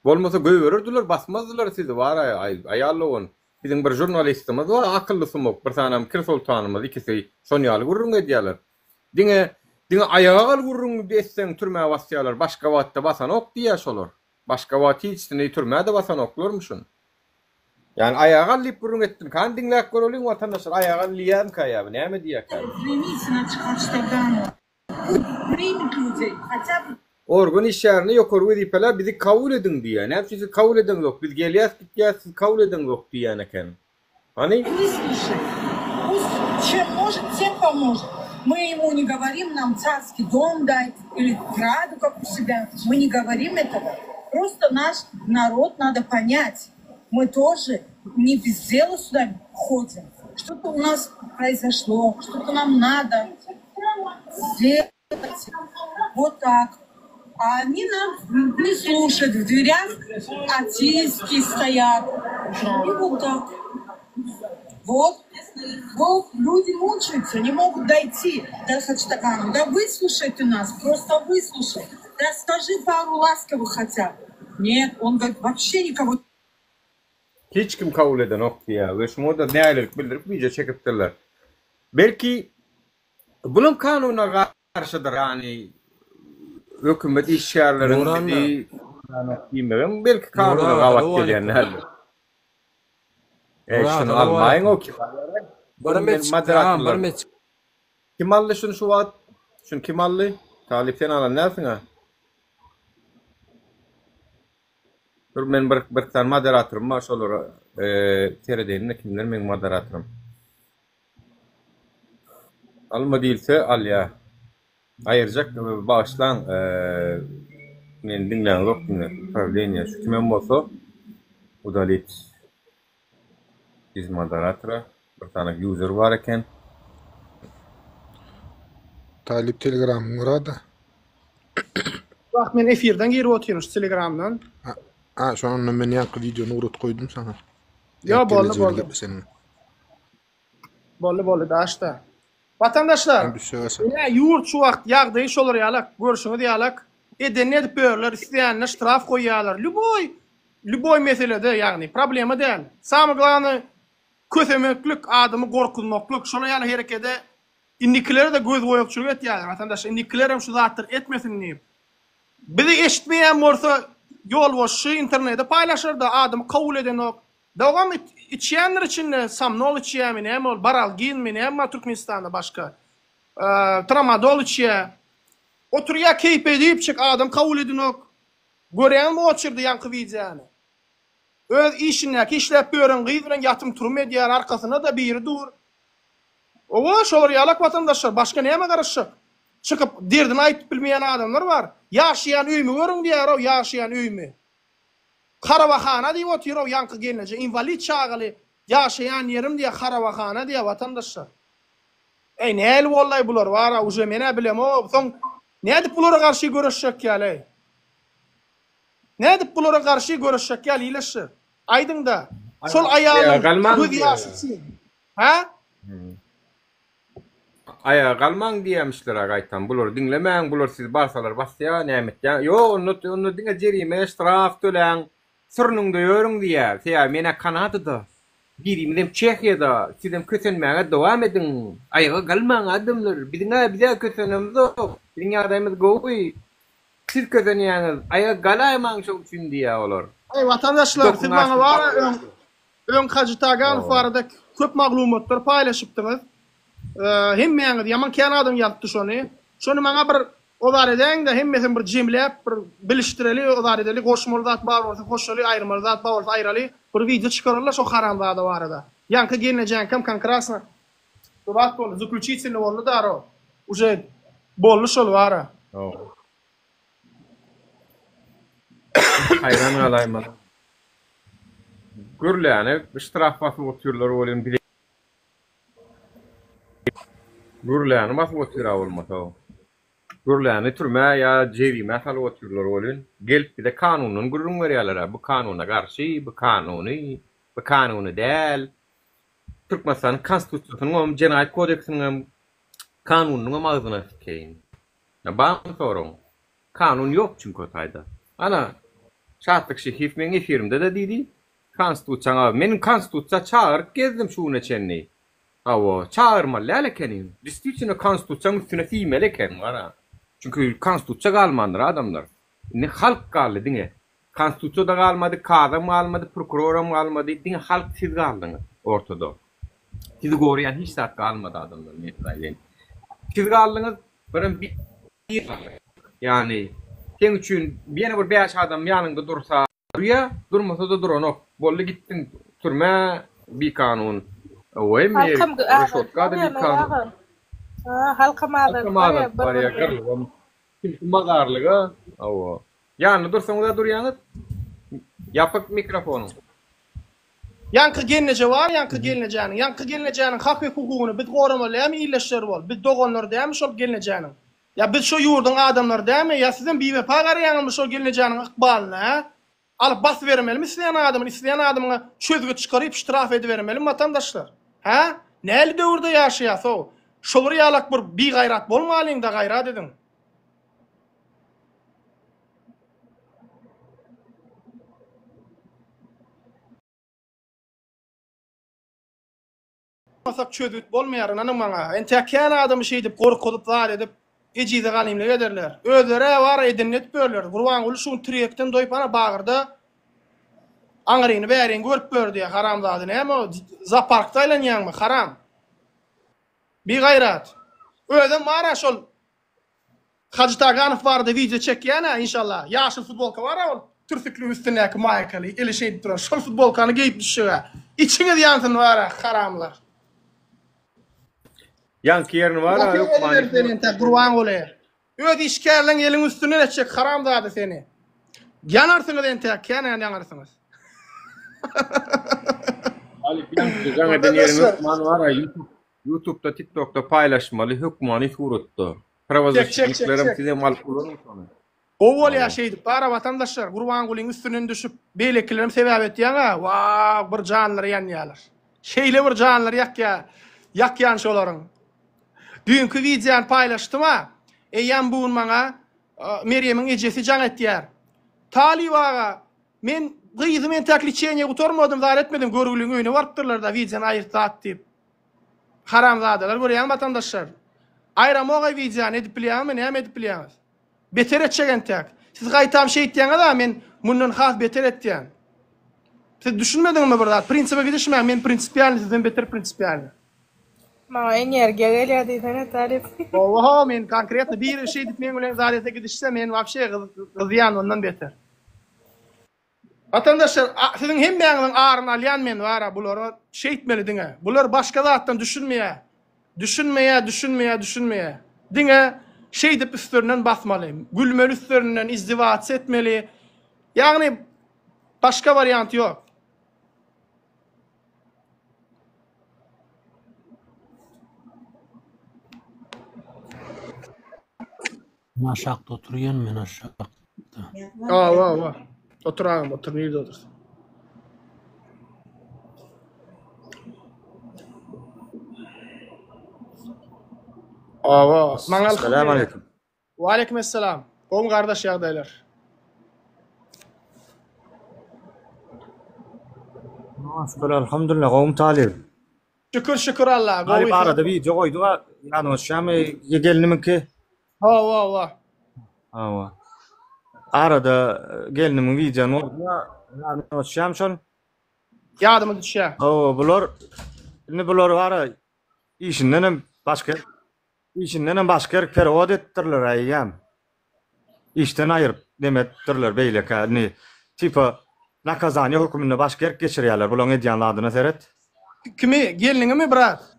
bolmasa göýberdiler basmazdylar sizi wara ayallygyň. Bizim bir jurnalistimiz var akıllysymok bir tanam Kir Sultanymyz ikisi Sonyaly gurrun edýärler. Diňe ayagal gurrun desseň türmäge basýarlar başga wagtda basan ok diýär şolar. Başka wagt hiçsini türmäde basan oklarmyşyn. Yani ayağa lip burun ettin. Kan dinlek görölüň vatandaşlar ayağa liýän kaýa. Näme diýär? Извините, на Хачтаганова. Примите людей, хотя бы. Organ iş ýerine ýokargy diýipler bizi kabul edin diýär. Näme sizi kabul eden ýok. Biz gelýäs gitýäs siz kabul eden ýok diýän eken. Hani? Не слушай. Пусть чем может, тем поможет. Мы ему не говорим, нам царский дом дай, или граду, как у себя. Мы не говорим этого. Просто наш народ надо понять. Мы тоже не без дела сюда ходим. Что-то у нас произошло, что-то нам надо сделать. Вот так. А они нам не слушают. В дверях артистки стоят. И вот так. Вот люди мучаются, не могут дойти до Хачтаганова. Да выслушай ты нас, просто выслушай. Да скажи пару ласковых хотя бы. Нет, он говорит, вообще никого. Hiç kim kabul eden ok diýär. Ve şunu da näýerlik bildirip video çekipdirler. Belki bunun kanuna karşıdır yani hökümet işgärlerini dedi bilmem belki kanuna gawat gelýänler. Şunu almayın o ki. Kim aldı şunu şu wagt? Şunu kim aldı? Talipten alan näsin ha? Dur men bir tane moderatörüm var şolara TRD'nin kimler men moderatörüm. Alma değilse al ya. Ayıracak bağışlan men dinleyen yok problem ya. Şu kimen bolsa udalit biz moderatora bir tane user var eken. Talip Telegram'ın orada. Bak men efirden geri oturuyorum Telegram'dan. Ha şu an men yankı videonu urut koydum sana. Ya bolla daşta. Vatandaşlar. Ya yurt şu wagt ýagdaý şolar ýalak, görüşüňiz ýalak. Eden edip berler, isleýänler ştraf goýýarlar. Luboy meselede ýagny problema däl. Samy glany kösemeklik, adamy gorkunmaklyk, şolar ýaly herekede indikilere de göz goýupçylyk etýär. Vatandaş indikilere şu zatlar etmesin diýip. Bizi eşitmeýän bolsa yol boşy internetde paylaşır da adam kabul eden ok. Dogam içýänler için samnol içýärmi, näme ol baral giyinmi, näme Türkmenistanda başka. Tramadol içýär. Oturýa keyp edip çık adam kabul eden ok. Görýän mi oçurdy ýanky wideony. Öz işine işläp bören gyz bilen ýatym turum edýär arkasyna da biri dur. O şolar yalak vatandaşlar başka näme garaşyk? Çıkıp derdini aýtyp bilmeýän adamlar var. Ýaşaýan öými görüň diýär, o ýaşaýan öými. Karawahana diýip otyr, o ýanky gelince invalid çağıly ýaşaýan ýerim diýe karawahana diýe vatandaşlar. Näl bollay bular wara, uje mene bilem o, soň nädip bulara garşy görüşjek ýaly? Nädip bulara garşy görüşjek ýaly ileşir? Aýdyňda. Şol aýalyň göz ýaşy. Ha? Aya galman diýmişler agaýtan. Bular dinlemäň, bular siz barsalar basýa nämet ýa. Yo, onu diňe jerime straf töläň. Sırnыңda ýörüň diýär. Seýa mene Kanadada, birimden Çehyada, sizem kösenmäge dowam ediň. Aýaga galman adamlar, bize kösenem zok. Biziň ýagdaýymyz gowy. Siz kösenýäňiz, aýaga galaýmaň şol üçin diýär olar. Ay vatandaşlar, siz bana wara ön Hacı Tagan barada köp maglumatlar paýlaşypdyňyz. Hemmeňiz ýaman kän adam ýapdy şonu. Şonu maňa bir odar edeň de hemmesin bir jemläp bir bilişdireli odar edeli goşmaly zat bar bolsa goşmaly aýrymaly zat bar bolsa aýraly bir video çykaryrlar şo haramzada barada. Ýanky gelinejäň kim konkretno dobat bol zaключительный boldy daro. Uje bolly şol wara. Hayran alaýmaz. Gürläni iştiraf basyp otyrlar bolan bile. Gürläni basyp otyra bolmasa. Gürläni türmä ýa jerime salyp otyrlar bolan. Gelip bir de kanunyň gürrüň berýärler. Bu kanunyna garşy, bu kanuny däl. Türkmenistan konstitusiýasynyň, Jenaýat kodeksiniň kanunyň magzyna keyin. Ya baň soruň. Kanun ýok çünki taýda. Ana şartlyk şehif men efirimde de diýdi. Konstitusiýa, meniň konstitusiýa çağırıp gezdim şuny çenni. Awo, çağırmaly elkenin. Distriktiňe konstitusiýaň üstüne fiýmeli eken wara. Çünki konstitusiýa galmandyr adamlar. Ne halk galdy diňe. Konstitusiýada galmady, kadam galmady, prokuroram galmady, diňe halk siz galdyňyz ortada. Siz gorýan hiç zat galmady adamlar netlaýyn. Siz galdyňyz bir yani sen üçün bir bir beş adam yanında dursa ya durmasa da duranok. Bolly gittin türme bir kanun. O emir şotka da bir kanun. Halka madan var ya garlygam. Kim magarlyga. Awo. Yanında dursaň da durýaňyz. Ýapyk mikrofonu. Yankı gelinece var, yankı gelineceğinin hak ve hukukunu biz goramaly hem illeşler bol. Biz dogonlar diýämi şol gelineceğinin. Ya biz şu yurdun adamlar diýämi? Ya sizin BVP garaýanymy şol gelineceğinin ykbalyna alyp bas bermeli, isleýän adamyna çözgü çykaryp iştiraf edibermeli vatandaşlar. Ha? Näli döwürde ýaşaýasy? Şolary ýalak bir gaýrat bolmalyň da gaýrat edin. Masak çözüt bolmaýar anaň maňa. Ente kän adamy şey dip gorkudyp zar edip ejide galymly ederler. Özlere war edinnet börler. Gurban uly şu tirekden doýup ana bagyrda aňryny bäriň görüp berdi ýa haramzady näme zaparkda aýlanýarmy haram. Bir gaýrat. Özüm mara şol Hacı Taganow barda video çekýän inşallah. Ýaşy futbolka bar ol. Türklikli üstünäki maýkaly eli şey duran şol futbolkany giyip düşýär. İçiňiz ýansyn bar haramlar. Yanky ýerini bar yok many. Gurban bolýar. Öz işgärleň eliň üstüne neçek haramzady seni. Ýanarsyňyz ente ýanarsynız. Ali bilen jaňa denýerini man bar YouTube'da, TikTok'da paýlaşmaly hökmany suratda. Pravazatçylaryň size mal kulanyň sonu. O bolýar şeydi, para vatandaşlar Gurban Gulyň üstünden düşüp beýleklerim sebäp etýär. Wa bir janlar ýanýarlar. Şeýle bir janlar ýakýan şolaryň. Dünkü videoň paýlaşdym. Eýen bugun maňa Meryemiň ejesi jan etýär. Talibaga men gyzymy takliçeňe gutormadym, zar etmedim, görgüliň öýüne barpdyrlar da videoň aýyrtat diýip. Haramzadalar görýän vatandaşlar. Aýramoga videoň edip bilýärmi, näme edip bilýäňiz? Beter etjegen tek. Siz gaýtam şey etdiňiz da men mundan has beter etdiň. Siz düşünmediňmi bir zat? Prinsipe gidişmän, men prinsipialny, sizden beter prinsipialny. Ma energiýa gelýärdi sene tarif. Oho, men konkretny bir şey edip men bilen zat gidişse men wapşe gyzýan ondan beter. Vatandaşlar, sizin hemmeňiziň aryna alýan men wara, bulara şey etmeli diňe. Bular başga zatdan düşünmeýär. Düşünmeye. Dine şey dip üstlerinden basmaly. Gülmeli üstlerinden izdivaç etmeli. Yani başka varyant yok. Aşağıda oturuyor men aşağıda. Aa. Otur nerede otursun? Aa, Assalamu alaikum. Wa aleykümselam. Qom qardaş ýagdaýlar. Şükür elhamdülillah qowum talib. Şükür Allah. Galip arada video koydu ha. Yani şamı geliniminki. Ha. Arada gelinimin videonu oldu. Yani şam şol. Yadıma düşýär. Bular ara işinden başka perod ettirler ayyam. İşten ayırıp demettirler beýleka ni tipa nakazany hukmyny başka yer geçirýärler. Bulan edýän adyna seret. Kimi? Geliniňi mi brat?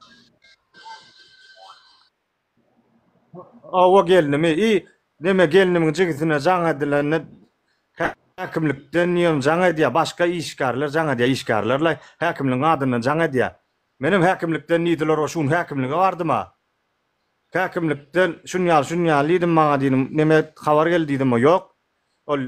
O gelinimi deme gelinimiň jigitine jaňa dilenni häkimlikden ýön jaňa diýä başka işgarlar jaňa diýä işgarlarla häkimliň adyny jaňa diýä. Menim häkimlikden nidiler o şun häkimlige bardyma? Häkimlikden şunýal diýdim maňa diýdim neme habar geldi diýdim ýok. Ol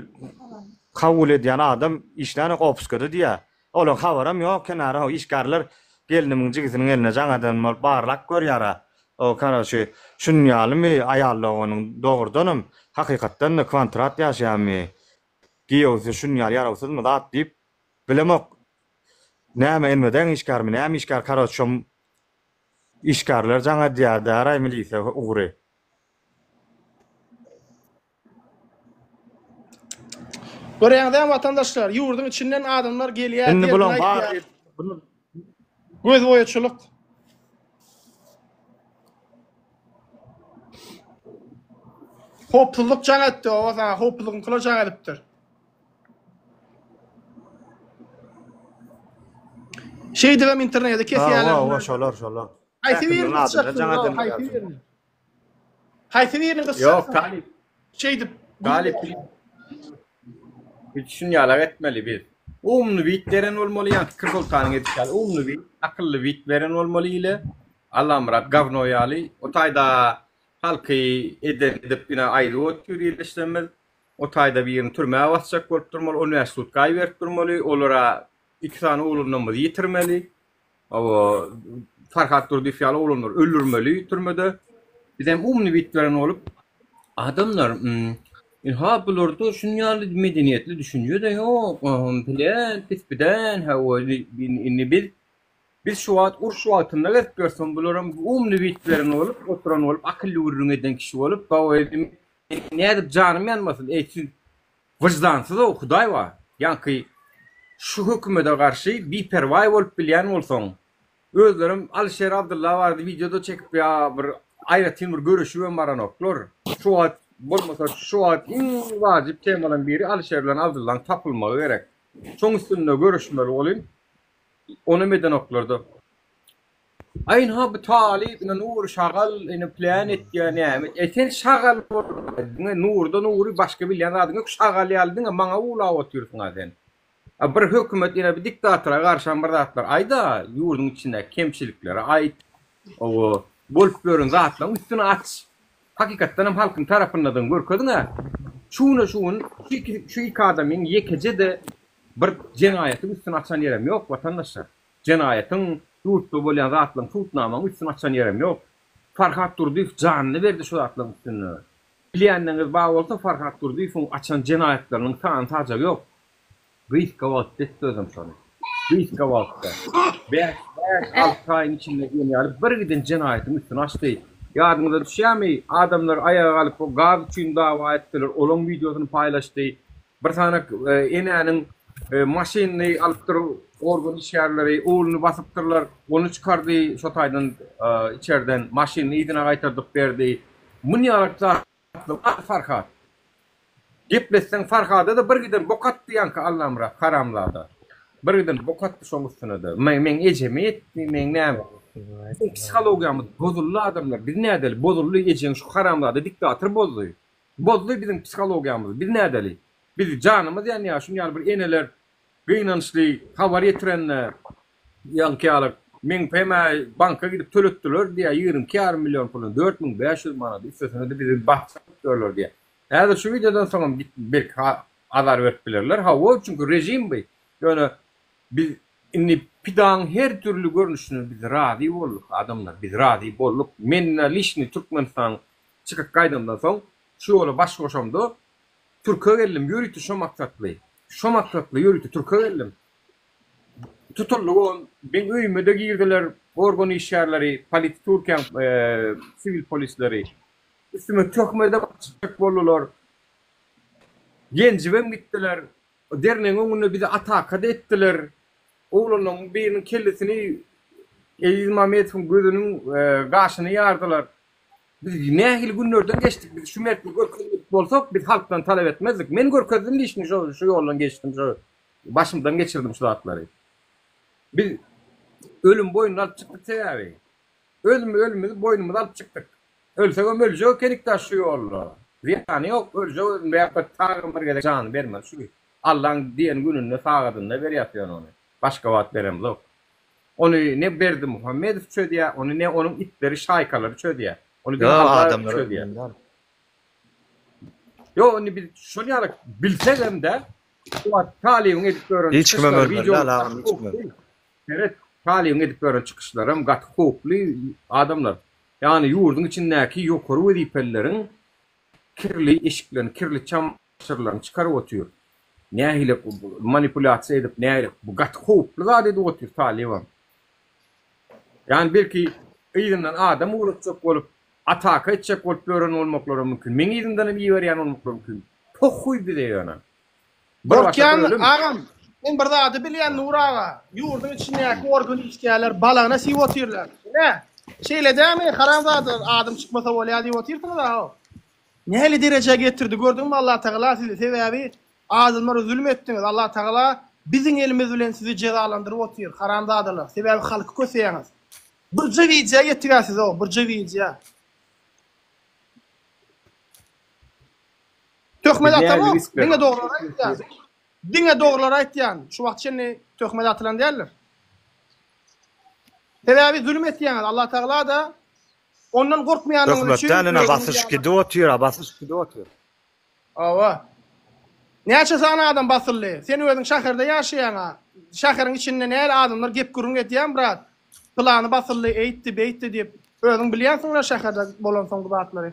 kabul edýän adam işläni gopskady diýä. Olaň habaram ýok kenara o işgarlar gelinimiň jigitiniň eline jaňadan barlak görýär. O karaşy şunýalymy aýallagynyň dogurdanam hakykatdan kontrat ýaşaýarmy? Giýowsy şunýal ýarawsyzmy zat diýip bilemok. Näme enmeden işgarmy? Näme işgar karaşym işgarlar jaňa diýär daray milisiýa ugry. Görýäňizem watandaşlar, ýurdun içinden adamlar gelýär. Indi bulan bar göz boýaçylyk. Hopuluk jaň etdi, o zaman hopulugyň kılajaň edipdir. Şey devam internette kesýärler. Şolar. Haýsy birini kyssak. Yok, Galip. Şey dip. Galip. Hiç şunýalar etmeli bir. Umly bit beren bolmaly ýa pikir boltanyň etýär. Umly bit, akylly bit beren bolmaly ile Allamrat gavnoýaly. O taýda halky edip ina aýry oturýarlar. O taýda bir ýerini türmäge batjak bolup durmaly, universitetga aýberip durmaly, olara 2 tane oğlundan biri yitirmeli. O Farhat Durdifiyalı oğlunlar öldürmeli türmede. Bizem umni bitveren olup adamlar ha bularda şunyalı medeniyetli düşünce de yok. Bilen pisbiden biz şu at urşuatında gelip görsün buların umni bitveren olup oturan olup akıllı urun eden kişi olup ne edip canım yanmasın. Vicdansız o Huday var. Yani şu hükümete karşı bir pervay olup bilyen olsan. Özlerim Alişer Abdullah vardı videoda çekip ya bir ayratin bir görüşüven baran oklar. Şu at bolmasa şu at vacip temadan biri Alişer'le Abdullah'ın tapılmağı gerek. Son üstünde görüşmeli olayım. Onu meden oklardı. Ayın ha bu talip nur şagal plan etdiğe nimet. Sen şagal nurda başka bilyen adını şagal yaldın bana ula otursun aden. Bir hükümet yine bir diktatora karşı bardatlar ayda yurdun içinde kemçiliklere ait o bolup görün zatla üstüne aç. Hakikaten halkın tarafından görkedin ha. Şu iki adamın yekece de bir cenayetin üstüne açan yerim yok vatandaşlar. Cenayetin yurtta bolan zatla tutnamanın üstüne açan yerim yok. Farhat Durdiyev canını verdi şu zatla üstüne. Bilenleriniz bağ olsa Farhat Durdiyev'in açan cenayetlerinin tacı yok. Büyük kahvaltı ettim sana. Büyük kahvaltı. 5-6 ayın içinde yani bir giden cinayetin üstüne açtı. Yardımda düşýärmi? Adamlar ayağa alıp o gaz üçin dava etdiler. Olan videosunu paylaştı. Bir tane enenin maşinini alıp organ işyerleri oğlunu basıptırlar. Onu çıkardı şu taydan içeriden maşinini idine qaytardıp berdi. Bunu yarakta Farhat. Gepleşsen Farhat'a da bir giden bokatdı yankı Allah'ımra karamlada. Bir giden bokatdı şoň üstüne de. Men ejemi etdi, men näme? Psikologiyamız bozullu adamlar. Biz nädeli? Bozullu geçen şu haramlarda diktatör bozuluyor. Bozuluyor bizim psikologiyamız. Biz nädeli? Biz canımız yani ya şunu yani bir eneler gıynançlı havar yetirenler yankiyalık men pema banka gidip tölettiler diye 22 milyon pulun 4500 manat istesene de bizi bahsettiler diye. Eğer şu videodan sonra bir azar veripdilerler. Ha çünkü rejim bu. Yani biz inni pidan her türlü görünüşünü biz razı olduk adamlar. Biz razı olduk. Men lişni Türkmenistan çıkıp kaydımdan sonra şu ola baş koşamda Türkiye geldim yürütü şu maksatlı yürütü Türkiye geldim. Tutulduğum ben öyümde girdiler organ işyerleri, Türkiye sivil polisleri. Üstüme tökmede bakacak bollular. Gencivem gittiler. Derneğin önüne bizi atakada ettiler. Oğlunun birinin kellesini İmamet'in gözünün karşına yardılar. Biz nehil günlerden geçtik. Biz şu mertli görkezlik bolsak biz halktan talep etmezdik. Men görkezdim de işini şu yoldan geçtim. Şu başımdan geçirdim şu atları. Biz ölüm boynunu alıp çıktık abi. Ölümümüzü boynumuzu alıp çıktık. Ölsek ölecek kenik taşıyor Allah. Yani yok ölecek veya tağımlar gerek canı vermez. Şu Allah'ın diyen gününde sağadığında ver yapıyor onu. Başka vaat veremez yok. Onu ne verdi Muhammed çödüye, onu ne onun itleri şaykaları çödüye. Onu da adamlar çödüye. Yo onu biz şunu yarak bilsek hem de Talih'in editörün hiç kime vermediler evet, Talih'in editörün çıkışlarım gat hoplu adamlar. Yani yurdun içindeki yukarı vazifelerin kirli eşiklerini, kirli çamaşırlarını çıkarıp atıyor. Neyle manipülasyon edip neyle bu gat hoplu da dedi atıyor Talih'in. Yani belki izinden adam uğraşacak olup ataka edecek olup öğren olmakları mümkün. Men izinden iyi veren olmakları mümkün. Tohuy bir de yani. Dorkyan ağam, men bir zady bilýän Nur ağa, yurdun içindäki organ işgärler balana siw otyrlar. Ne? Şeýle dämi? Haramzady adam çykmasa bolýar diýip otyrdyňyz da. Nähili derejege getirdi gördüňmi Allah Taala sizi sebäbi adamlara zulm etdiňiz. Allah Taala biziň elimiz bilen sizi cezalandyryp otyr. Haramzadylar. Sebäbi halky köseýäňiz. Bir jewidje getirýärsiz o, bir jewidje. Töhmet atama, diňe dogrular aýtýan. Diňe dogrular aýtýan. Şu wagt şeni töhmet atylan däldir. Sebäbi zulm etýän Allah Taala da ondan gorkmaýanyňyz üçin töhmetden basyş gidiyor. Awa. Näçe sana adam basyldy? Sen özüň şäherde ýaşaýan. Şäherin içinde näle adamlar gep gürüň etýän brat. Plany basyldy, eýtdi diýip özüň bilýänsiň şäherde bolan soňky batlary.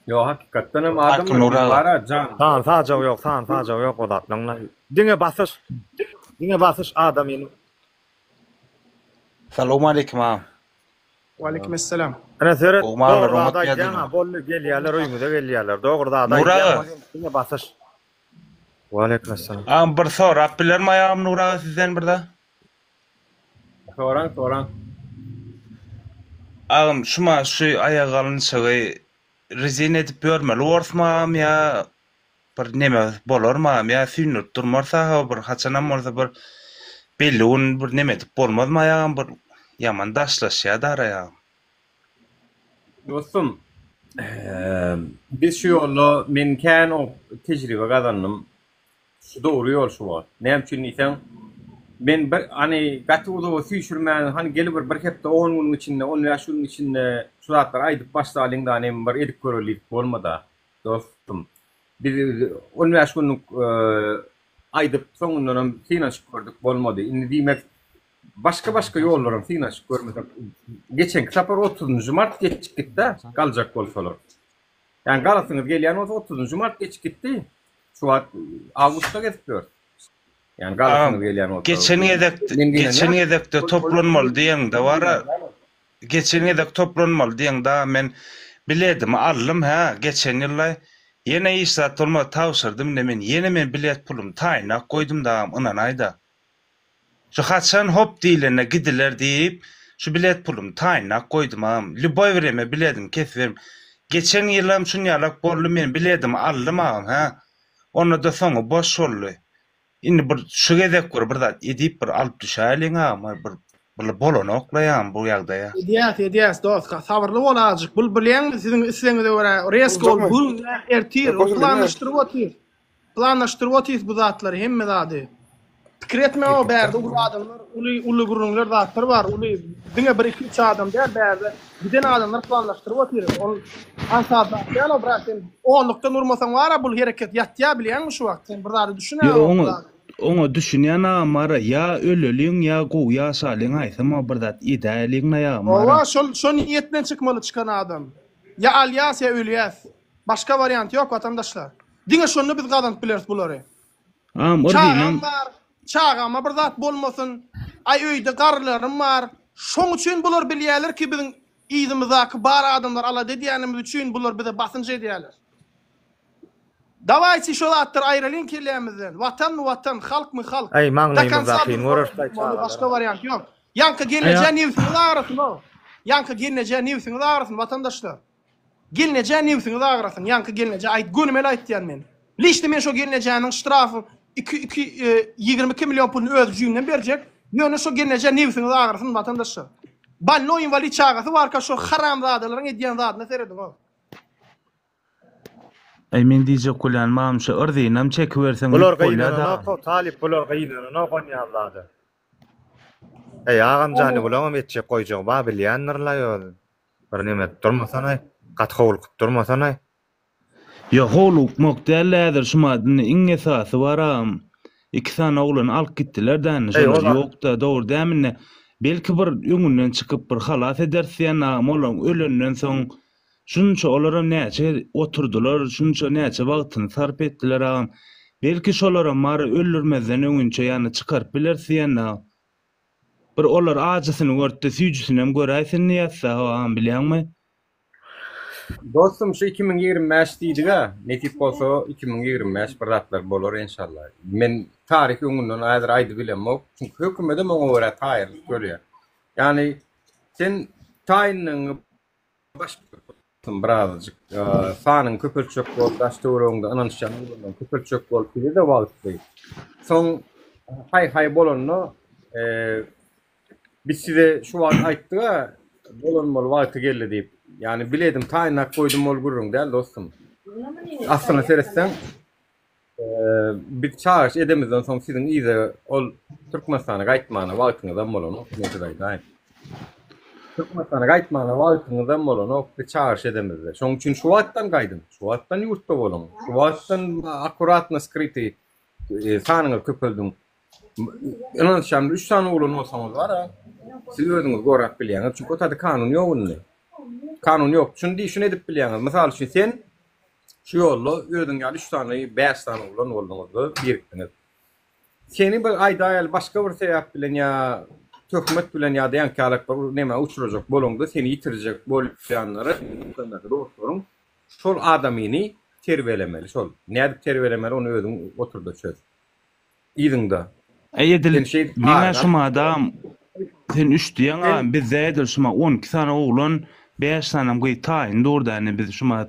Yo hakikaten hem adam var can. Tamam sadece yok odatlanlar. Dine basış adam yani. Selamun aleyküm ağam. Wa aleykümselam. Ana seret Umarlar doğruda yana bollu gelýärler öýmüde gelýärler. Doğruda da dine basış. Wa aleykümselam. Ağam bir sorap bilermi ağam Nur ağa sizden birde? Soran. Ağam şuma şu ayağalın şöyle rezin edip görmeli orsmam ya bir neme bolarmam ya sünnet durmarsa bir haçanam orada bir belli bir neme edip bolmazma ya bir yaman daşlaşya da ya. Dostum biz şu yolla men kan o tecrübe kazandım. Şu doğru yol şu var. Ne için isen ben hani gatı süýşürmän hani gelip bir hepde 10 gün içinde 10 ýaşyň içinde şulatlar aýdyp başlaýan da hem bir edip görülik bolmada dostum. Biz 10 ýaşyň aýdyp soňundan finansy gördük bolmady. Indi diýmek başka ýollarym finansy görmedik. Geçen sapar 30 mart geçip gitti galjak bolsalar. Yani galasyňyz gelýän 30 mart geçip gitti. Şu awgustda getipdir. Yani galasyňyz gelýän olsa. Geçen ýedekde toplanmaly diýen de var. Geçen ýedek toplanmaly diýen da men biledim allym ha geçen ýyly ýene işlat olma tawşyrdym men ýene men bilet pulum taýnak goýdum da onan aýda. Şu haçan hop diýlene gidiler diýip şu bilet pulum taýnak goýdum am. Luboy bereme biledim kesberim. Geçen ýylym şuny ýalak bolly men biledim allym am ha. Onu da soňy boş boldy. Indi bir şu gezek bir da edip bir alıp düşäliň ama bir bolanoklayam bu ýagdaýa. Ediyas dost, sabırlı bol azıcık. Bul bilen sizin isleňizde göre reskol bul ertir, planlaşdyrıp otyr bu zatlary hemme zady. Pikir etme o bärde ulu adamlar, ulu gurunlar zatlar var. Ulu diňe bir iki üç adam der bärde. Giden adamlar planlaşdyrıp otyr. Ol ansatda ýa-da bratem onlukda nurmasaň wara bul hereket ýatýa bilenmi şu wagt? Sen bir zady düşünä. Oňa düşünýän amara ya öleliň ya goýa salyň aýsama bir zat idealiň ýa-da. Owa şol niýetden çykmaly çykan adam. Ya alyas ya ölyas. Başka variant ýok vatandaşlar. Diňe şonu biz gazanıp bileriz bulary. Çağama bir zat bolmasyn. Ay öýde garlarym var. Şoň üçin bular bilýärler ki biziň ýzymy bar adamlar ala dediýänimiz üçin bular bize basynç edýärler. Davaýçy şol atlar aýralyn kirlemizden. Vatan, halk mı halk? Ay maňlaýmy zakyň görüşdi. Başka variant ýok. Yanka gelneje niwsiňiz agrasyn o. Yanka gelneje niwsiňiz agrasyn vatandaşlar. Gelneje niwsiňiz agrasyn. Yanka gelneje aýt günüm el aýtýan men. Liçde men şo gelnejeniň ştrafy 22 milyon pulunu öz jüňden berjek. Ýöne şo gelneje niwsiňiz agrasyn vatandaşlar. Balno invalid çagasy var ka şo haram zadalaryň edýän zadyna seredin o. Men diýjek bolan mam şu ırdynam çekip berseň. Bular gaýdana talip bular gaýdana gonýarlady. Agam jany bulam etjek goýjak ba bilýändirler ýol. Bir neme durmasana, gatgawl durmasana. Ya holuk mokdellädir şumadyny iň esasy baram. İki tane oglan alyp gitdiler-den. Ýokda dogry dämine. Belki bir öňünden çykyp bir halas edersen, molan ölenden soň şunça olara näçe oturdular, şunça näçe wagtyny sarp etdiler. Belki şolara mary öldürmezden öňünçe ýany çykaryp bilersen. Bir olar ajasyny gördi, süýjüsini hem göräýsin näçe bilýärmi? Dostum şu 2025 diýdiga, netip bolsa 2025 bir ratlar bolar inşallah. Men tarih öňünden aýdyr aýdy bilemok. Çünki hökümete moňa görä taýyr görýär. Yani sen taýynyň birazcık sanyň köpelçek bolup daşdurugunda ananşanyň köpelçek bolup de wagtdy. Soň hay bolanyny biz size şu wagt aýtdyga bolanmaly wagty geldi diýip. Yani biledim taýynak koydum ol gurrun del dostum. Aslında seretsen bir çağırış edemizden soň siziň ýyzy ol Türkmenistana gaýtmana wagtyňyzdan bolany näçe Türkmenistana gaýtmana wagtyňyzdan bolany bir çağırış edemizde. Şoň üçin şu wagtdan gaýdym. Şu wagtdan ýurtda bolam. Şu wagtdan akkuratna skryty sanyňy köpeldim. Inançam 3 tane ulan olsaňyz bar ha. Siz özüňiz görap bilýäňiz. Çünki o taýda kanun ýok indi. Kanun ýok. Şunu edip bilýäňiz. Mysal üçin sen şu ýolda özüň ýaly 3 tane 5 tane ulan boldyňyz birikdiňiz. Seni bir aýdaýal başga bir sebäp bilen ýa töhmet bilen ýa daýankalyk bir näme uçurajak bolňdy, seni ýitirijek bolýanlary kanaky dostlaryň şol adamyny terbiýelemeli. Şol näde terbiýelemeli onu özüň oturda çöz. Ýygyňda. Eýdil. Meňe şuma adam sen 3 diýen biz zäder şuma 12 tane oglan 5 tane goý taýyn durdany biz şuma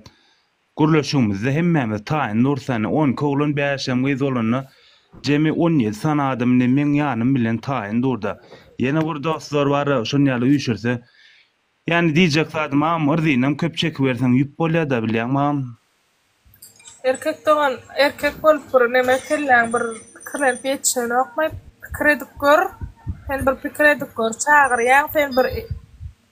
gurlaşýymyzda hemmemiz taýyn dursany 12 oglan 5 hem goý zolany jemi 17 tane adamny meň ýanym bilen taýyn durda. Ýene bir dostlar bar şonýaly üýşürse. Yani diýjek zadım ırdynam köp çekip berseň ýüp bolýar da bilýärmi? Erkek bolup bir näme kelläň bir pikirlenip ýetişen okmaýp pikir edip gör. Sen bir pikir edip gör, çağırýan, sen bir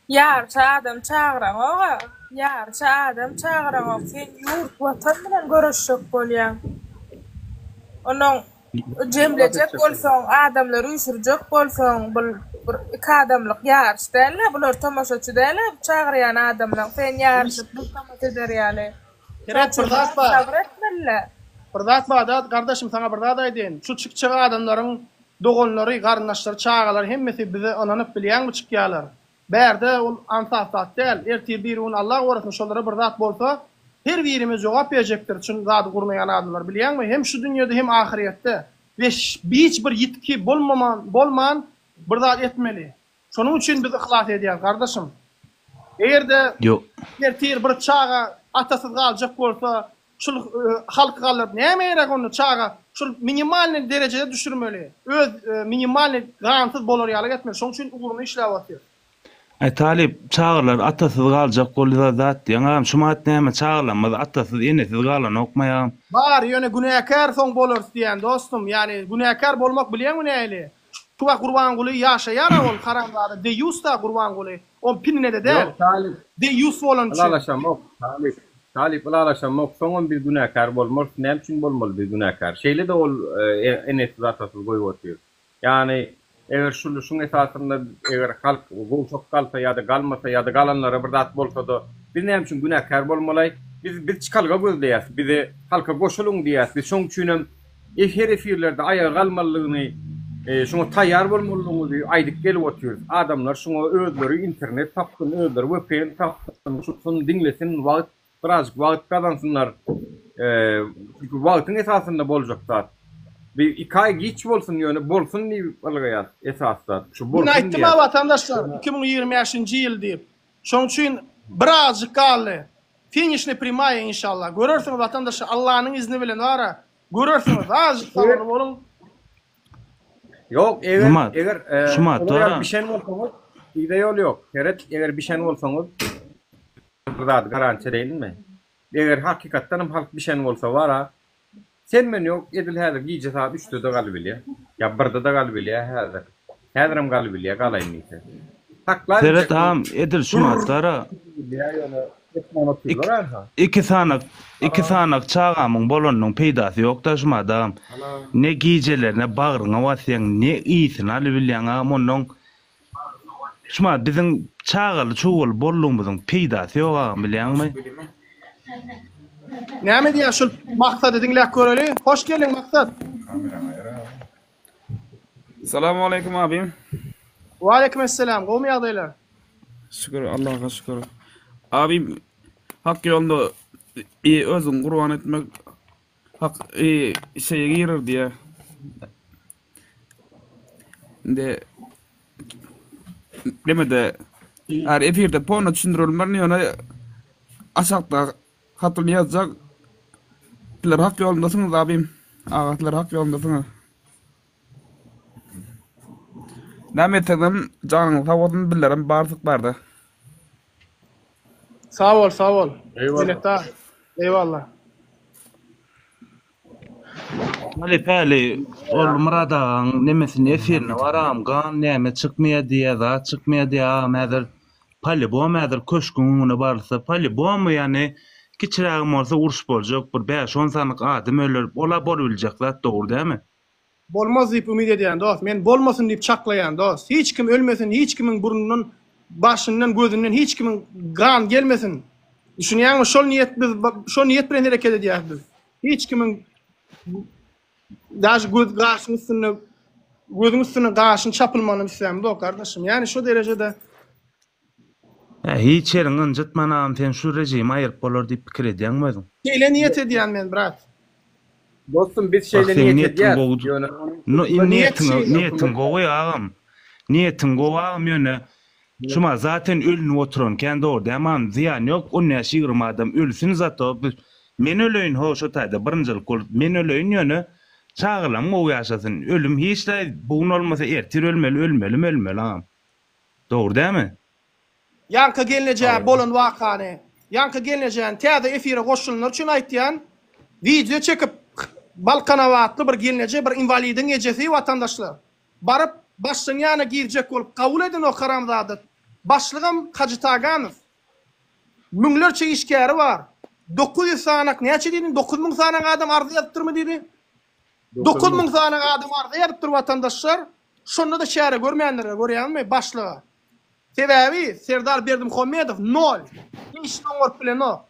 ýarça adam çağıran oga. Ýarça adam çağıran, sen ýurt watan bilen görüşjek bolýan. Onuň jemlejek bolsaň, adamlary üýşürjek bolsaň, bir iki adamlyk ýarş däl, bular tamaşaçy däl, çağırýan adamlar, sen ýarşyp bu tamaşa ederýäli. Birdat badat kardeşim sana birdat aýdyn. Şu çykçyk adamlaryň dogonlary, garnaşlary, çağalar hemmesi bize ananyp bilýän çykýarlar. Bärde ol ansafat däl, ertir bir un Allah gorasyn şolara birdat bolsa, her birimiz jogap berjekdir. Çün zat gurmayan adamlar bilýänmi? Hem şu dünýede hem ahiretde. Ve hiç bir yitki bolman birdat etmeli. Şonuň üçin biz ihlas edýär kardeşim. Eğerde ertir bir çağa atasyz galjak bolsa, şol halk galyp näme gerek onu çağa Şol minimal derecede düşürmeli. Öz minimal garantiz bolar ýaly getmeli. Şoň üçin ugruny işläp atýar. Talip çağırlar atasız kalacak golda zat diýen şumat näme çağırlanmaz atasız enesiz galan okmaýan. Bar ýöne günäkär soň bolar diýen dostum, ýani günäkär bolmak bilýän näli? Tuwa Gurbanguly ýaşaýar ol haramlary de yusta Gurbanguly. O pinine de der. De yus bolan üçin. Alaşamok, talip alaşamok soňam bir günäkär bolmaz. Näme üçin bolmaly bir günäkär? Şeýle de ol enesiz atasız goýup otýar. Ýani eger şuň esasynda eger halk bu çok kalsa ya da galmasa ya da galanlara bir zat bolsa da biz näme üçin günäkär bolmaly? Biz çıkalga gözleýäs, bizi halka goşuluň diýäs. Biz şoň üçin hem efirlerde aýa galmalygyny şoňa taýýar bolmalygyny aýdyp gelip otýar. Adamlar şoňa özleri internet tapkyn, özleri VPN tapkyn, şunu dinlesin, wagt biraz wagt kazansınlar. Wagtyň esasynda boljak zat. Bir 2 ay geç bolsun ýöne bolsun diýip algaýar esasda. Şu bolsun. Bunu aýtdyma watandaşlar 2025-nji ýyl diýip. Şoň üçin biraz galy. Finişne primaya inşallah. Görürsüňiz watandaşlar Allah'ın izni bilen ara. Görürsüňiz az sabırly bolun. Yok eger şumat bir şey bolsaňyz ýa ýol ýok. Heret eger bir şey bolsaňyz zat garanti diýilmi? Eger hakykatdan hem halk bir şey bolsa wara sen men yok edil häzir giýje saat 3'de de galyp bilýär. Ya 1'de de galyp bilýär häzir. Häzirim galyp bilýär galaýmyýsa. Haklar. Seret ham edil şumatlara. İki sanak çağamın bolonun peýdasy ýok da şumadam. Ne giýjelerine bagryňa wasýaň, ne iýsini alyp bilýän amonyň. Şuma biziň çağaly çowul bolluğumyzyň peýdasy ýok bilýänmi? Näme diýär şol maksady diňläp göreli? Hoş geldin maksat. Assalamu alaykum abim. Wa alaykum assalam. Gomy ýagdaýlar? Şükür Allah'a şükür. Abim hak ýolunda özüň gurban etmek hak şeýe girer diýe. De demede her efirde ponu düşündürülmer ýöne aşakda hatırlı yazacak. Piler hak yolundasınız abim. Ağatlar hak yolundasınız. Näme etdim canım sağolun bilerim barzyk barda. Sağ ol. Eyvallah. Eyvallah. Pali ol muradaň nemesini efirine waram gan näme çykmaýa diýär mäzer pali bu mäzer köşküňe barsa pali bu mu ýani kiçirägim bolsa uruş boljak bir 5-10 sanyk adam öler ola bolyljak zat dogry dämi? Bolmaz diýip ümid edýän dost. Men bolmasyn diýip çaklaýan dost. Hiç kim ölmesin, hiç kimiň burundan, başyndan, gözünden hiç kimiň gan gelmesin. Düşünýärmi şol niýet biz şol niýet bilen hereket edýäs biz. Hiç kimiň daş göz gaşyny üstüne gözüň üstüne gaşyny çapylmanyny isläm do kardeşim. Yani şu derecede hiç ýeriň ynjytmanam sen şu rejim aýyryp bolar diýip pikir edýänmi? Şeýle niýet edýän men brat. Dostum biz şeýle niýet edýär. Niýetiň gowy agam. Niýetiň gowy agam ýöne şuma zaten ölüp oturan kendi orada aman ziyan ýok. 10 ýaş 20 adam ölsün zato. Men öleýin hoş otayda birinjilik bolup men öleýin ýöne çağılam o ýaşasyn. Ölüm hiç de bugün olmasa ertir ölmeli agam. Dogry dämi? Yanka gelineceğin bolun wakany. Yanka gelineceğin täze efire goşulunlar üçin aýtýan video çekip balkana watly bir gelinece bir invalidin ejesi watandaşlar. Barıp başyň ýana girjek bolup kabul edin o haramzady. Başlygam Hacı Taganow. Müňlerçe işgäri bar. 900 sanak näçe diýin? 9000 sanak adam arzy ýatypdyrmy diýdi? 9000 sanak adam arzy ýatypdyr watandaşlar. Şonu da şäre görmeýänler görýärmi başlyga? Sebebi Serdar Berdimuhammedow 0. Hiç noňor bilen o.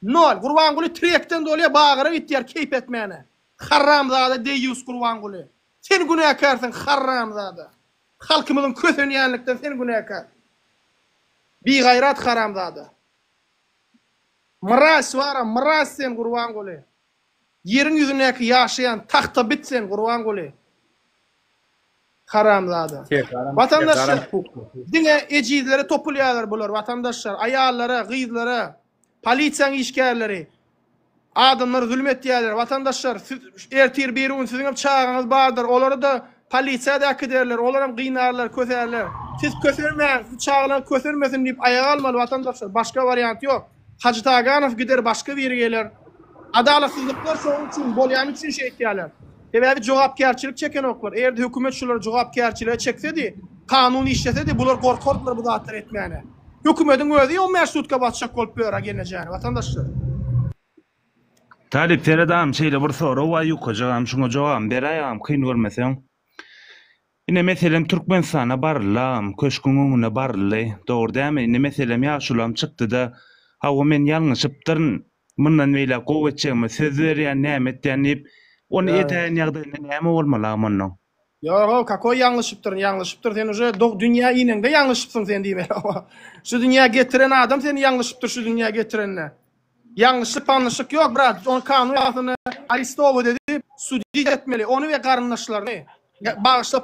0. Gurbanguly trekden dolýa bagyra gitýär keyp etmäne. Haramzada deýýüs Gurbanguly. Sen günäkärsiň haramzada. Halkymyzyň kösüni ýanlykdan sen günäkär. Bir gayrat haramzada. Mıras wara, mıras sen Gurbanguly. Ýeriň ýüzündäki ýaşaýan tahta bitsen Gurbanguly. Haramzada. Vatandaşlar, diňe ejizlere topulýarlar bular vatandaşlar, aýallara, gyzlara, polisiýa işgärleri. Adamlar zulmet diýerler, vatandaşlar, ertir bir gün sizin çağırýanyz bardyr. Olary da polisiýa da giderler, olaram gynarlar, köserler. Siz kösermeň, çağılan kösermesin diýip ayağa almaly vatandaşlar. Başka variant yok. Hacı Taganow gider başka bir gelir. Adalatsızlıklar şoň üçin, bolýan üçin şey etýärler. Sebäbi jogapkärçilik çeken oklar. Eğer hökümet şular jogapkärçiliğe çeksedi, kanun işlesedi, bular gorkardylar bu zatlar etmäne. Hökümetin özü o meşrutka batşak bolup ýöre gelenjäni vatandaşlar. Talip Feredam şeýle bir soru var ýokajam, şoňa jogap berýär, kyn görmeseň. Ine meselem Türkmenistan'a barlam, köşkün öňüne barly, dogry däme? Ine meselem ýaşulam çykdy da, hawa men ýalňyşypdyryn, mundan beýle gowy etjegime söz berýän näme etdiňip, onu etän ýagdaýynda näme bolmaly amanyň? Yo, kakoy ýalňyşypdyr, sen uje dünýä ýeňde ýalňyşypsyň sen diýme. Şu dünýä getiren adam seni ýalňyşypdyr şu dünýä getirenle. Ýalňyşlyk panlyşlyk ýok, brat. On kanun ýazyny Aristow dedi, sudiýet etmeli. Onu we garyndaşlaryny.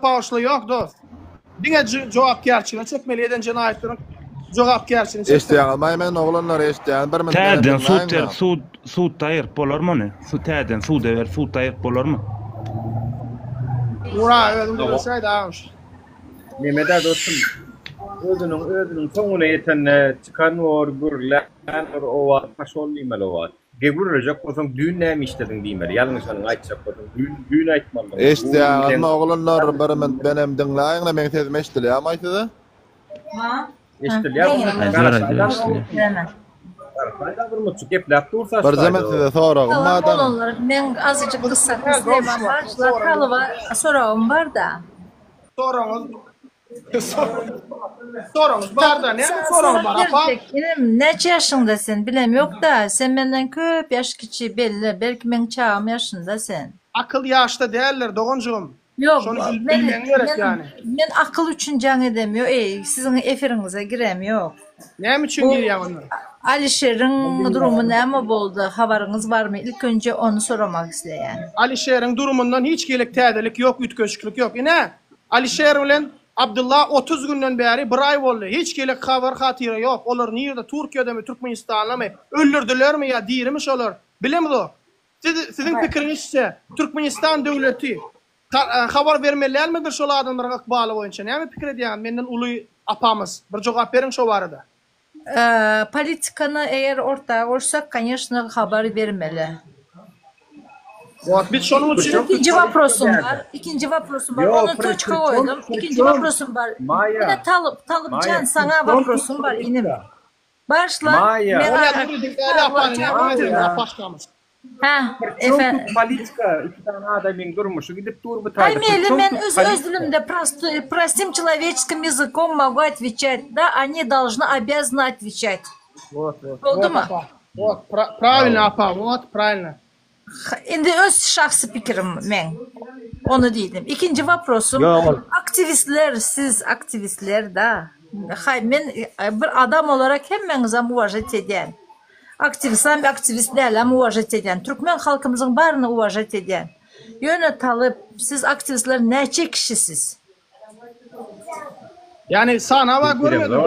Bağışla yok dost. Diňe jogapkärçiligini çekmeli eden jenaýetlerin jogapkärçiligini çekmeli. Eşdeýän almaýman oglanlar eşdeýän bir men. Täden suud taýyr bolarmy? Täden suud ber suud taýyr bolarmy? Ura, özüm bilseýdi ağaç. Nemede dostum? Özünün soňuna ýeten çıkan gürler, o paşollymaly o. Geburacak bolsaň düýün näme işlediň diýmeli. Ýalňyşyny aýtjak bolsaň düýün aýtmaly. Eşdeýän alma oglanlar bir men benem diňläýän men sezme eşdilýär aýtdy. Ha? Eşdilýär. Bir zaman size soragym madam. Men azıcık kısa kıslayman var. Kalıva sorağım var da. Sorağımız var da, ne sorağım var? Neçe yaşındasın bilem yok da, sen benden köp yaş kiçi belli, belki men çağım yaşında sen. Akıl yaşta değerler doğuncuğum. Yok, men akıl üçün can edemiyor, sizin efirinize giremiyor. Ne için giriyor onlar? Alişer'in durumu näme boldy? Habarınız var mı? İlk önce onu soramak isteyen. Alişer'in durumundan hiç gelik täzelik yok, ütköşkülük yok. Ine Alişer bilen Abdullah 30 günden beri bir ay boldy. Hiç gelik habar hatyra yok. Olar näde? Türkiýede mi, Türkmenistan'da mı? Öldürdüler mi ya? Diýirmiş olar. Bilemdi. Sizin pikiriňizçe Türkmenistan döwleti habar bermelärmidir şol adamlara ykbaly boýunça? Näme pikir edýän? Menden uly apamız. Bir jogap beriň şo barada. Politikаны eğer ortağa koysak, конечно, haber vermeli. Biz şonun için... İkinci vaprosum var. Onu toçka koydum. İkinci vaprosum var. Bir de Talıpcan sana vaprosum var. İnim. Başla. Maya. Ha, efendim. Politika, iki tane adamın durmuşu gidip dur bu tarihte. Поймели, мен öz dilimde простым человеческим языком могу отвечать. Да, они должны, обязаны отвечать. Oldu mu? Вот, правильно, apa, вот, правильно. Indi öz şahsi pikirim men. Onu diýdim. İkinci vaprosum. Aktivistler, siz aktivistler da. Men bir adam olarak hemmeňize muvajat edýän. Aktivistlerle muvajat edýän. Türkmen halkymyzyň baryny muvajat edýän. Ýöne talıp, siz aktivistler näçe kişisiz? Yani sana görmedim.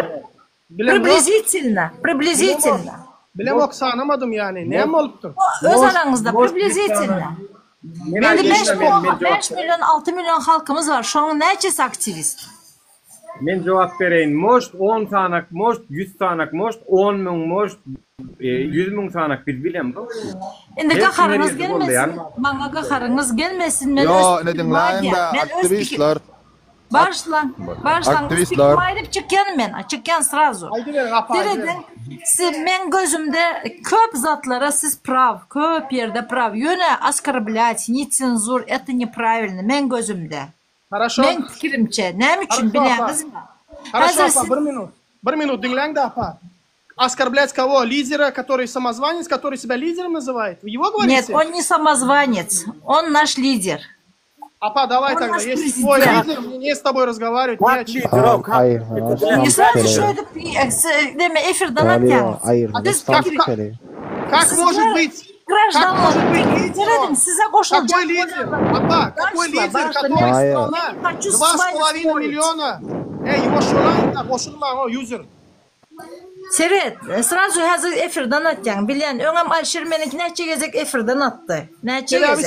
Приблизительно. Bilem ok sanamadım yani. Ne bolupdy? Öz aranızda приблизительно. Endi 5 milyon, 6 milyon halkımız var. Şoň näçesi aktivist? Men jogap bereýin. Most 10 sanak, most 100 sanak, most 10 000, most 100 000 sanak biz bilem. Endi gaharınız gelmesin. Maňa gaharınız gelmesin. Men yo, ne diňläýän da aktivistler. Başlan. Aktivistler. Aýdyp çykýan men, çykýan srazu. Siz men gözümde köp zatlara siz prav, köp yerde prav. Ýöne оскорблять, не цензур, это неправильно men gözümde. Men fikirimçe, näme üçin bilýäňizmi? Хорошо, apa, bir minut dinleň da apa. Оскорблять кого? Лидера, который самозванец, который себя лидером называет? Вы его говорите? Нет, он не самозванец, он наш лидер. Апа, давай тогда, если твой лидер, мне с тобой разговаривать не о чем. Не сразу что это эфирдан оттянуть. Как может быть? Граждан может быть лидер? Какой лидер? Апа, какой лидер, который страна? 2,5 миллиона. Его шулан, юзер. Seret, sırası hazır efirden atacaksın. Bilen, önem Alşir meniki neçe gezek efirden attı. Neçe gezek.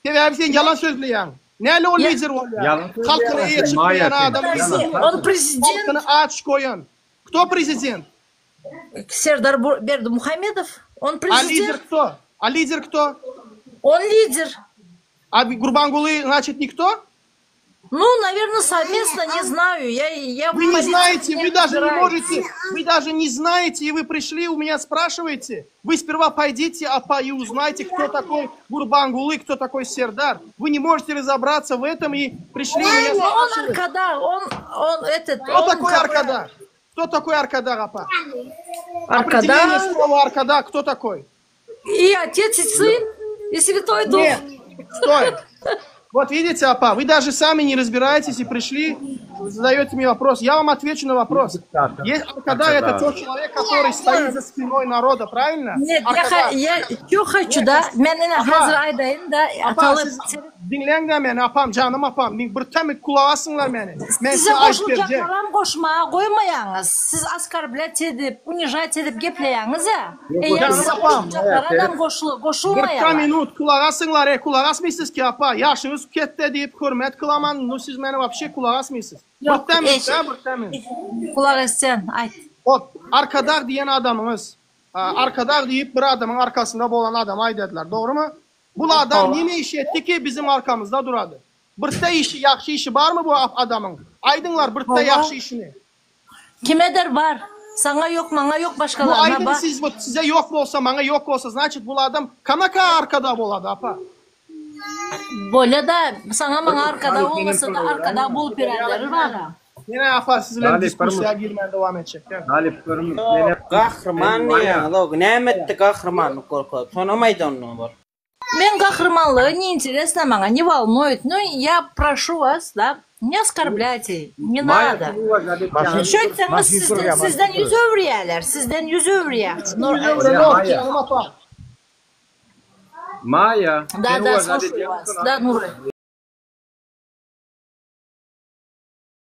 Sevi abi sen yalan söylüyorsun. Neyle o lider ol ya? Halkını iyi çıkmayan adam. Он президент. Halkını aç koyan. Кто президент? Сerdar Berdimuhamedov. Он президент. А лидер кто? А лидер кто? Он лидер. А Гурбангулы, значит, никто? Ну, наверное, совместно, не знаю. Вы не знаете, вы даже не знаете, и вы пришли, у меня спрашиваете. Вы сперва пойдите, и узнайте, кто такой Гурбангулы, кто такой Сердар. Вы не можете разобраться в этом и пришли, меня спрашивать. Он Аркада, он этот... Кто такой Аркада? Кто такой Аркада, Рапа? Аркада? Определение слова Аркада, кто такой? И отец, и сын, и святой дух. Нет, стой. Вот видите, Апа, вы даже сами не разбираетесь и пришли, задаете мне вопрос. Я вам отвечу на вопрос. Аркада это тот человек, который стоит за спиной народа, правильно? Нет, я что хочу, да? Мен hazır aydayım da atalım. Dinleyin de beni apam, canım apam. Bir temik kulağısınlar beni. Size koşulacaklarım koşmaya koymayağınız. Siz asgari bilet edip, unijat edip gepleyağınız ya. Eğer size koşulacaklarım koşulmayağlar. 40 minut kulağısınlar, kulak asmıyorsunuz ki apa. Yaşınız kette deyip hürmet kılaman, siz beni vapşe kulak asmıyorsunuz. Yok, kulak etsen, ayt. Arkadağ diyen adamınız, arkadağ deyip bir adamın arkasında bolan adam ay dediler, doğru mu? Bu adam yine iş etti ki bizim arkamızda duradı. Birte işi, yaxşı işi var mı bu adamın? Aydınlar birte yaxşı işini. Kime der var? Sana yok, bana yok, başkalarına var. Bu aydın size yok olsa, bana yok olsa, значит bu adam kanaka arkada boladı apa. Böyle da sana bana arkada olmasa da arkada bul pirenleri var ha. Yine apa sizler diskusiya girmeye devam edecek. Kahraman ya, nämetdi kahramanlık korkup, sonra maydanlığı var. Мен kahramanlığı не интересно, меня не волнует. Но я прошу вас, да, не оскорбляйте, не надо. Şöyle sizden 100 övrüyeler, sizden 100 övrüye. Maya. Да, слушаю вас. Да, Нуры.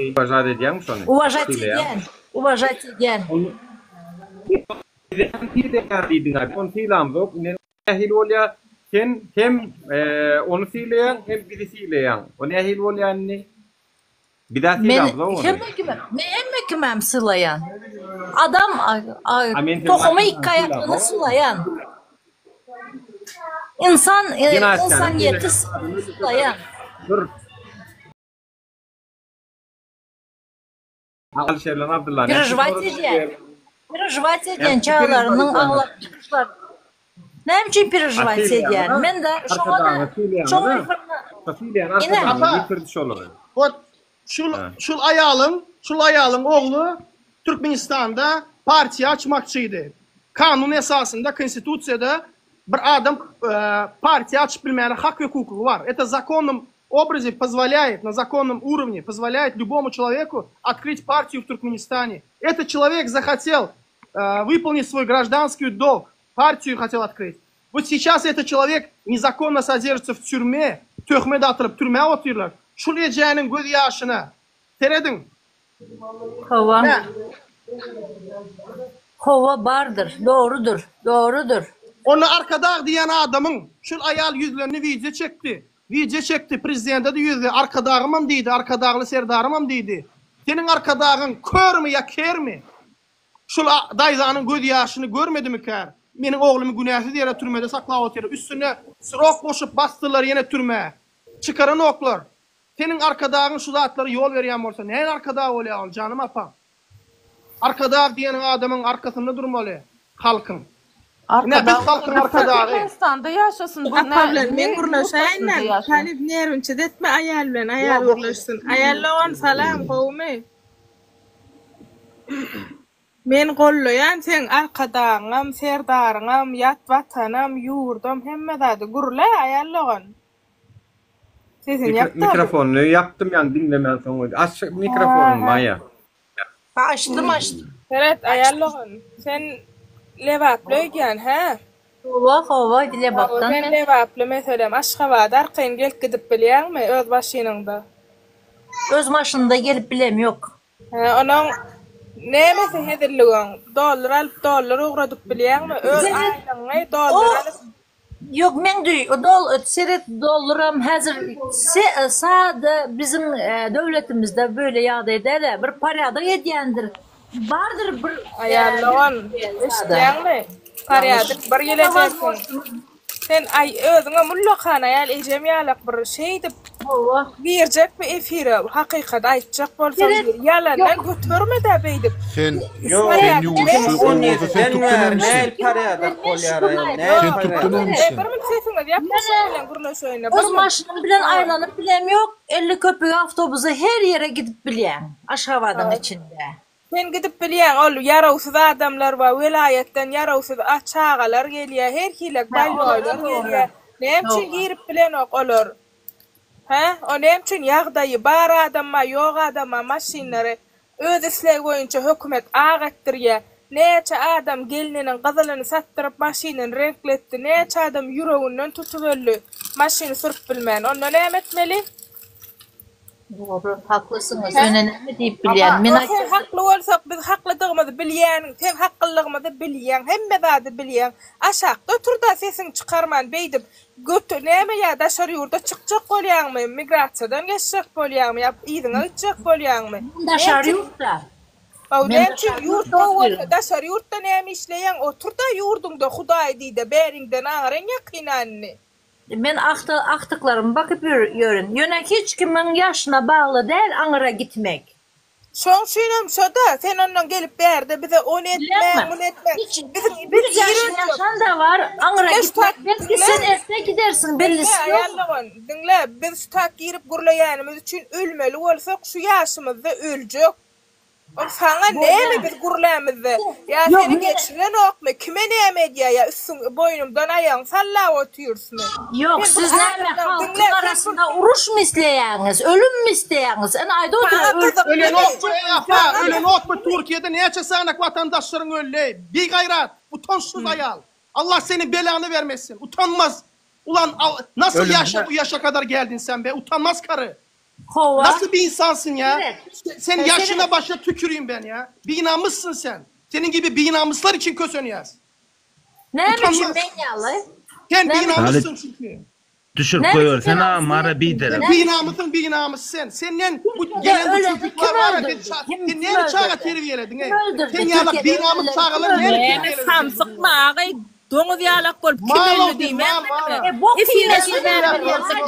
Уважать ediyor musun? Уважать ediyen. Уважать ediyen. On filan yok. Ehil olya hem onu fileyen hem biri fileyen. O ne ehil olya anne? Bir daha filan yok. Hem kimem sılayan. Adam tohumu ilk ayaklarını sılayan. İnsan yeti sılayan. Dur. Alşerlan Abdullah. Переживать ediyen çağlarının ağlap çıkışlar. Ne için переживать ediyen? Ben de Şul ayalın oğlu Türkmenistan'da parti açmakçıydı. Kanun esasında, konstitutsiyada bir adam parti açabilmeye hak ve hukuku var. Это законным образе позволяет, на законном уровне позволяет любому человеку открыть партию в Туркменистане. Этот человек захотел выполнить свой гражданский долг, партию хотел открыть. Вот сейчас этот человек незаконно содержится в тюрьме, töhmet atılıp türmeye oturuyorlar. Şul eceğinin göz yaşına. Teredin. Hova bardır, doğrudur. Onu arkada diyen adamın şul ayal yüzlerini video çekti. Prezidente de yüzü arkadağımam deydi, arkadağlı serdarımam deydi. Senin arkadağın kör mü ya ker mi? Şul dayzanın göz yaşını görmedi mi kar? Benim oğlumu günahsız yere türmede sakla oturuyor. Üstüne sırok koşup bastılar yine türmeye. Çıkarın oklar. Senin arkadağın şu zatları yol veriyen olsa neyin arkadağı oluyor canım apam? Arkadağı diyen adamın arkasında durmalı halkın. Ne biz halkın arkadağı. Türkmenistan'da yaşasın. Apamlar men gurlaşayla. Talip nerunçe detme ayal bilen ayal gurlaşsın. Ayallawan salam kowme. Men golloyan sen arkadağım, serdarım, yat vatanım, yurdum hemme dady gurla ayallawan. Sesin yaptın. Mikrofonunu yaptım yani dinlemen sonra. Aç mikrofonunu Maya. Açtım. Evet ayallawan. Sen levaplaygan ha? Hova levaptan. Ben levaplı mesela Aşgabatda arkayın gelip gidip bilýärmi öz başynynda? Öz maşynynda gelip bilem yok. Onun Nämesi hedirligiň? Dollar alyp dollar ugradyp bilýärmi? Öz aýlyňy dollar alyp. Yok men duy, seret dollaram hazır sade bizim devletimizde böyle yağda eder, bir parada edýändir. Bardır bir ayarlawan, eşitýärmi? Parada bir geleceksin. Sen ay özüňe mullakan ayal ejem ýalak bir şey dip berjek mi efire hakykat aýtjak bolsa ýalandan götürmede beýdip. Sen sen Öz maşynam bilen aýlanyp bilem ýok. 50 köpek avtobusa her yere gidip bilýän. Aşgabatyň içinde. Sen gidip bilýän ol yarawsyz adamlar we welaýetden yarawsyz açagalar gelýär, her hilek balýolar gelýär. Näme girip bilen ok olar? Ha? O näme üçin ýagdaýy bar adamma, ýok adamma maşinlary öz isleýi boýunça hökümet agatdyrýar. Näçe adam gelininiň gyzylyny satdyryp maşinany renkletdi, näçe adam ýüreginden tutup maşiny sürüp bilmän. Onda näme etmeli? Doğru, haklısınız. Önemli diýip bilýän. Men sen hakly bolsak, biz haklydygymyzy bilýän, sen haklylygymyzy bilýän, hemme zady bilýän. Aşakda oturda sesini çykarman beýdip, götür näme ýa daşary ýurda çykjak bolýarmy, migrasiýadan geçjek bolýarmy, ýa ýygyna gitjek bolýarmy? Daşary ýurda. Awdençi ýurtda bolsa, daşary ýurtda näme işleýän, oturda ýurdunda Hudaý diýdi, beriňden aňaran ýakynanny. Men aktıklarıma bakıp yörün. Yönek hiç kimin yaşına bağlı değil Ankara gitmek. Son şuynam şoda. Sen ondan gelip berde bize onu etme, bunu etme. Bir yaşın da var. Ankara gitmek. Belki sen evde gidersin. Bellisi yok. Dinle. Biz şu tak girip gurlayanımız için ölmeli olsak şu yaşımızda ölecek. O sana neymi biz gurlayamızda? Ya seni geçiren ok mu? Kime neymi diye ya üstün boynumdan ayağın salla otuyorsun. Yok siz neymi halkın arasında uruş mu isteyeniz? Ölüm mü isteyeniz? Ölen ok mu Türkiye'de neçe sanak vatandaşların öyle? Bir gayrat, utonsuz ayal. Allah senin belanı vermesin. Utanmaz. Ulan nasıl bu yaşa kadar geldin sen be? Utanmaz karı. Nasıl bir insansın ya? Evet. Sen yaşına başına tüküreyim ben ya. Bir namussın sen. Senin gibi bir namuslar için kösönüyaz. Ne biçim ben yalı? Sen bir namussun çünkü. Düşür koyuyor. Sen amara bir derim. Bir namus sen. Senin bu gelen bu çocuklar var ya. Sen neyini çağa terbiyeledin? Sen yalak bir namus çağalar neyini terbiyeledin? Samsıkma ağay. Doňuz ýalak bolup kimin diýmen?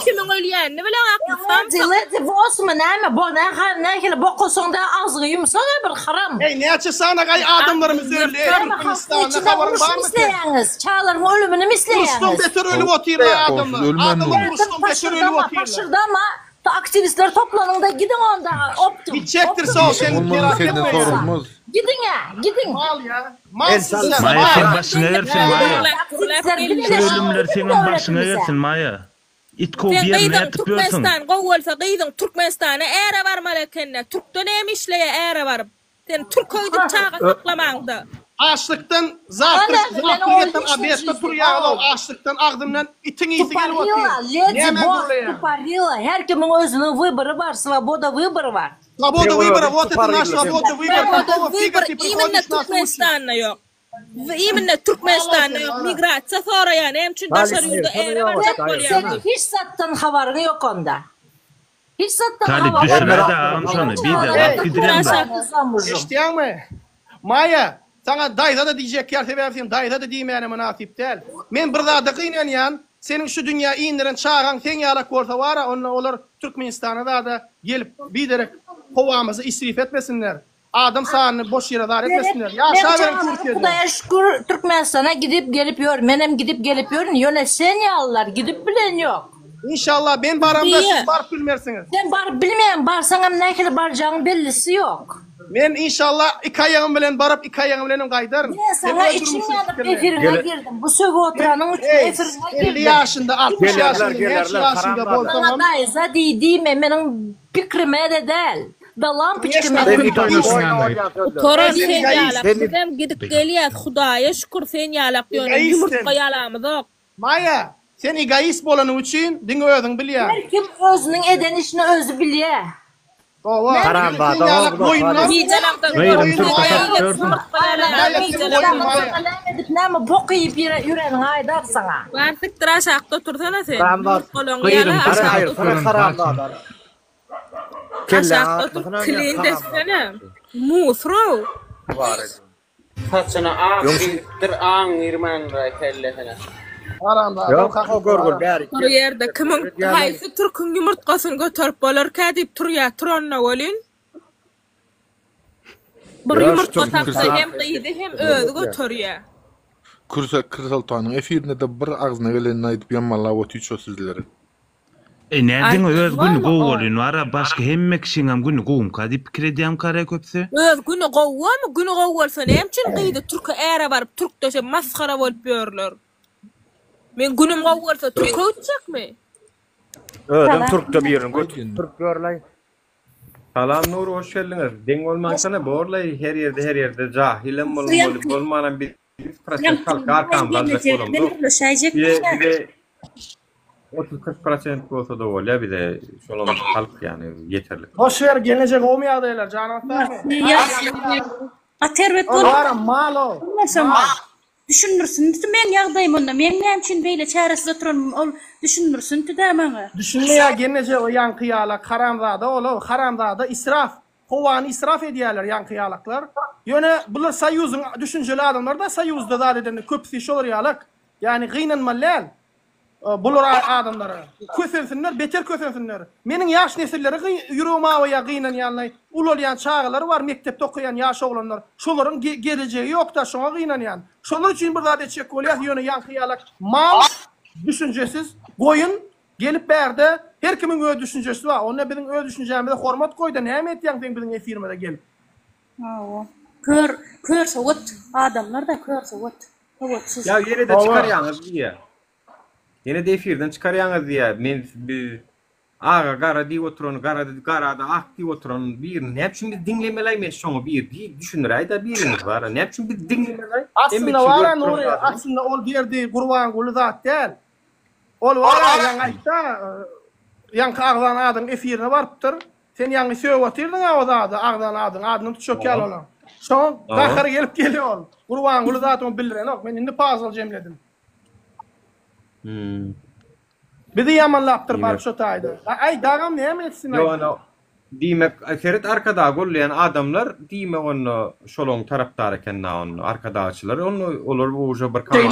Kimin ölýän? Ne bilen aklysan? Diledi bosma näme? Bo nähili bokosoňda agzy ýumsaň bir haram. Ey näçe sana gaý adamlarymyz öldü. Türkmenistanda habaryň barmy? Çağlar ölümini misleýäňiz. Rustum beter ölüp oturýar adamlar. Adamlar Rustum beter ölüp oturýar. Paşırdama aktivistler toplanında gidin onda optum. Gidecektir sağ ol senin merak etme. Gidin ya, gidin. Mal ya. Malsın sen. Maya sen başına yersin Maya. Ölümler senin başına yersin Maya. İt kov bir yerine yatıp yiyorsun. Türkmenistan kovulsa gıydın Türkmenistan'a eğre var malakenne. Türk'te neyim işleye eğre var. Sen Türk koyduk çağa saklamandı. Açlıktan zafiyyetten abiyette turuyağlı açlıktan ağdımdan itin iyisi gelip atıyor. Tuparila. Her kimin özünün vыборы var. Svoboda vыборы var. Svoboda vыборы. Вот это наш свобода выбор. İminle Türkmenistan'la yok. İminle Türkmenistan'la yok. Migrasiya sonra yani. Hem için daşarı yurda eğre var. Senin hiç sattan havarın yok onda. Hiç sattan havarın yok. Düşürme de ağam sana. Bir de bak gidiren de. İşteyen mi? Maya. Sana dayda da diýjek ýer sebäpsin, dayda da diýmäne münasip däl. Men bir zada gynanýan, senin şu dünýä iňdiren çağan teň ýalak bolsa wara, olar Türkmenistana da gelip biderek howamyzy isrif etmesinler. Adam sanyny boş ýere dar etmesinler. Ýaşa beren Türkiýede. Hudaýa şükür Türkmenistana gidip gelip ýör. Menem gidip gelip ýörün. Ýöneşen ýallar gidip bilen ýok. İnşallah ben baramda siz barıp bilmersiniz. Sen barıp bilmeýän, barsaňam nähili barjagyň bellisi ýok. Men inşallah iki ayağım bilen barıp iki ayağım bilen gaýdaryn. Sana içim yanıp efirine girdim. Bu söýüp oturanın efirine girdim. 50 yaşında, 60 yaşında, 50 yaşında bolsam. Bana daýsa diýme, meniň pikrime de däl. Dalan pikrime. Toran sen ýalak. Hem gidip gelýär, Hudaýa şükür sen ýalak diýýär. Ýumurtga ýalamyz ok. Maya, sen egoist bolanyň üçin diňe özüň bilýär. Her kim özüniň eden işini özü bilýär. Näme bok yiyip yüreğin aydar sana. Bartık tıraşakta otursana sen. Kolon Kıyırım yala haramda. aşakta otur. Clean desene. Musro. Saçına ağın irmanra kellesine. Yok, görgül bäri. Bu yerde kimin haysı Türk'ün yumurtqasyny götürüp bolarka diýip turýar, turonna bolyn. Bir yumurtqa tapsa hem gyýdy hem özü götürýär. Kırsal Tan'ın efirinde de bir ağzına gelenini ayıp yanmalla o tüço sizlere. Nädin öz günü gowolyn wara başga hemme kişiňem günü gowum kadip krediyam kara köpse. Öz günü gowwam, günü gowwolsa nämçin gyýdy Türk ära baryp Türk döşe maskara bolup ýörler. Men günüm gowwolsa Türk ötjekmi? Ödüm Türkçe bir yerin Türk görlay. Salam Nur, hoş geldiniz. Den olmansana borlay her yerde jahilem bolmanan bir halk arkamdan da kolumdu. Bir de 30-40% olsa da oluyor, bir de şolum halk yani yeterli. Boş ver, gelecek olmaya deyler canatlar mı? Atervet bol. Olara mal o. Düşünürsün, men ýagdaýym onda, men näçin beýle çäresiz oturan ol düşünürsün tüdä maňa. Düşünmeye gelecek o yankıyalak, haramzada ol, haramzada israf. Howany israf edýärler yankıyalaklar. Ýöne bular Soýuzyň düşünjeli adamlar da Soýuzda zat eden köpüsi şolar ýalak. Yani gynanmalar. Bular adamlara kösensinler, beter kösensinler. Meniň ýaş nesilleri ýüregime awaya gynan ýaly, ulolýan çağlar var, mektepde okuyan ýaş oglanlar. Şolaryň geleceği ýok da şoňa gynanýan. Şolar üçin bir zat etjek bolýar, ýöne ýankyýalak mal düşünjesiz goýun gelip berde her kimiň öz düşünjesi bar. Onda biziň öz düşünjemizde hormat goýda näme etýäň sen biziň efirmede gelip. Körse wot adamlar da körse wot. Ya yere de çıkarýaňyz diýe. Yine de efirden çıkarýaňyz diýe. Men bir aga gara diýip oturan, garada ak diýip oturan bir näçin biz dinlemeläýmes şoňa bir düşünýär da birimiz bar. Näçin biz dinlemeläýs? Aslında var Nuri, aslında ol berdi Gurban Gulu zat del. Ol var ýa gaýta ýanky agdan adyň efirine barıpdyr. Sen ýangy söýüp otyrdyň awada agdan adyny tutjak ýal ola. Şoň gahar gelip gelýär. Gurban Gulu zatyny bildiren, men indi puzzle jemledim. Bizi yamanlaptır barıp şo taýda. Ay dagam näme etsin? Yo, diýmek, Ferit arkada golleýän adamlar diýmek onu şolong tarapdar ekenna onu arkadaşlar onu olar uja bir kanal.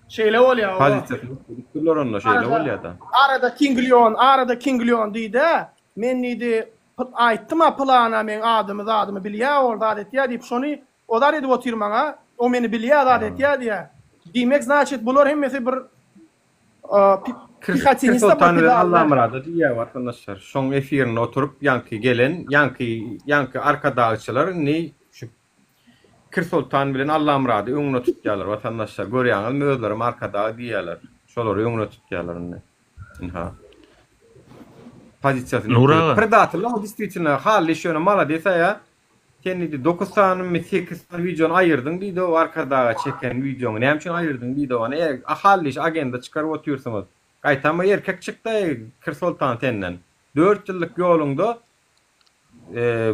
Şeýle bolýar. Pozisiýa onu şeýle bolýar da. Arada Kinglion diýdi. Men diýdi aýtdym plana men adymy bilýär, orada adetýär diýip şonu odar edip oturmaňa, o meni bilýär adetýär diýär. Diýmek значит bular hemmesi bir psihatinista bakýar. Allah murada diýär vatandaşlar. Şoň efirine oturup yankı arkadaşlar ne şu Kırsultan bilen Allah murada öňüne tutýarlar vatandaşlar. Görýäňiz özlerim arkada diýerler. Şolary öňüne tutýarlar. Ha. Pozisiýasy. Predatorlar distribüsiýony hally şöne mala dese ýa kendi 9 tane 8 tane videonu ayırdın diýdi o arkada çeken videonu näme ayırdın diýdi onu ahalliş agenda çıkarıp oturýarsyňyz gaýtama erkek çykdy Kırsultan tenden 4 ýyllyk ýolunda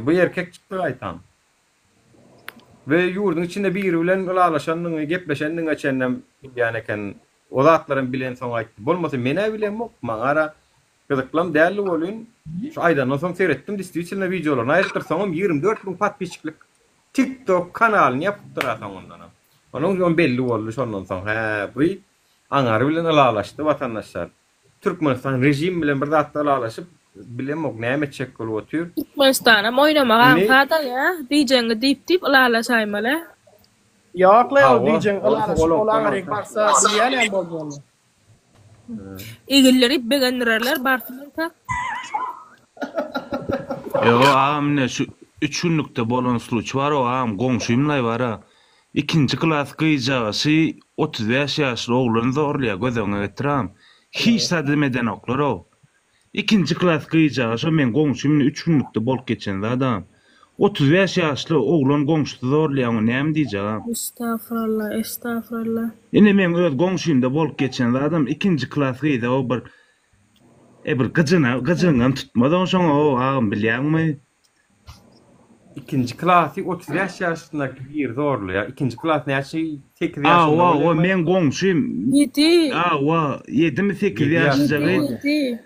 bu erkek çykdy gaýtan we ýurdun içinde biri bilen ulalaşanyň gepleşendiň geçenden bilýän eken o zatlaryň bilen soň aýtdy bolmasa mene bilenmok maňara Kızıklam değerli olun. Şu aydan son seyrettim. Distribüsyonda videolarını ayırtırsanım 24.000 patpiçlik TikTok kanalını yapıp durasam ondan. Onun belli oldu ondan sonra. Bu anar bilen alalaştı vatandaşlar. Türkmenistan rejim bilen bir zatda alalaşıp bilemok näme etjek bolup otur. Türkmenistan'a oynamagan kadar ya. Diýjenge dip alalaşaýmaly. Ýok, diýjeng alalaşyp olanlar barsa bilýän bolýar. İgilleri beğenirler Bartın'da. Yo amne şu 3 günlükde bolan sluç var o am goňşymlay bara. 2-nji klas gyýjagy 35 ýaşly oglany zorlaýar gözüňe getiram. Hiç sademeden oklar o. 2-nji klas gyýjagy şo men goňşymny 3 günlükde bolup geçen adam. 35 ýaşly oglan goňşy zorlaýan näme diýjek? Estağfurullah. Ine men öz goňşymda bolup geçen adam 2-nji klas gyýda o bir Bir gıcığından tutmadan sonra o ağam bilýärmi? İkinci klasi 30 yaşındaki bir zorlu ya. İkinci klas näçe 8 yaşında. O men goňşym. 7 mi 8 ýaşajagy.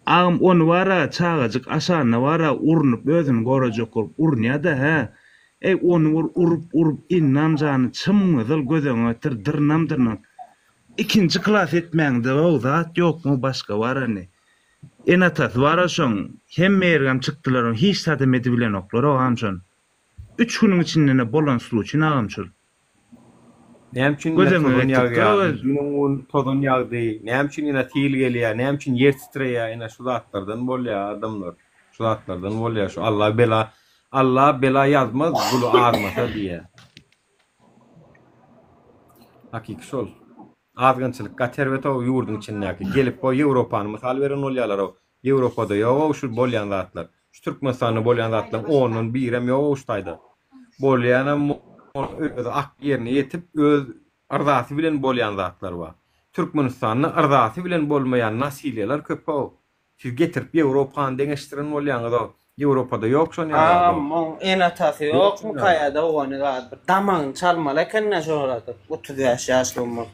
Ağam onu wara çağajyk aşanyna wara urunup özüni gorajak bolup urunýa-da ha. Onu urup innam jany çymgyzyl gözüňe dirnam. İkinci klas etmäňde o zat ýokmy başga warany. Enatas wara şoň hemme ýergem çykdylar, hiç sadam edibilen oklar ağamçyn. 3 güniň içinde bolan sluçyn ağamçyn. Näme tozun ýagdy? Günüň tozun ýagdy. Näme üçin ina tiýil gelýär, näme üçin ýer titreýär, ina şu zatlardan bolýar adamlar. Şu zatlardan bolýar şu Allah bela yazmaz, gulu ağırmasa diye. Hakik şol. Azgınçılık, gatervet o yurdun içindeki. Gelip o Avrupa'nın misal veren olyalar o. Avrupa'da yo şu bolyan zatlar. Şu Türkmenistan'ı bolyan zatlar. Onun birem yo uçtaydı. Bolyanam ak yerine yetip öz arzası bilen bolyan zatlar var. Türkmenistan'ın arzası bilen bolmayan nasilyeler köp o. Siz getirip Avrupa'nın deneştiren olyanı da Avrupa'da yok şon ya. Mon enatası yok mu kayada onu da tamam çalmalak ne şoradı. 30 yaşlı mı?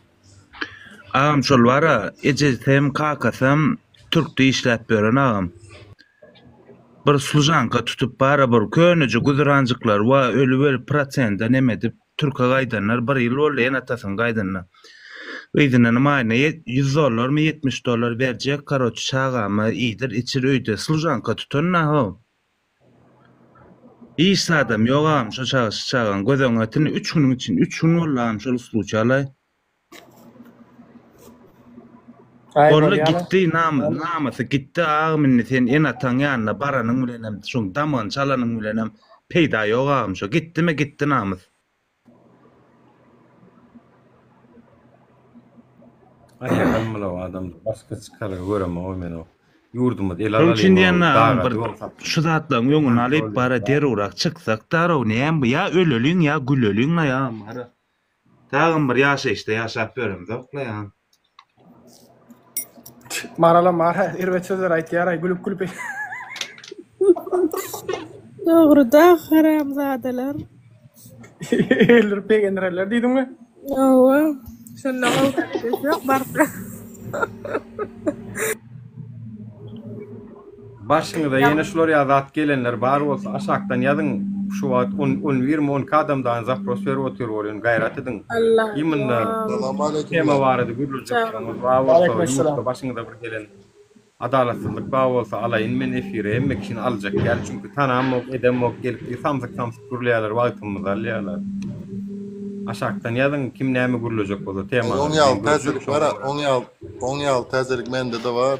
Ağam şol wara ejesem kakasam Türkde işläp beren ağam. Bir slujanka tutup bara bir könüje güzüranjyklar wa ölübel prosentda nemedip Türk'e gaýdanlar bir ýyl boldy enatasyň gaýdanlar. Öýdünden maýna $100 mı $70 berjek karoç çağamy iýdir içir öýde slujanka tutanna ho. İş adam ýok ağam şo çağan gözüňe tini 3 güniň için 3 gün bolam şol sluçalay. Orla gitti namasy gitti ağamyny sen enataň ýanyna baranyň bilenem şoň daman çalanyň bilenem peýda ýok ağam şo gittimi gitti namas. Ayağım o adam başka çıkarı göreme o men o. Yurdumda el alalım. Şimdi yana şu zatlaryň ýoňuny alyp bara derurak çyksak daraw näme ya ölölüň ya gülölüň ya mara. Tagym bir ýaşa işte ýaşap berem zokla ya. Maralama irwet sözler aýtýar, gülüp. Dogruda haramzadalar. Eller pegenderler diýdiňmi? Owa. Şonda ýok barqa. Başyňyza ýene şular ýazat gelenler bar bolsa aşakdan ýazyň şu wagt 10 kadamdan zapros berip oturýar, gaýrat ediň. Ýymynda tema barady gürlüjekler. Başyňyza bir gelen adalatsyzlyk bar bolsa alaýyn men efire emmek için aljak ýa çünki tanam edem gelip samsyk gürleýärler wagtymyzda alýarlar. Aşakdan ýazyň kim näme gürlejek bolsa tema. On ýal täzelik mende de var.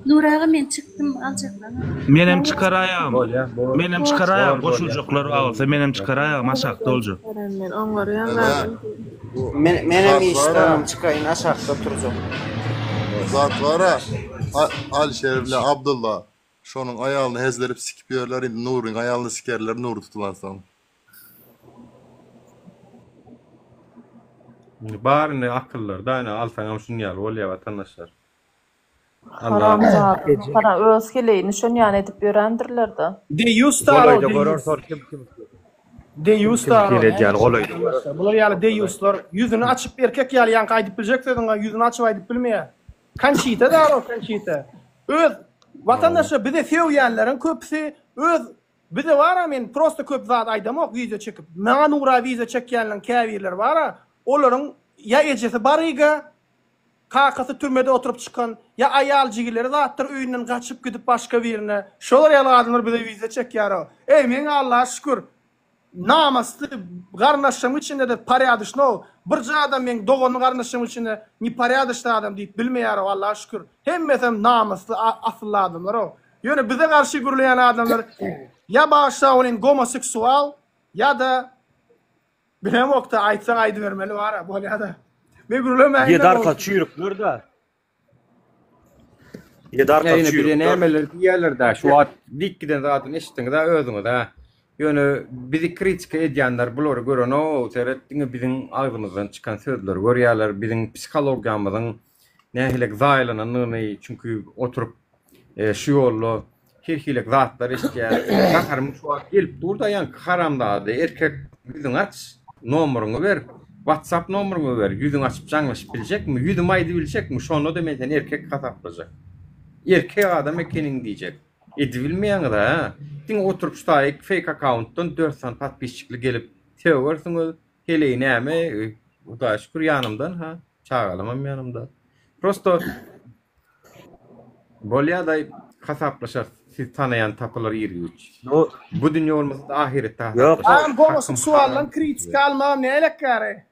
Nuraga men çıktım alacaklar. Menem çıkaraýam. Menem çıkaraýam goşuljaklar alsa menem çıkaraýam aşakda boljak. Men oňlarýam. Menem işlerim çıkaýyn aşakda turjak. Zat wara Al Şerifle Abdullah şonuň aýalyny hezlerip sikip ýörler, indi Nuruň aýalyny sikerler, Nur tutulansan. Barny akyllar, daýna alsaňam şunýar bolýar watandaşlar. Haram zat. Para öz keleýini şon ýany edip berendirler da. De yustar. De yustar. Bular ýaly de yustar. Ýüzüni açyp erkek ýaly ýanky aýdyp biljek söýdüň, ýüzüni açyp aýdyp bilmeýär. Kançyta da kançyta. Öz watandaşa bize seýýänleriň köpüsi öz bize bara men prosta köp zat aýdamok wiza çekip. Maňa nura wiza çekýänlerin käbirler bara. Olaryň ya ejesi bariga kakasy türmede oturup çıkan ya ayal jigileri zatlar öýünden gaçyp gidip başga birine şolar ýaly adamlar bize wiza çekýär. Ey men Allah'a şükür namasly garnaşyň içinde de parýadyş no. Bir adam men dogony garnaşyň içinde ni parýadyşly adam diýip bilmeýär Allah'a şükür. Hemmesem namasly asylly adamlar o. Ýöne bize garşy gürleýän adamlar ya başa onuň homoseksual ya da bilemokda aýtsaň aýdy bermeli bara bolýar-da. Men gürlemäýin. Ýedar kaçýyryklar da. Ýedar kaçýyryklar. Nämeler diýerler-de şu wagt dikkiden zatyn eşitdiň da özüňe da. Ýöne bizi kritika edýänler bular gören o seretdiňe biziň agzymyzdan çykan sözler görýärler, biziň psikologiýamyzyň nähilek zaýlananyny çünkü oturup şu ýollo herhilek zatlar işleýär. Bakarym şu wagt gelip durda ýa haramda erkek ýüzüň aç, nomeryny ber, WhatsApp nomeryny ber, ýüzüň açyp jaňlaşyp biljekmi, ýüzüm aýdy biljekmi, şonu da menden erkek hasaplajak. Erkek adam ekeniň diýjek. Edibilmeýän da, diň oturup şutaýyk fake accountdan 400 patpisçikli gelip tewersiňiz, heleýi näme, Hudaýa şükür ýanymdan ha, çağalamam ýanymda. Prosto bolýa-da hasaplaşar. Siz tanayan tapılar yürüyüş. Bu dünya olmasa da ahirette. Yok. Ben boğazım suallan kritik almam ne elek gari?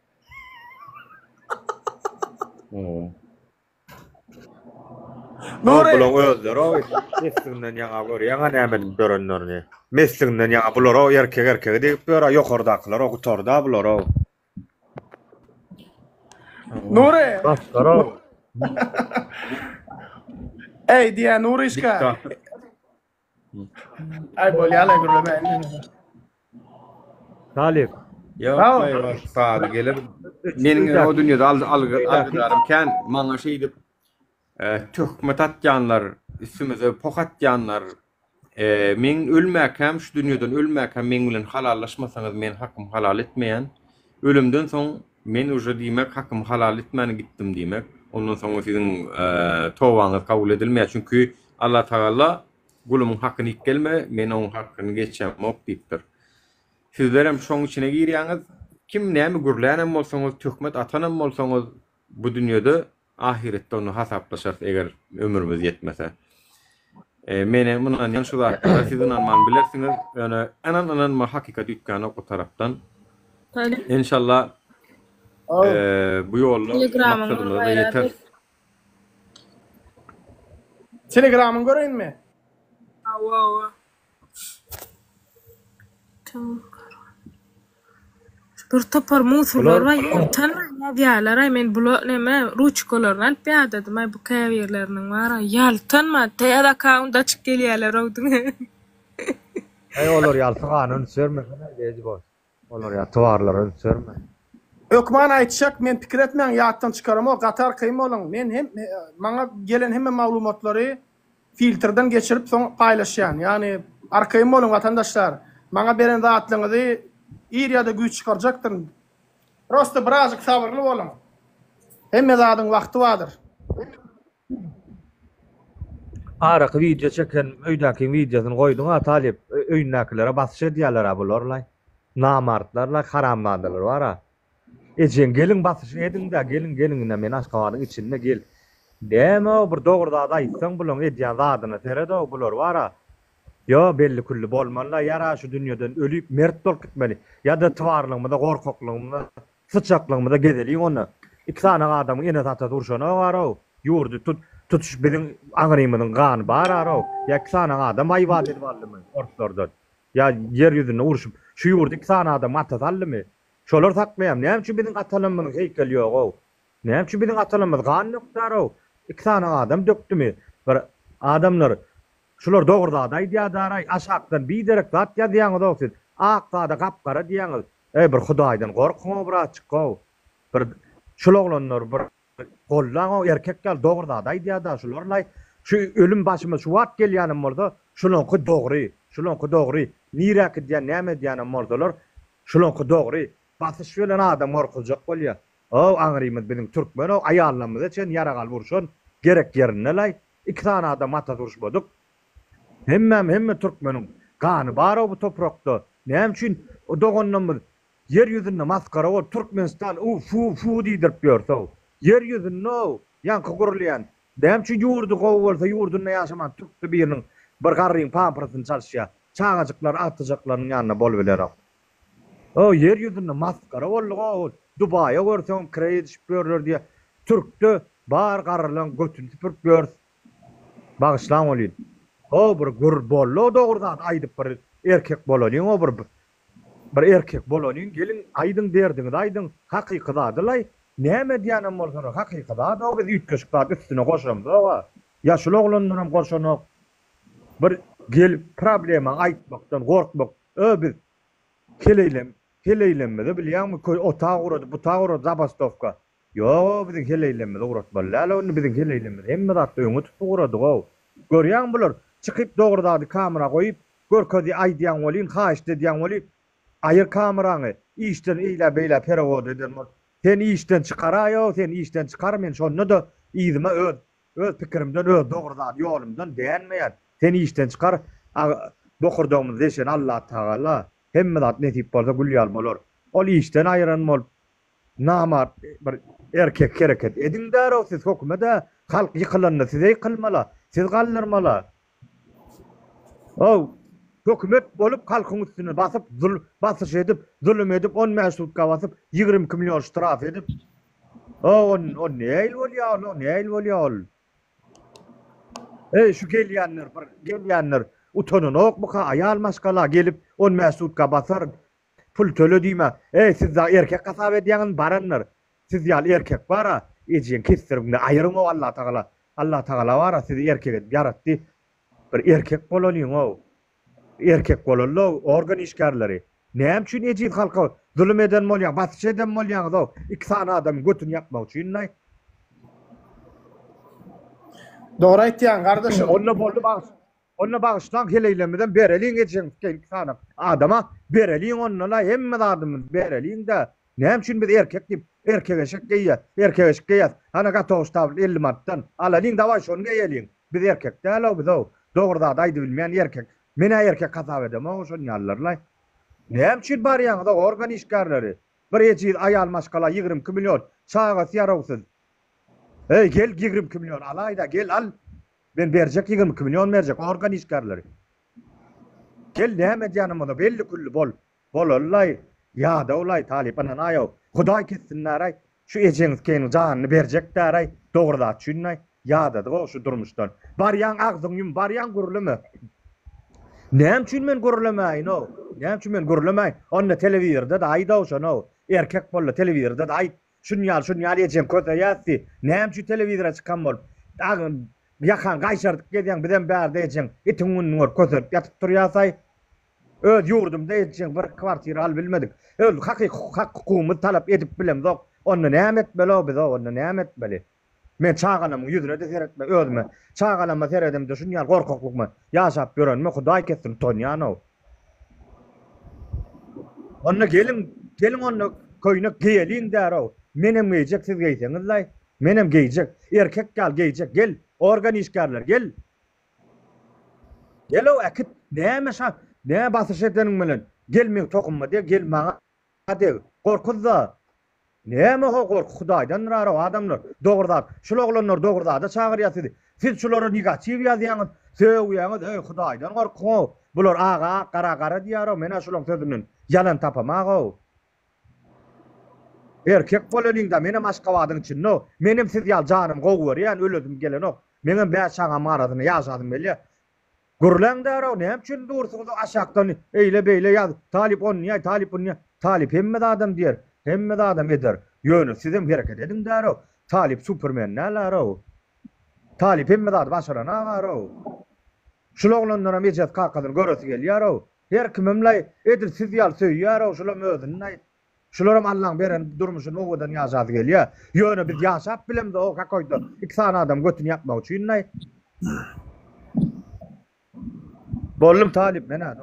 Nuri. Bulan özler o. Mesliğinden yağa gör. Yağa nämen görünürni. Mesliğinden yağa bular o erkek deyip böra ýokardaklar o gutarda bular o. Nuri. Başlar o. Ey diye Nuri işka. Ay bolýala gürleme. Talip. Ýok, sağ gelir. Meniň o dünýede algylarym kän maňa şey dip töhmet atýanlar, üstümize pok atýanlar. Men ölmäkem, şu dünýeden ölmäkem men bilen halallaşmasaňyz men hakym halal etmeýän. Ölümden soň men uje diýmek hakym halal etmeni gittim diýmek. Ondan soň siziň towaňyz kabul edilmeýär. Çünki Allah Taala gulumyň hakyny ikkelme, men onuň hakyny geçemok diýipdir. Sizlerem şoň içine girýäňiz, kim näme gürlänem bolsaňyz, töhmet atanam bolsaňyz, bu dünýede ahiretde onu hasaplaşar eger ömürmiz yetmese. Mene mundan ýan şu zatda siz inanman bilersiňiz, ýöne anan hakikat ýetgän o tarapdan. İnşallah bu ýolda maksadymyza da ýeter. Telegramyny göreýinmi? Awa. Bir topar musullar var, tanma diýerler, ay men bulo näme ruçkolardan alyp ýa-dadım, ay bu käwirleriniň bar, ýal tanma, täze account açyp gelýärler owdyň. Ay olar ýalty kanun sörmekene leji bol. Olar ýa towarlary sörme. Ökman aýtjak, men pikir etmeň ýatdan çykaram, o gatar kym bolan. Men hem maňa gelen hemme maglumatlary filtrden geçirip soň paýlaşýan. Ýani arkayım bolan vatandaşlar. Maňa beren zatlyňyzy ýa-da güýç çykarjakdyr. Prosta birazjyk sabırly bolun. Hemme zadyň wagty bardyr. Araky video çeken öýdäki videosyny goýduň ha Talip, öýündäkilere basy edýärler bularlar. Namartlarlar, haramlandylar bara. Ejen gelin basy ediň-de, gelin men aşgabatyň içinde gel. Deme bir dogurda aýtsaň bulan edýän zadyny terede bular bara. Yo belli kulli bolmalar ýara şu dünýeden ölüp mert bolup gitmeli. Ýa-da twarlygymda, gorkaklygymda, sıçaklygymda gedeli onu. İki tane adam ene tata durşana var o. Ýurdu tutuş biziň aňrymynyň gany bar ara. Ýa iki tane adam aýwat edip aldymy ortlardan. Ýa yer ýüzüne urşup şu ýurdu iki tane adam atat aldymy. Şolar takmaýam. Näme üçin biziň atalarymyň heýkel ýok o. Näme üçin biziň atalarymyz gany ýokdar o. İki tane adam döktümi. Bir adamlar şular dogurda aýdýar, aşakdan biderek zat ýadýaňyz okşy. Akda gapgara diýäňiz. Bir Hudaýdan gorkmaň bir açyk go. Bir şulaglanlar bir gollan o erkekler dogurda aýdýar, şularlay şu ölüm başyma şu wagt gelýänim bolsa, şulanky dogry. Nirek diýen näme diýenim bolsalar, şulanky dogry. Basyş bilen adam gorkujak bolýar. O aňrymyz biziň türkmen o aýallarymyz üçin ýaragal burşun gerek ýerine lay. İki tane adam ata duruşmadyk. Hemme türkmeniň gany bar o bu toprakda. Näme üçin o dogonlarymyz yer ýüzünde maskara o Türkmenistan fu diýdirip ýörse. Yer ýüzünde o ýanky gurulýan. Näme üçin ýurdu gowy bolsa ýurdunda ýaşaman türkde biriniň bir garryň pampersyny çalşýar. Çağajyklar atyjaklaryň ýanyna bolup bilerak. O yer ýüzünde maskara bolýar. Dubaýa görseň kredit şüpürler diýe türkde bar garrylan götüni süpürip ýör. Bagışlan bolýar. O bir gur bollo dogurda aýdyp bir erkek bolýan, o bir erkek bolýan, gelin aýdyň derdiňiz, aýdyň hakykatdylay. Näme diýenim bolsa hakykatda da biz ýetkeşikler üstüne goşamyz ha. Ya şol oglanlaram goşanok. Bir gel problema aýtmakdan gorkmak. Biz keleýlemde bilýärmi, o taýgurady, bu taýgurady zabastovka. Yo, bizim heleýlemez uğrat balla, onu bizim heleýlemez. Hemme zat öňe tutup uradyk o. Görýän bular, çykyp dogrady kamera goýup, görkezi aýdýan bolyn, haýyş edýän bolyn. Aýyr kamerany, işden ýyla beýle perewod ederler. Sen işden çykaraýo, sen işden çykar, men şonu da ýyzyma öz pikirimden, öz dogrady ýolumdan däňmeýär. Sen işden çykar, dokurdağımız deşen Allah Teala hemme zat netip bolsa gülýär bolar. Ol işden aýyran bol. Namar bir erkek hareket edin däro, siz hökümede halk ýykylandy, siz ýykylmala, siz gallyrmala. Hökümet bolup halkyň üstüne basyş edip, zulüm edip, 10 mäsutka basyp, 22 milyon ştraf edip. O näil bolýar, o näil bolýar. Şu gelýänler, utanın ok bu aýal maskala gelip, 10 mäsutka basar, pul töle diýme. Siz da erkek kasap edýän baranlar. Siz ýaly erkek bara, ejen kestirinde aýryň o Allah Taala. Allah Taala bara sizi erkek yaratdy. Bir erkek bolanyň o. Erkek bolurlar, organ işgärleri. Näme üçin ejid halka zulüm eden bolýar, basyş eden bolýar da, iki sana adam götün yapmak üçin näme? Dogry aýtýan gardaşym. Onna bagışlan heleýlemeden bereliň edýän iki sana adama bereliň onnala hemme adamymyz bereliň da. Näme üçin biz erkek diýip erkek eşek geýýär. Ana gatoştab 50 martdan alalyň da şonu geýeliň. Biz erkek däl biz o. Dograda aýdy bilmeýän erkek. Mene erkek kasap edem, o şonu ýallarlar. Näme üçin barýan da organ işgärleri? Bir ejid aýal maskala 22 milyon çagat ýarawsyz. Gel 22 milyon alaýda gel al. Ben berjek 22 milyon berjek organ işgärleri. Gel näme edýänimi belli kully bol. Bolallay ýa da olay talip anan aýaw. Hudaý kessinler şu ejeňiz keň janyny berjek däray. Dograda düşünnäy. Ýa da şu durmuşdan. Barýan agzyň barýan gurulmy. Näme üçin men gurulamäýin o? Näme üçin men gurulamäýin? Onda telewizorda da aýda oşano. Erkek bolla telewizorda da aýt. Şunýal ejem köze ýatdy. Näme üçin telewizora çykan bol? Ýakan gaýşardyk gedýän bilen bärde ejem. Etiňin nur köze ýatyp durýarsy. Öz ýurdumda ejem bir kwartira al bilmedik. Öl hak hukumy talap edip bilem zok. Onda näme etmeli biz onda näme etmeli? Men çağanamyň ýüzüne de seretme özüme. Çağanama seredem de şunýal gorkaklykmy ýaşap görenme Hudaý kessin tonýano. Onna gelin onna köýne geýeliň däro. Menem geýjek siz geýseňiz lay. Menem geýjek. Erkek geýjek gel. Organ işgärler gel. Gel o akit näme basyş edeniň bilen gelmeň tokunma diýe gel maňa diýe. Gorkuzda. Näme gork Hudaýdan rara adamlar dogrda şol oglanlar dogrda da çagyrýasy. Siz şolary negativ ýazýaňyz, söwýäňiz Hudaýdan gork. Bular aga gara diýär, mena şolaň sözünden yalan tapamak o. Erkek bolanyňda menem aşgawadyň için no, menem siz ýal janym gowurýan ölüdüm gelen o. Menem bäşaňam aradyny ýaşadym belli. Gurlan däro näme üçin dursuňyz aşakdan eýle beýle ýaz. Talip onny, talip hemme adam diýer. Hemme adam eder. Ýöne sizem hereket edin däro. Talip Superman näler o? Talip hemme adam başaran agar o. Şolaglanlara mejat kakadyr göresi gelýär o. Her kimimle edir siz ýal söýýär o, şolam özüne. Şolaram Allahyň beren durmuşyny owadan ýaşady gelýär. Ýöne biz ýaşap bilemdi o kakoýda. İki sana adam götüni yapmak üçin näy? Bollum talip mena.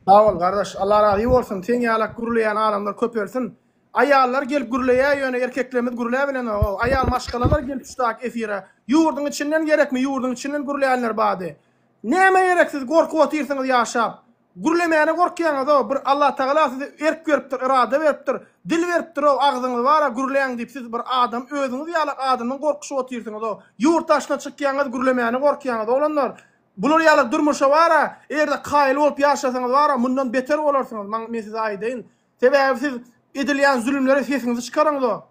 Sağ ol gardaş, Allah razı bolsun. Teň ýalak gurulaýan adamlar köpersin. Ayallar gelip gurulaýar ýöne erkeklerimiz gurulaýar bilen o. Ayal maşgalalar gelip düşdäk efire. Ýurduň içinden gerekmi? Ýurduň içinden gurulaýanlar bady. Näme gereksiz gorkup otyrsyňyz ýaşap. Gurulamäne gorkýaňyz o. Bir Allah Taala size erk beripdir, irada beripdir, dil beripdir o agzyňyz bara gurulaýan diýip siz bir adam özüňiz ýalak adamdan gorkuşyp otyrsyňyz o. Ýurt taşyna çykýaňyz gurulamäne gorkýaňyz olanlar. Bular ýaly durmuşa bara, erde kaýly bolup ýaşasaňyz bara, mundan beter bolarsyňyz. Men size aýdyn. Sebäbi siz edilýän zulümlere sesiňizi çykaraňyz o.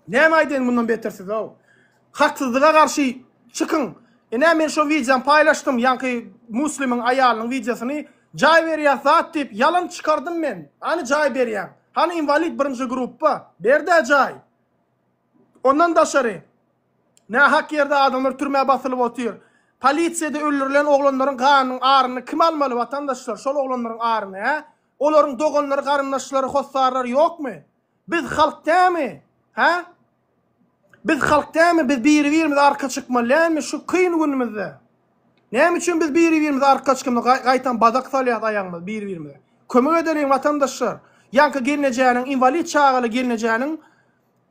Näme aýdyn mundan betersiz o? Haksyzlyga garşy çykyn. Näme men şu videomu paýlaşdym, ýa-ni muslimiň aýalynyň videosyny jay berýär zat diýip yalan çykardym men. Hani jay berýär. Hani invalid birinji gruppa. Berde jay. Ondan daşary. Ne hak ýerde adamlar türmäge basylyp otyr. Polisiýede öldürilen oglanlaryň ganyny aryny kim almaly watandaşlar? Şol oglanlaryň aryny, he? Olaryň doganlary, garyndaşlary, hossarlar ýokmy? Biz halk dämi? Ha? Biz halk dämi biz biri-birimize arka çykmalymy şu kyn günümizde. Näme üçin biz biri-birimize arka çykmyk gaýtan badak salýat aýagymyz biri-birimize. Kömek edelim vatandaşlar. Ýanky gelnejäniň invalid çağaly gelnejäniň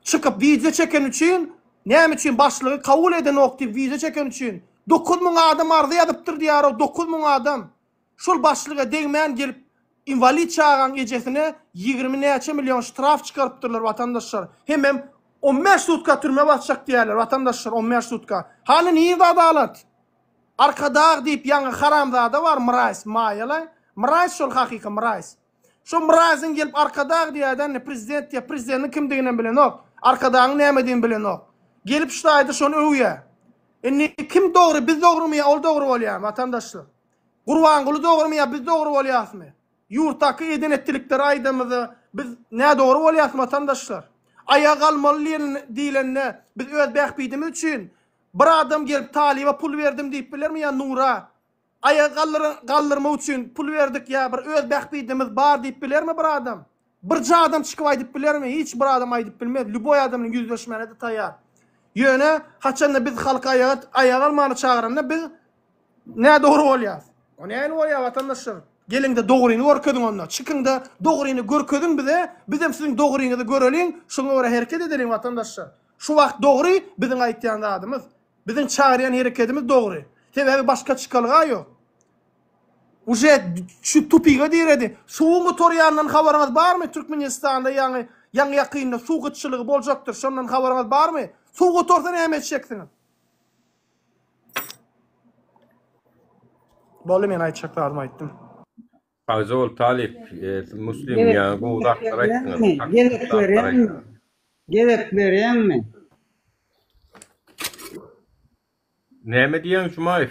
çıkıp video çeken üçin näme üçin başlygy kabul eden okdy video çeken üçin 9000 adam ardy ýadypdyr diýär, 9000 adam. Şol başlyga degmän gelip invalid çağan ejesine 20 näçe milyon ştraf çıkarıpdyrlar vatandaşlar. Hemem 15 sutka türme batacak diýerler vatandaşlar 15 sutka. Hani niýe adalet? Arkada diýip ýa-ni haramzada var Mraz maýala. Mraz şol hakyky Mraz. Şu Mraz'ın gelip arkada diýerden prezident ya prezidentin kimdigini bilen ok. Arkadaň näme diýen bilen ok. Gelip şaýdy şonu öwýe. Kim dogry, biz dogrymy, ol dogry bolýar vatandaşlar. Gurbanguly dogrymy, biz dogry bolýasmy? Ýurtdaky edenetlikler aýdymyzy biz nä dogry bolýasmy vatandaşlar? Aýag almaly diýilende biz öz bähbidimiz üçin bir adam gelip talibe pul verdim diýip bilermi ya Nura? Aýag gallyrma üçin pul verdik ya bir öz bähbidimiz bar diýip bilermi bir adam? Bir adam çykyp aýdyp bilermi? Hiç bir adam aýdyp bilmez. Lüboy adamyň ýüzleşmene de taýýar. Ýöne haçanda biz halka aýag almany çağıranda biz nä dogry bolýar? O näme bolýar vatandaşlar? Gelin de dogryny görkezin onda. Çıkın da dogryny görkezin bize. Bizim siziň dogryňyzy görelim. Şoňa göre hereket edelim vatandaşlar. Şu wagt dogry biziň aýtýan adamyz. Biziň çağırýan hereketimiz dogry. Sebäbi başga çykalyga ýok. Uje şu tupiga diýerdi. Suw motor ýanyndan habaryňyz barmy? Türkmenistanda ýa-ni ýakynda suw gıtçylygy boljakdyr. Şondan habaryňyz barmy? Suw motorda näme etjekdiňiz? Bolly men aýtjaklarym aýtdym. Azol talip Müslim ýa bu uzaklara aýtdyňyz. Gerek berýänmi? Näme diýen Jumaýew?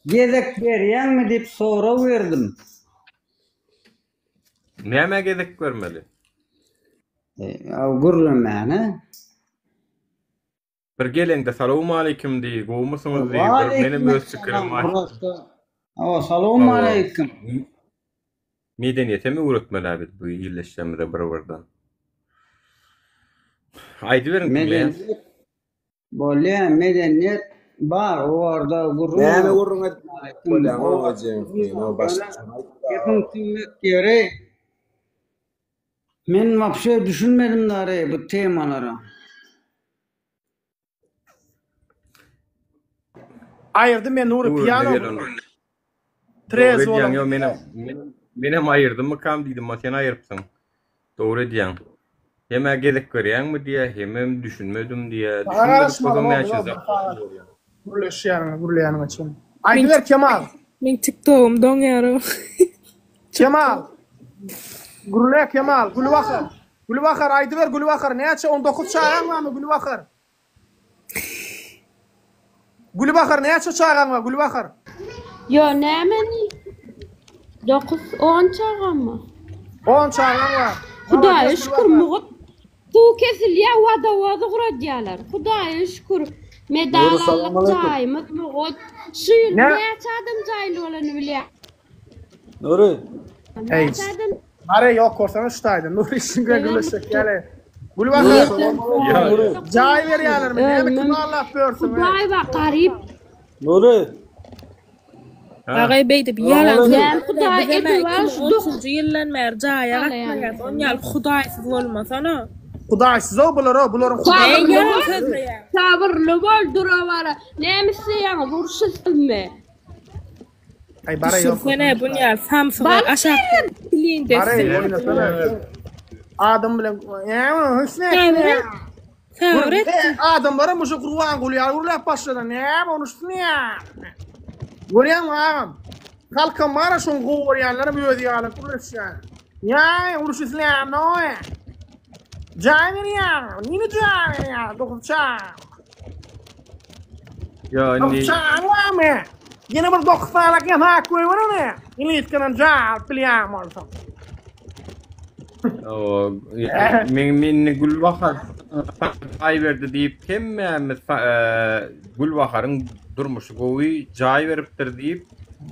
Gerek berýänmi diýip sorag berdim. Näme gerek bermeli? Gurulmany. Bir gelende salamu aleyküm diýip, goýmusyňyz diýip, menim öz pikirim bar. Salamu aleyküm. Medeniýete mi öwretmeli biz bu ýerleşmede bir-birden? Aýdy berin. Medeniýet bolýan medeniýet bar orada gurulma. Näme gurulma bolýan o jemgyň başga. Men vapşe düşünmedim dary bu temalara. Aýyrdy men Nuri piano. Trez bolan. Yo menem aýyrdymy kam diýdim, sen aýyrpsyň. Dogry diýen. Heme gerek görýänmi diýe, hemem düşünmedim diýe. Gurulýanyň üçin. Aýdylar Kemal. Men TikTok'um doňýarym. Kemal. Gurulýa Kemal, Gulbahar. Gulbahar aýdyber Gulbahar näçe 19 çağan barmy Gulbahar? Gulbahar näçe çağan var Gulbahar? Yo näme? 9-10 çağanmy? 10 çağan var. Hudaýa şükür mugut. Tu kesilýär wada guradýarlar. Hudaýa şükür. Medallar jaýmy mugut. Şu ýyl näçe adam jaýly bolany bilýär. Nuri. Ey. Mare yok korsana ştaýdy. Nuri işiňe güleşek ýaly. Gulbahar. Jaý berýärlermi? Näme kim Allah börsün? Hudaý we garyp. Nuri. Agay beýdip ýalan Hudaý etibars 9-njy ýyldan bäri jaýa gatmaýar. Onýal Hudaýsyz bolmasana. Hudaýsyz bularyň sabırly bol durawara. Nämisi ýa burşysmy? Ay bara ýok. Sene bunyal Samsung aşak bilin desin. Adam bilen adam bara muşu Qurban gulýar, gurlap başladan. Näme onuşdy ya? Görýän ağam. Kalkan mara şoň goýanlary böýdýärler kurulýar. Ya, uruşyslar noe. Jaýmyň, nime jaýmyň? Dokça. Ya ni. Dokça, yine bir doktorlar kem ha koýmaryny. Ýitkenem jaýal bilýär bolsa. O men Gulbahar aý berdi diýip hemmämiz Gulbaharyň durmuşy gowy jaý beripdir diýip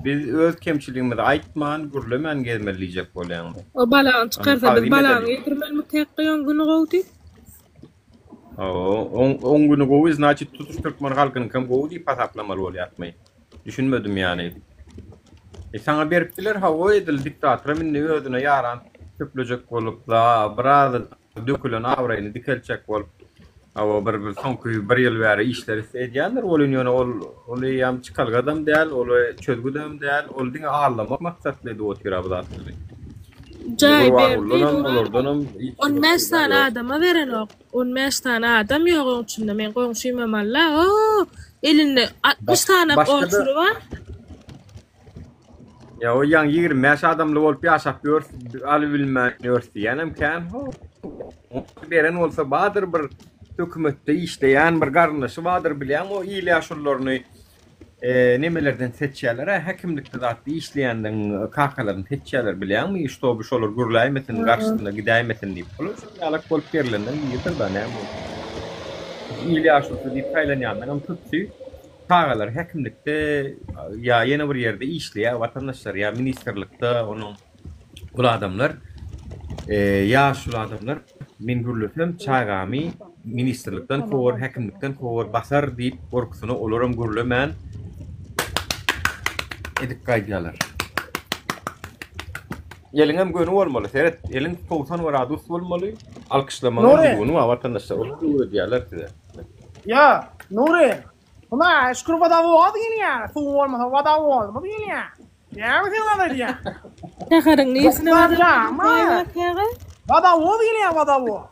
biz öz kemçiligimizi aýtman, gurlemän gelmeliýek bolýan. O balan çykarsa biz balan ýetirmelmi tekýän güni gowdy? On günü gowy значит tutuş Türkmen halkynyň kim gowy diýip hasaplamaly bolýarmy? Düşünmedim yani. Sana beripdiler ha o edil diktatora minni özüne yaran köplejek bolup da biraz dökülen awraýyny dikelçek bolup awa bir soňky bir ýyl bäri işleri edýänler bolýan ýöne ol ýam çykal adam däl ol çözgüdem däl ol diňe ağlamak maksatly dotýar bu zat. Jay berdi. 15 tane adama veren ok. 15 tane adam yok onun içinde. Men goňşymam alla. Elinde 60 tane oturup var. Ya o yan 25 adamly bolup ýaşap aly bilmän ýörsiýänem kan. Beren bolsa badyr bir hökümetde işleýän bir garnaşy badyr bilýän o ýyly ýaşullaryny nemelerden seçýärler, hekimlikde zatly işleýändiň kakalaryny seçýärler bilýänmi? Işto bu şolar gurlaýmetin garşysynda gidäýmetin diýip bolur. Ýalak bolup berilenden ýetir da näme? Ýyly ýaşuldy diýip taýlanýandan tutdy. Kagalar hekimlikde ya yeni bir yerde işleýär watandaşlar ya ministerlikde onuň bu adamlar ýaşul adamlar men gürlüsem çagamy ministerlikden kowar hekimlikden kowar basar diýip gorkusyny olaram gürlemän edip gaýdýarlar. Ýeliňem göni bolmaly, seret ýeliň 90 gradus bolmaly, alkyşlamagy bunu watandaşlar onu diýerler. Ya, Nuri. Ulan şükür vadavoğaz yine ya. Su olmasa vadavoğaz mı değil ya? Ya mı sen ne ya? Tekrarın neyisine vadavoğaz? Vadavoğaz yine ya vadavoğaz.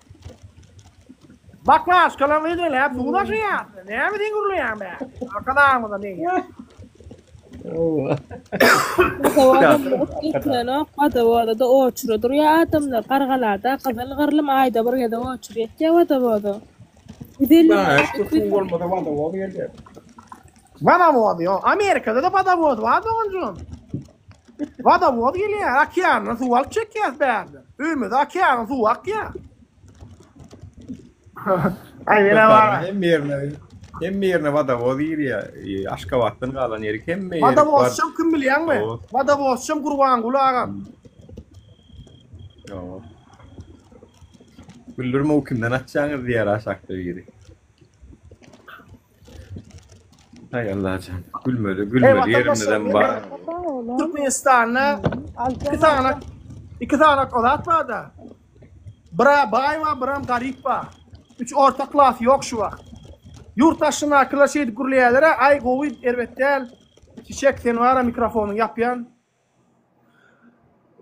Bak lan şkalan videoyla hep su da şey ya. Ne mi din gurulu ya be? Arkadan mı da ne ya? Vadavoğazda da oçurudur ya adamlar. Kargalarda kızıl gırlım ayda bir yada oçuruyor ya vadavoğazda. Vadavoğaz ya. Amerika'da da vadavoğaz var da oncun. Vadavoğaz geliyor. Akyanın su alıp çekiyor berdi. Ümit akyanın su ak ya. Ay ne var? Hem yerine vadavoğaz giriyor. Aşkabat'tan kalan yeri hem yerine. Vadavoğaz şam kim bilýän mi? Vadavoğaz şam Gurbanguly agam. Bildirme o kimden açacağınız diğer aşakta biri. Hay Allah can. Gülmedi yerimden bağır. Türkmenistan'da iki tane odat var da. Bira bay var, bira garip var. Üç ortak laf yok şu vakt. Yurttaşına akıla şeydi gürleyelere ay govi erbettel. Çiçek sen var mikrofonu yapyan.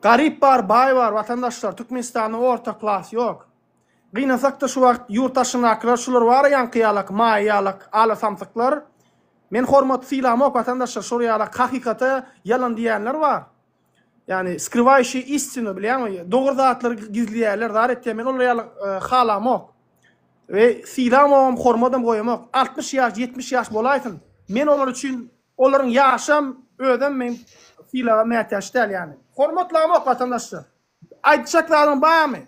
Garip var, bay var vatandaşlar. Türkmenistan'da ortak laf yok. Gıynasak da şu vakt yurttaşına akılar şular var yankıyalak, mayalak, ala samsıklar. Men hormat silamok vatandaşlar şurayalak hakikati yalan diyenler var. Yani skrivaýşy istini bilýärmi? Dogry zatları gizleýärler, dar etdi. Men olar halamok. Ve silamom hormadan goýamak. 60 ýaş, 70 ýaş bolaýsyn. Men olar üçin olaryň ýaşam ödem men silama mätäşdäl yani. Hormatlamak vatandaşlar. Aýdşaklaryň barmy?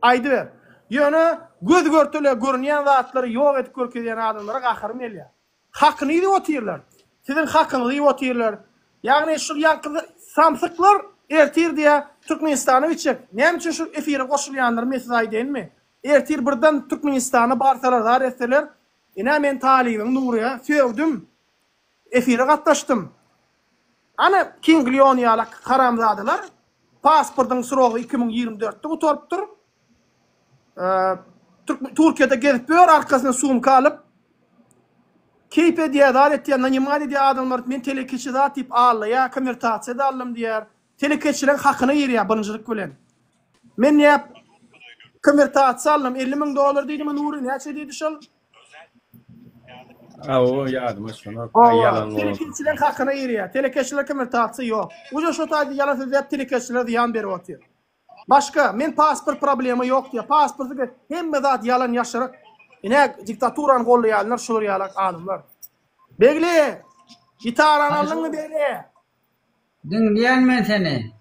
Aýdy ber. Ýöne göz görtüle görünýän zatlary ýok edip görkezýän adamlara gahyrym elýär. Hakyny diýip otyrlar. Sizin hakyny diýip otyrlar. Ýagny şu ýankı samsyklar ertir diýe Türkmenistany biçek. Näme üçin şu efire goşulýanlar men size aýdynmy? Ertir birden Türkmenistany barsalar dar etseler, ine men talibim Nuriýa söwdüm. Efire gatnaşdym. Ana King Leon ýalak haramzadalar pasportyň surogy 2024-de utorupdyr. Türkiýede gezip bör arkasyna sumka alyp keype diýär, dalet diýär, nanymal diýär adamlar men telekeçi zat diýip alla ya konvertasiýa da alym diýär. Telekeçilerin hakyny ýerýär byrynçylyk bilen. Men näp konvertasiýa alym $50,000 diýdim Nuri, näçe diýdi şol? O ýadyma şuna ýalan. Telekeçilerin hakyny ýerýär. Telekeçiler konvertasiýa ýok. Uja şo taýda ýalan söýüp telekeçiler ýan berip otýar. Başka men pasport problemi ýok diýär. Pasporty hemme zat ýalan ýaşarak. Ine diktaturan gollaýanlar şolar ýalak adamlar. Begli, gitaran alınmı Begli? Dinleyen mi seni?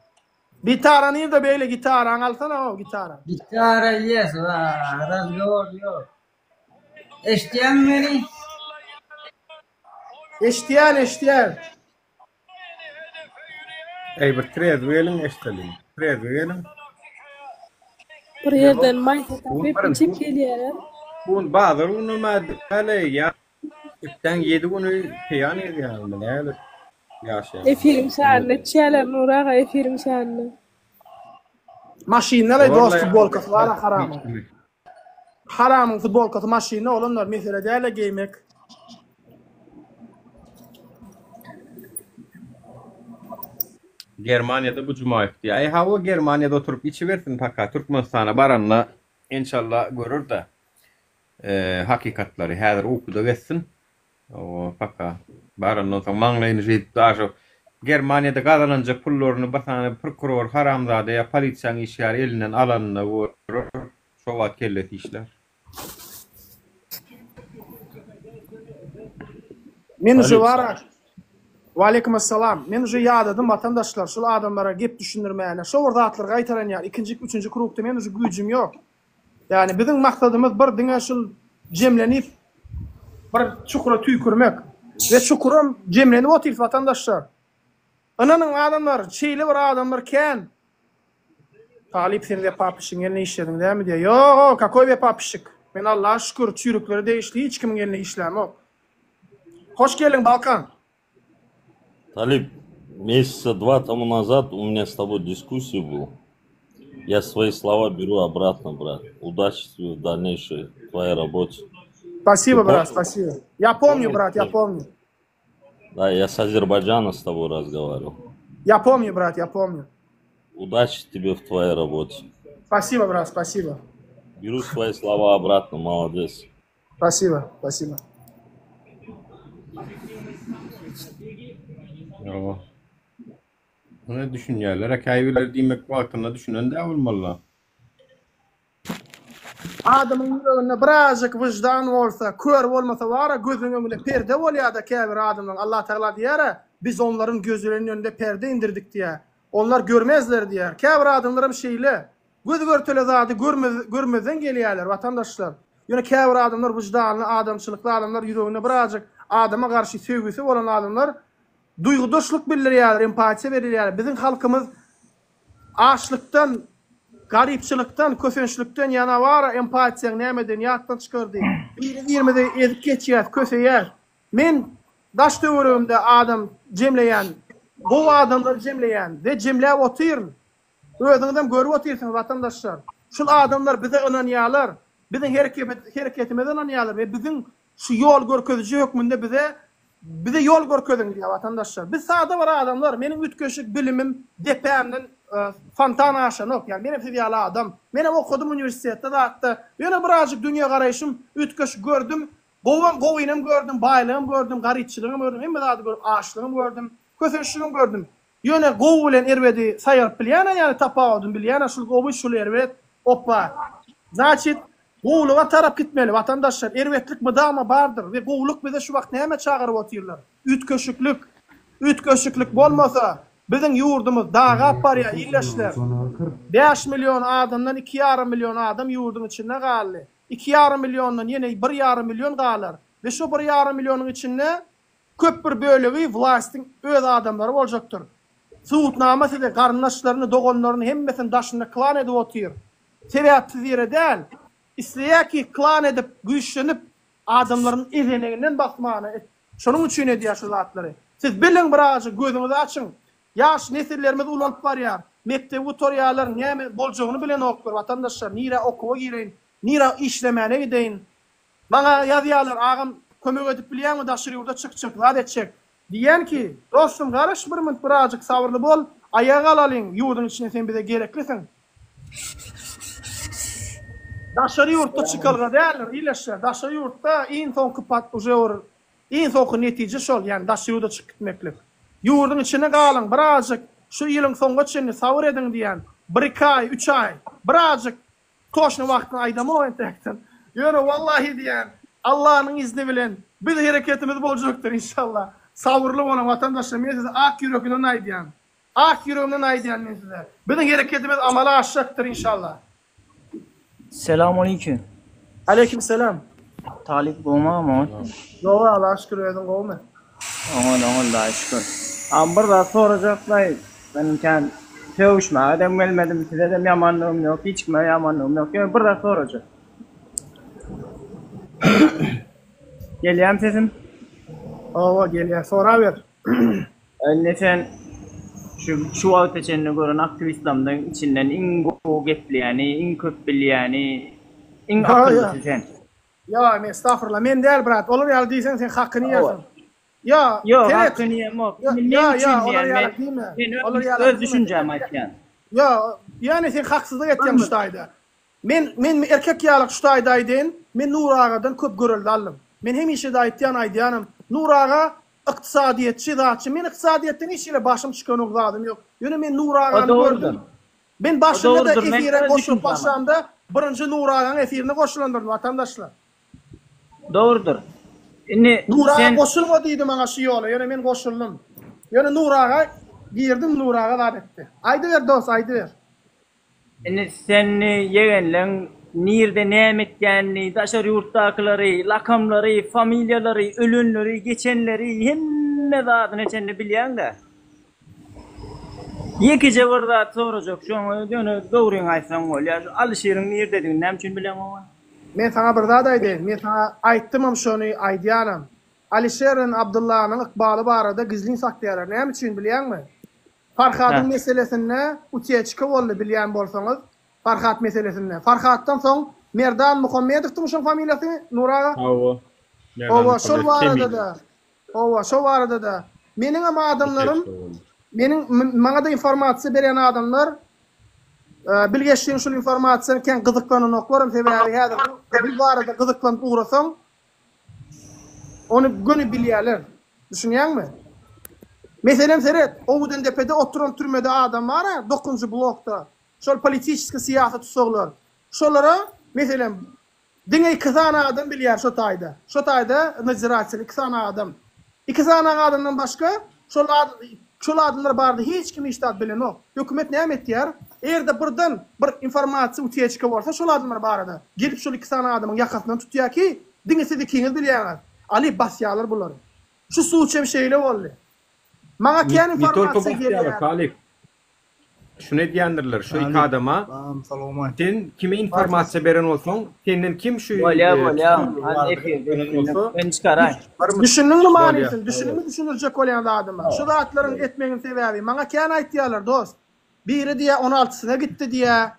Gitaran nerede Begli? Gitaran alsana o gitaran. Gitara yes var, razgovor yok. Eştiyen beni? Eştiyen. Ey bir trez verin eştelin. Trez verin. Bir yerden maysa tapıp içip gelýär. Bu bazı onu madde ya. İtten 7 günü peyan ediyor ne öyle. Yaşayın. Efirim şanlı. Çeler Nurağa efirim şanlı. Maşinler dost futbolkası var haram. Haram futbolkası maşinler olanlar mesela değerle giymek. Germanya'da bu cuma yaptı. Ay hava Germanya'da oturup içiversin fakat Türkmenistan'a baranla inşallah görür de hakikatları hazır okuda geçsin. O fakat baranla sonra manglayını jeyip daha Germanya'da kazanınca pullarını basan prokuror haramzade ya polisiyanın işler elinden alanına vurur. Şova kellet işler. Men şu var. Wa aleykümselam. Men şu ýadadım vatandaşlar, şu adamlara gep düşündirmäne. Şu zatlar gaýtaran ýa ikinji, üçünji kurukda men şu güýjüm ýok. Yani bizim maksadımız bir diňe şu jemlenip bir çukura tüýkürmek ve çukurum jemlenip otyr vatandaşlar. Ananyň adamlar, şeýle bir adamlar kän. Talip sen de papişin eline işledin değil mi diye. Yok, kakoy be papişik. Men Allah'a şükür çürükleri değişti. Hiç kimin eline işlem yok. Hoş geldin Balkan. Талиб, месяца 2 тому назад у меня с тобой дискуссия была. Я свои слова беру обратно, брат. Удачи в дальнейшей твоей работе. Спасибо, брат, спасибо. Я помню, брат, я помню. Да, я с Азербайджана с тобой разговаривал. Я помню, брат, я помню. Удачи тебе в твоей работе. Спасибо, брат, спасибо. Беру свои слова обратно, молодец. Спасибо, спасибо. Yo. Ne düşünýärler? Käýbiler diýmek wagtynda düşünen de bolmaly. Adamın ýüreginde birazjyk wyjdan bolsa, kör bolmasa wara gözüň öňünde perde bolýar da käbir adamlaryň Allah Taala diýär, biz onlaryň gözleriniň önünde perde indirdik diýär. Onlar görmezler diýär. Käbir adamlar bir şeýle göz görtele zady görmezden gelýärler watandaşlar. Ýöne käbir adamlar wyjdanly, adamçylykly adamlar ýüreginde birazjyk adama garşy sevgisi bolan adamlar duýgudaşlyk bildirýär, empatiýa berilýär. Bizim halkymyz açlykdan, garipçilikden, kösençlikden ýana wara empatiýaň nämeden ýatdan çykyrdy. 20-de edip geçýär, köseýär. Men daş döwrümde adam jemleýän, bu adamlar jemleýän we jemläp otyr. Özüňizden görüp otyrsyň watandaşlar. Şul adamlar bize inanýarlar. Biziň hereketimizden inanýarlar we biziň şu ýol görkeziji hökmünde bize yol görkezin diýär watandaşlar. Biz sada bir adamlar, meniň ütköşük bilimim depämden fontana aşanok. Yani benim seviýeli adam. Men okudum üniversitede da hatta. Ýöne birazjyk dünýä garaýşym ütköş gördüm. Gowynym gördüm, baýlygym gördüm, garyçylygym gördüm, hemme zady gördüm, aşlygym gördüm, kösençligim gördüm. Ýöne gowy bilen erwedi saýaryp bilýän, ýani tapawadym bilýän, şul gowy şul erwet. Oppa. Значит, gowluga tarap gitmeli watandaşlar. Erwetlik mydama bardyr we gowluk bize şu wagt näme çagyryp otyrlar? Ütköşüklük bolmasa biziň ýurdumyz dağa aparýar, illeşler. 5 milyon adamdan 2,5 milyon adam ýurduň içinde galy. 2,5 milyondan ýene 1,5 milyon galar. Ve şu 1,5 milyonyň içinde köp bir bölegi wlastyň öz adamlary boljakdyr. Suwutnama sede garnaşlaryny, dogonlaryny hemmesini daşyna klan edip otyr. Sebäpsiz ýere däl. İsleýär ki klan edip, güýçlenip adamlaryň ezeneginden bakmany. Şonuň üçin edýär şu zatlary. Siz bilin birazjy gözüňizi açyň. Ýaş nesillerimiz ulanyp barýar. Mektep oturýarlar, näme boljagyny bilen okupar watandaşlar. Nire okuwa gireýin, nire işlemäne gideýin. Bana ýazýarlar, agam kömek edip bilýärmi daşyr ýurda çyk zat etjek. Diýen ki, dostum garaş bir minut birazjyk sabırly bol, ayağa alalyň, ýurduň içine sen bize gereklisin. Daşary ýurtda çykalga däller, illeşler. Daşary ýurtda iň soňky pat ujur, iň soňky netije şol, ýani daşary ýurda çykyp gitmeklik. Ýurduň içine galan birazjyk şu ýylyň soňga çenli sabır ediň diýen. 1-2 ay, 3 ay, birazjyk toşny wagtyny aýdama entekden. Ýöne wallahi diýen, Allah'ın izni bilen biz hereketimiz boljakdyr inşallah. Sabırly bolan watandaşlar, men size ak ýüregimden aýdýan. Ak ýüregimden aýdýan men size. Biziň hereketimiz amala aşjakdyr inşallah. Selamünaleyküm. Aleykümselam. Talip bolmamy? Yoga Allah'a şükür edin gowmy? Allah'a şükür. Bir da sorajaklar. Benimken tövüşme, adam gelmedim, size de yamanlığım yok, hiç kime yamanlığım yok. Bir da soracak. Gelýär sesim? Owa gelýär, sora ber. Öyle sen şu wagt içinde gören aktivistlardan içinden iň gowy gepleýäni, iň köp bilýäni, iň akylly sen. Ya, men estağfurullah, men däl brat. Olar ýaly diýsen sen hakyny ýersin. Ya, Yok, hakkını yemek. Öz düşüncem aytgan. Ya, yani sen haksızlık etken şutayda. Men erkek ýalyk şutayda aýdyn, men Nur agadan köp görüldi aldım. Men hemişe de aýtýanım, Nur aga ykdysadyýetçi zatçy. Men ykdysadyýetden hiç ýere başym çykan ugdadym ýok. Ýöne men Nur agany gördüm. Ben başynda da efire goşup başlandı. Birinji Nur agaň efirine goşulandyrdy vatandaşlar. Doğrudur. Nur aga goşulma diýdi maňa şu ýola. Ýöne men goşuldum. Ýöne Nur aga girdim, Nur aga zat etdi. Aýdy ber dost, aýdy ber. Sen yegenleň nirde näme etýänini, daşary ýurtdakylary, lakamlary, familiýalary, ölenleri, geçenleri hemme zadyny içinde bilýän-de. Ýekije bir zat sorajak, şoňa ýöne dogryň aýtsaň bolýar. Alşeриň nirde diýen näme üçin bilen o? Men sana bir zat aýdym. Men sana aýtdym şonu aýdýanym. Alişerin Abdullah'ın ykbaly barada gizlin saklaýarlar. Näme üçin bilýänmi? Farhatyň meselesinde uçya çykyp boldy bilýän bolsaňyz, Farhat meselesinde. Farhatdan soň Merdan Muhammedowyň şo familiýasy Nuraga. Owa şol barada da. Meniň ama adamlarym, maňa da informasiýa beren adamlar bilgeçliğin şol informasiýany ken gyzyklanyn oklarym sebäbi häzir bu barada gyzyklanyp ugrasaň onu göni bilýärler. Düşünýärmi? Meselem seret, Owudan depede oturan türmede adam var ha, 9-njy blokda. Şol politiski siýasat tutsaglar. Şolara meselem diňe 2 tane adam bilýär şo taýda. Şo taýda naziraçyly 2 tane adam. 2 tane adamdan başga şol adamlar bardy, hiç kim iştat bilen ok. Hökümet näme etýär? Eğer birden bir informasiýa uçya çykyp bolsa şol adamlar barada. Gelip şol 2 tane adamyň ýakasyndan tutýar ki, diňe sizi kiňiz bilýärler. Ali basýarlar bular. Şu suçem şeýle boldy. Maňa kän informasiýa gelýär. Talip. Şunu diýendirler, şu iki adama sen kime informasiýa beren bolsaň, senden kim şu ben çıkaray. Düşündiňmi manysyň? Düşünürjek bolýan adamlar. Şu zatlaryň etmegiň sebäbi maňa kän aýtýarlar dost. Biri diýe 16-syna gitdi diýe.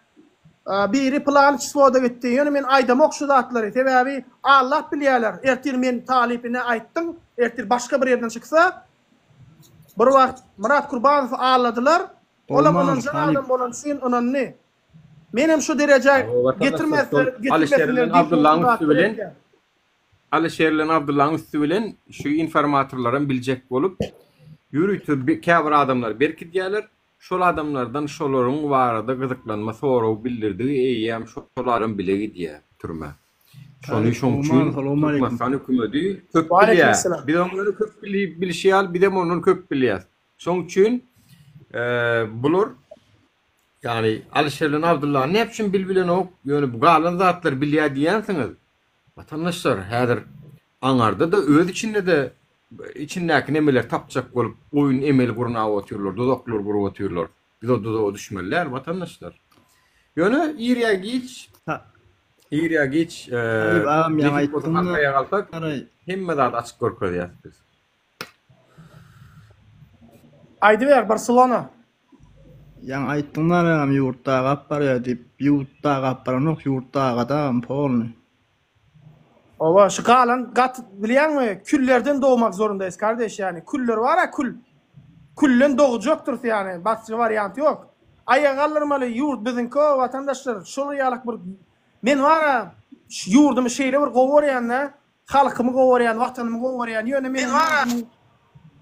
Biri plan çyswoda gitdi. Ýöne men aýdamok şu zatlary sebäbi Allah bilýärler. Ertir men talipine aýtdyň, ertir başga bir ýerden çyksa bir wagt Murat Kurbanow ağladylar. Ola bolan adam bolan sen onanny. Menem şu derece getirmezler. Alişerlen Abdullah'ın üstü bilen şu informatorlaryň biljek bolup ýürütip käbir adamlar berki diýerler. Şol adamlardan şolaryň barada gyzyklanma soraw bildirdi. Eýem şolaryň bilegi diýär türme. Şonu şoň üçin tutmasan hökümeti köp bilýär. Bir onları köp bilýär, bir de onuň köp bilýär. Şoň üçin bular yani Alişerlen Abdullah ne üçin bilbilen ok, ýöne bu galan zatlar bilýär diýensiňiz. Vatandaşlar häzir aňarda da öz içinde de içindäki nemeler tapjak bolup oýun emel guruna awatýarlar, dodaklar gurup atýarlar. Biz o dodağa düşmeler vatandaşlar. Ýöne ýerýä geç ağam ýa hemme zat açyk görkezýär. Aýdy ber Barcelona. Yan aýtdyňlar hem ýurtda gapar diýip, ýurtda gaparanok ýurtda adam polny. Owa şu galan gat bilýänmi? Küllerden doğmak zorundaýız kardeş yani. Küller var ha küllen doğujokdur yani. Başga variant ýok. Aýagallarmaly ýurt biziňki vatandaşlar şol ýalyk bir men var ha ýurdumy şeýle bir gowarýan-da, halkymy gowarýan, wagtyny gowarýan. Ýöne men var ha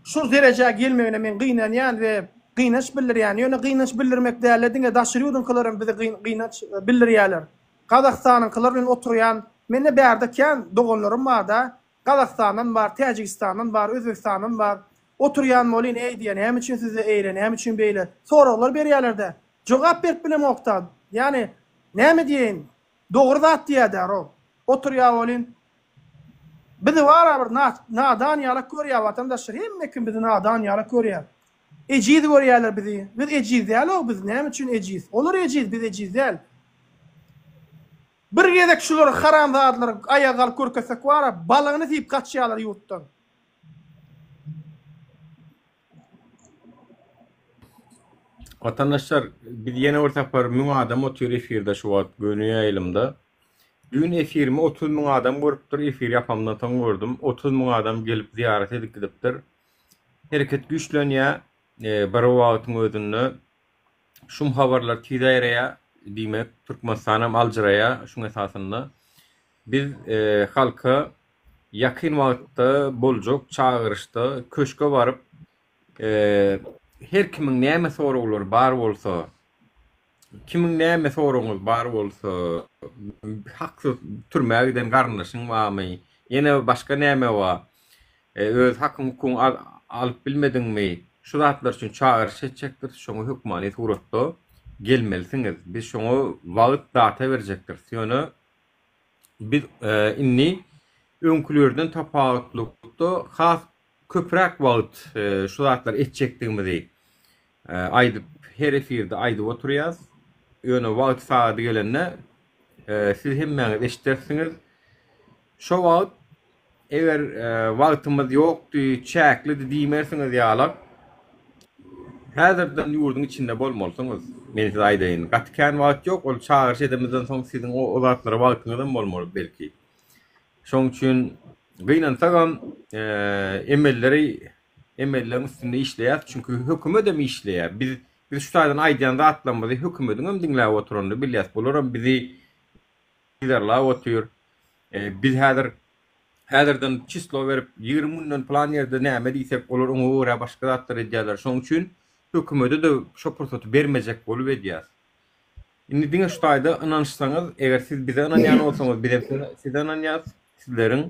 şu derejeye gelmegine men gynanýan we gynaş bildirýän. Ýöne gynaş bildirmek däl, diňe daşyryýdum kılarym bizi gynaş bildirýärler. Kazakstanyň kılar bilen oturýan menne bärdeken dogonlarym bar da, Kazakstandan bar, Täjikistanyň bar, Özbekistanyň bar. Oturýan molin ey diýen, hem üçin sizi eýlen, hem üçin beýle. Soraglar berýärler-de. Jogap berip bilen oktan. Yani näme diýen? Dogry zat diýär o. Oturýan molin bizi var bir nadan ýalyk görýär vatandaşlar. Hemme kim bizi nadan ýalyk görýär. Ejiz görýärler bizi. Biz ejiz däl o, biz näme üçin ejiz? Olar ejiz, biz ejiz däl. Bir gezek şular haramzadlar ayağa kalk körkesek var, balığını tiyip kaçıyorlar yurttan. Vatandaşlar bir yeni ortak var. Müň adam otur efirde şu wagt gönüye elimde. Dün efirimi 30 000 adam görüpdir. Efir yapamdan tan gördüm. 30 000 adam gelip ziyaret edip gidipdir. Hereket güçlönýär. Bir wagtyň özünde şum habarlar tidaýraya diýmek Türkmenistanam aljyraya şuň esasynda biz halka yakın wagtda boljak çağırışda köşke baryp her kimin näme soraglar bar bolsa, kimin näme soragyňyz bar bolsa, haksız türmäge giden garnaşyň barmy, ýene başga näme bar, öz hakyň hukukyň alyp bilmediňmi, şu zatlar üçin çağırış etjekdir, şoňa hökmany suratda gelmelisiňiz. Biz şoňa wagt data berjekdir. Şonu biz inni öňkülерden tapawatlykda has köprak wagt şu zatlar etjekdigimizi aydyp her efirde aydyp oturýas. Ýöne wagt saady gelende siz hemmeňiz eşitersiňiz. Şo wagt eger wagtymyz ýokdy, çäkli diýmersiňiz ýalar. Häzirden ýurdun içinde bolmalysyňyz. Men size aýdaýyn. Gatkan wagt ýok, ol çağırış edemizden soň siziň o zatlara wagtyňyzdan bolmaly belki. Şoň üçin gynansagan emellerin üstünde işleýär, çünkü hökümet de mi işleýär? Biz şu taýdan aýdýanda atlanmady, hökümetiň hem diňläp oturanda bilýäs bolar, bizi liderler otur. Biz häzirden çislo berip 20 günden plan ýerde näme diýsek bolar, oňa göre başga zatlar edýärler. Şoň üçin hökümete de şo pursaty bermejek bolup edýär. Indi diňe şu taýda inançsaňyz, eger siz bize inanýan bolsaňyz, biz size inanýas, sizleriň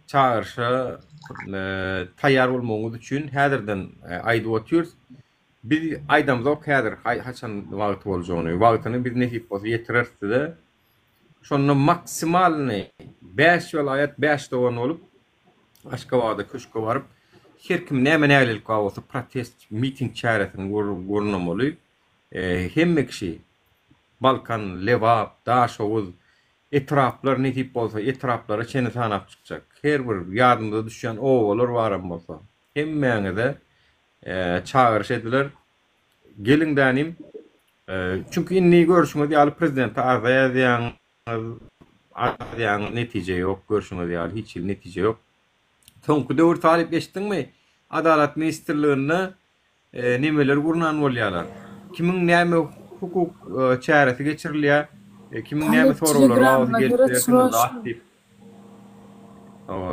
çağırışa taýýar bolmagyňyz üçin häzirden aýdyp oturýar. Biz aýdamyz ok häzir haçan wagt boljagyny, wagtyny biz nähip bolsa ýetirersdi. Şonu maksimalny 5 vilayet 5 dogan olup Aşgabatda köşke baryp her kim näme nägelik bolsa protest miting çäretini görnamaly. Hemme kişi Balkan, Levap, Daşoğuz etraplar netip bolsa etraplara çene tanap çykjak. Her bir ýardymda düşen owalar baram bolsa. Hemmeňize çağırış ediler. Gelin danim. Çünkü inni görüşme diýaly prezident arzaýan netije ýok, görüşme diýaly hiç netije ýok. Soňky döwür talip geçdiňmi? Adalet ministrligine nemeler gurnan bolýarlar. Kimin näme hukuk çäresi geçirilýär? Kimin näme soraglar bar gelip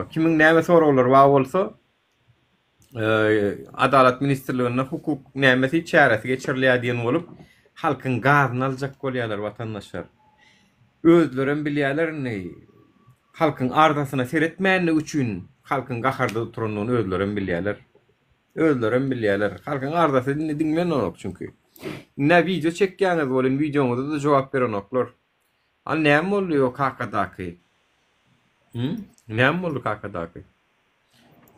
kimin näme soraglar bar bolsa Adalet ministrligine hukuk nämesi çäresi geçirilýär diýen bolup halkyň gazyny aljak bolýarlar watandaşlar. Özlerin bilýärler ne? Halkyň ardasyna seretmänlik üçin halkyň gaharda oturanlygyny özlerin bilýärler. Özlerin bilýärler. Halkyň ardasy dinlen olok çünkü. Ne video çekýäňiz bolan videoňyzda da jogap beren oklar. Al näme bolýar kakadaky? Näme boldy kakadaky?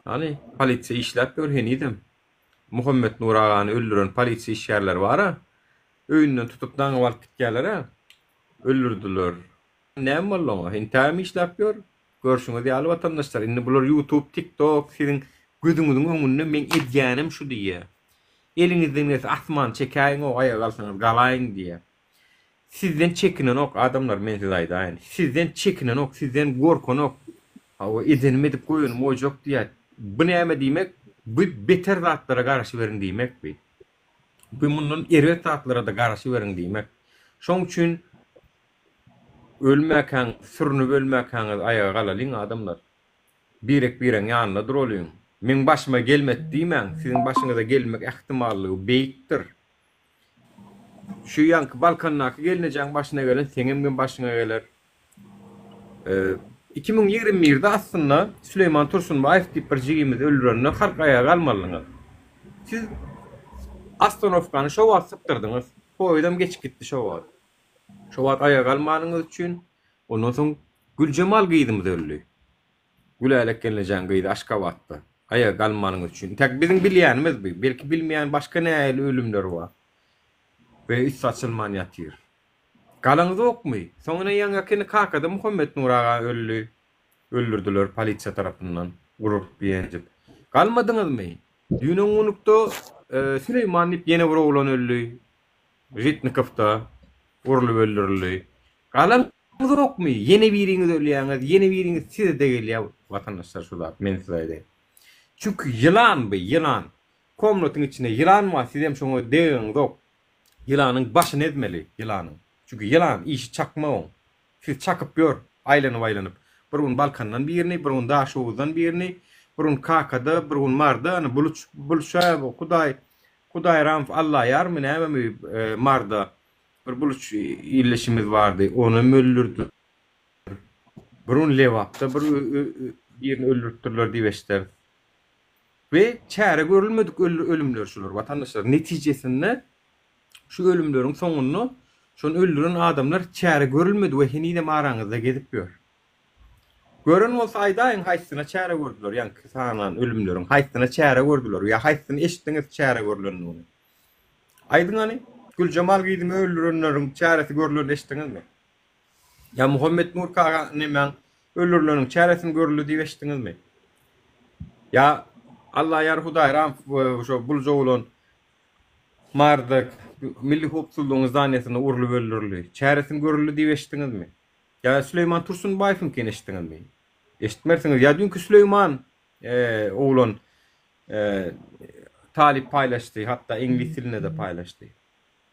Hani polisiýa işläp görhenidim. Muhammed Nur agany öldüren polisiýa işgärler bara. Öýünden tutup daňy alyp gitýärler ha. Öldürdiler. Näme bolýar? Intiham işläp gör. Görşüňiz ýaly watandaşlar. Indi bular YouTube, TikTok, siziň gözüňiziň öňünde men edýänim şu diýe. Eliňizden näse asman çekäýiň o aýa galsaňyz galaýyň diýe. Sizden çekinen ok adamlar men size aýdaýyn. Sizden çekinen ok, sizden gorkan ok. Hawa edenime dip goýun mojok diýär. Bu näme diýmek? Bu beter zatlara garaşy berin diýmek bi. Bu mundan erwet zatlara da garaşy berin diýmek. Şoň üçin ölmäkäň, sürünüp ölmäkäňiz aýaga galalyň adamlar. Birek bireň ýanyna duralýyn. Men başyma gelmet diýmän, siziň başyňyza gelmek ähtimallygy beýikdir. Şu ýanky Balkannaky gelinejäň başyna gelen seňem men başyňa geler. 2021-de aslında Süleyman Tursunbaýew diýip bir jigimiz öldürende halk aýaga galmalyňyz. Siz Astanovkany şo wagt sypdyrdyňyz. Poýdam geçip gitdi şo wagt. Şo wagt aýaga galmanyňyz üçin ondan soň Güljemal gyýdymy öldü. Gülälek gelinejäň gyýdy Aşgabatda. Aýaga galmanyňyz üçin. Tek biziň bilýänimiz bu. Belki bilmeýän başga näme ölümler bar. Ve üç saçılman ýatyr. Galanız okmy? Soňra ýaňakini kakada Muhammed Nur aga öldürdüler polisiýa tarapyndan urup ýenjip. Galmadyňyzmy? Düňün unukda Süleyman diýip ýene bir oglan öldü. Ritnikovda urulup öldürildi. Galanız okmy? Ýene biriňiz ölýäňiz, ýene biriňiz size de gelýär watandaşlar şular men size aýdym. Çünkü yılan bu, yılan. Komnotyň içinde yılan var, siz hem şoňa degiň dok. Yılanyň başyny etmeli, yılanın. Çünkü yılan işi çakmaň. Siz çakyp gör, aýlanyp. Bir gün balkandan birini, bir gün daşowdan birini, bir gün kakada, bir gün marda, ana buluşa, Kuday rahmet Allah ýar mene marda bir buluş illeşimiz vardy. Onu öldürdü. Bir gün lewapda birini öldürtdirler diýişler. Ve çäre görülmedik ölümler şular vatandaşlar. Netijesinde şu ölümlerin soňuny şonu öldüren adamlar çäre görülmedi we hini de maraňyzda gedip gör. Görün bolsa aýdaýyn haýsyna çäre gördüler. Ýani sanan ölümlerin haýsyna çäre gördüler. Ya haýsyny eşitdiňiz çäre görülenini. Aýdyňany Gülcemal Gydym öldürenleriň çäresi görülen eşitdiňizmi? Ya Muhammed Nur kaga nemen öldürenleriň çäresini görüldü diýip eşitdiňizmi? Ya Allah ýar Hudaý rahmet şo buljoğulan mardyk milli hukukçuluğun zanyesine urulup öldürildi. Çäresini görüldü diýip eşitdiňizmi? Ya Süleyman Tursunbaýewiň ken eşitdiňizmi? Eşitmersiňiz. Ya dünkü Süleyman oğlan talip paylaşdy, hatta ingliz diline de paylaşdy.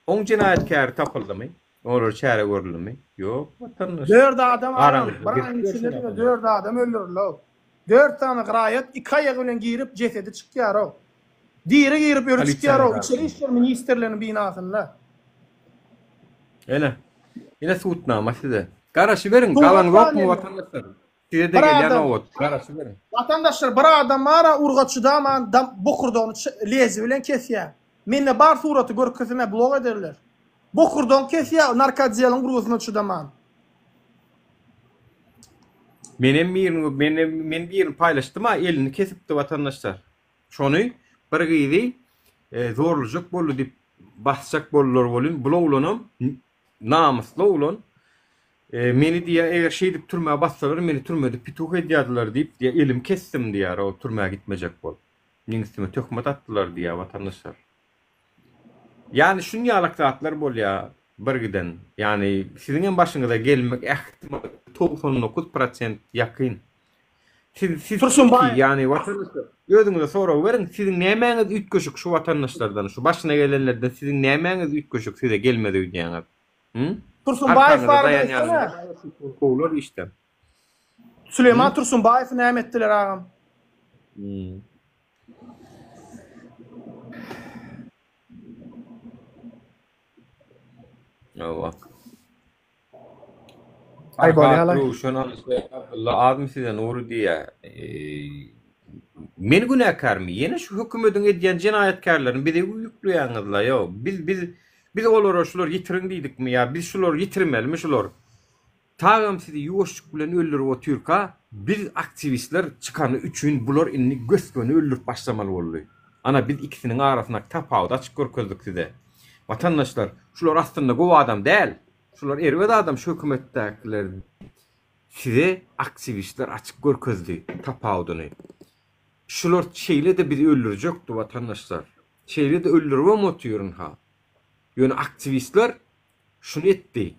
Oň jenaýatkär tapyldymy? Olar çäre görüldümi? Ýok, vatandaş. 4 adam bir içinde 4 adam öldürildi. 4 tane gyrayat 2 aýagy bilen girip jesedi çykýar o. Diýeri girip ýörüp çykýar o. İçeri işler ministerleriniň binasynda. Ene suutnama size. Garaşy berin, galan ýokmy watandaşlar? Size de gelýän owat, garaşy berin. Watandaşlar bir adam ara urgaçyda man bokurdan lezi bilen kesýär. Menne bar suraty görkezine blog ederler. Bokurdan kesýär, narkotiýalyň urgaçyna çydaman. Men bir paylaştım ha elini kesipdi vatandaşlar. Şonu bir gyzy zorlujak boldy dip basjak bollar bolun bloglanam namusly bolan meni diýe eger şey dip türmäge bassalar meni türmede pituh edýärdiler diýip diýe elim kesdim diýär o türmäge gitmejek bol. Meňistime töhmet atdylar diýär vatandaşlar. Yani şunu ýalakdatlar bolýar bir giden. Yani siziň başyňyza gelmek ähtimal 99% ýakyn. Siz yani vatandaşlar özüňize soraw berin, siziň nämeňiz ütköşük şu vatandaşlardan, şu başyna gelenlerden siziň nämeňiz ütköşük size gelmedi diýäňiz? Tursunbaýew barada kowlar işte. Süleyman Tursunbaýew näme etdiler agam? Allah. Ay bolýarlar. Allah adam size nuru diye. Men günäkärmi? Ýene şu hökümetiň edýän jenaýatkarlaryň biri ýükleýäňizler ýa. Biz olara şular ýitirin diýdikmi ýa? Biz şular ýitirmelimi şular? Tagam sizi ýuwaşlyk bilen öldürip otyrka, biz aktivistler çykany üçin bular inni gösgöni öldürip başlamaly boldy. Ana biz ikisiniň arasyna tapawda açyk görkezdik size. Vatandaşlar, şular aslında gowy adam däl. Şular erwet adam şu hökümetdekiler. Size aktivistler açyk görkezdi tapawdyny. Şular şeýle de bizi öldürecekdi vatandaşlar. Şeýle de öldürüp otyryn ha. Ýöne aktivistler şunu etdi.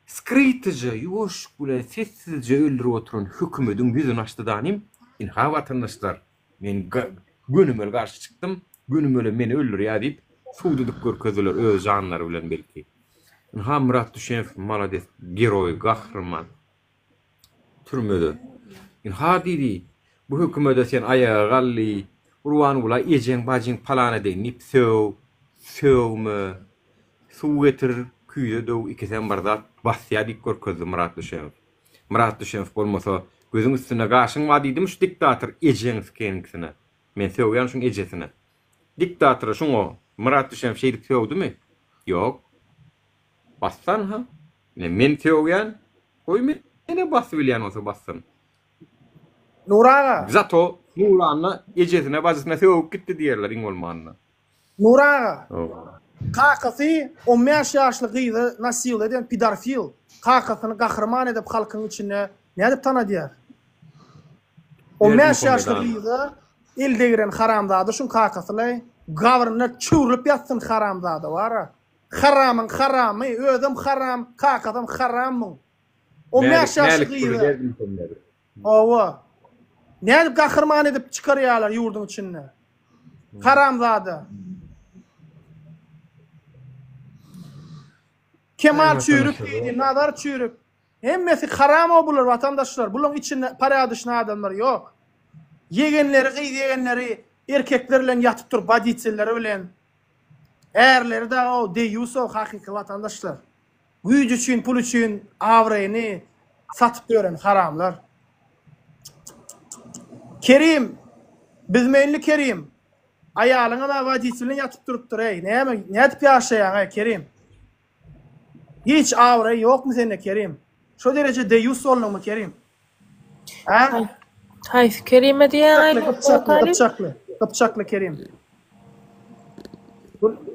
Skrytyja, ýuwaş bilen sessizce öldürüp oturan hökümetiň ýüzüni açdy danym. Ha vatandaşlar, men gönümel garşy çykdym. Gönümel meni öldürýär diýip suwdudyk görkezdiler öz janlary bilen belki. Ha Murat Düşenew malades, geroy, gahrman. Türmede. Ha diýdi, bu hökümete sen ayağa gally, urwan ula ejeň bajiň palana deýip sövme, suw getir, küýde dow ikisen barda basýar diýip görkezdi Murat Düşenew. Murat Düşenew bolmasa gözüň üstüne gaşyň wa diýdim şu diktator ejeňiz keňsine. Men sövýän şuň ejesine. Diktator şuňa Murat Düşenew şeýdik sövdümi? Ýok. Bassan ha? Men sövýän, goý mene basy bilýän olsa bassan. Nuraga. Zato Nurana ejesine bazysına sövüp gitdi diýerler iň bolmanyna. Nuraga. Kakasy 15 ýaşly gyzy nasyl eden pedofil kakasyny gahrman edip halkyň içine nädip tanadýar? 15 ýaşly gyzy elde giren haramzady şun kakasylay gawryna çurulyp ýatsyn haramzady bara. Haramyň haramy, özüm haram, kakasym haram. 15 ýaşly gyzy. Owa. Nädip gahrman edip çykarýarlar ýurduň içine? Haramzady. Kemal çürük, Nazar çürük. Hemmesi haram bular vatandaşlar. Bulun içinde para dışına adamlar yok. Yegenleri, kıyı yegenleri erkeklerle yatıp dur, baditseleri bilen. Erleri de o deyus o hakiki vatandaşlar. Gücü için, pul için avrayını satıp gören haramlar. Kerim, bizmenli Kerim. Ayalına da baditseyle yatıp durup dur. Ne edip yaşayan Kerim? Hiç avray yok mu senin Kerim? Şu derece deyus olun mu Kerim? Ha? Hayır Kerim'e diye Kıpçaklı Kerim.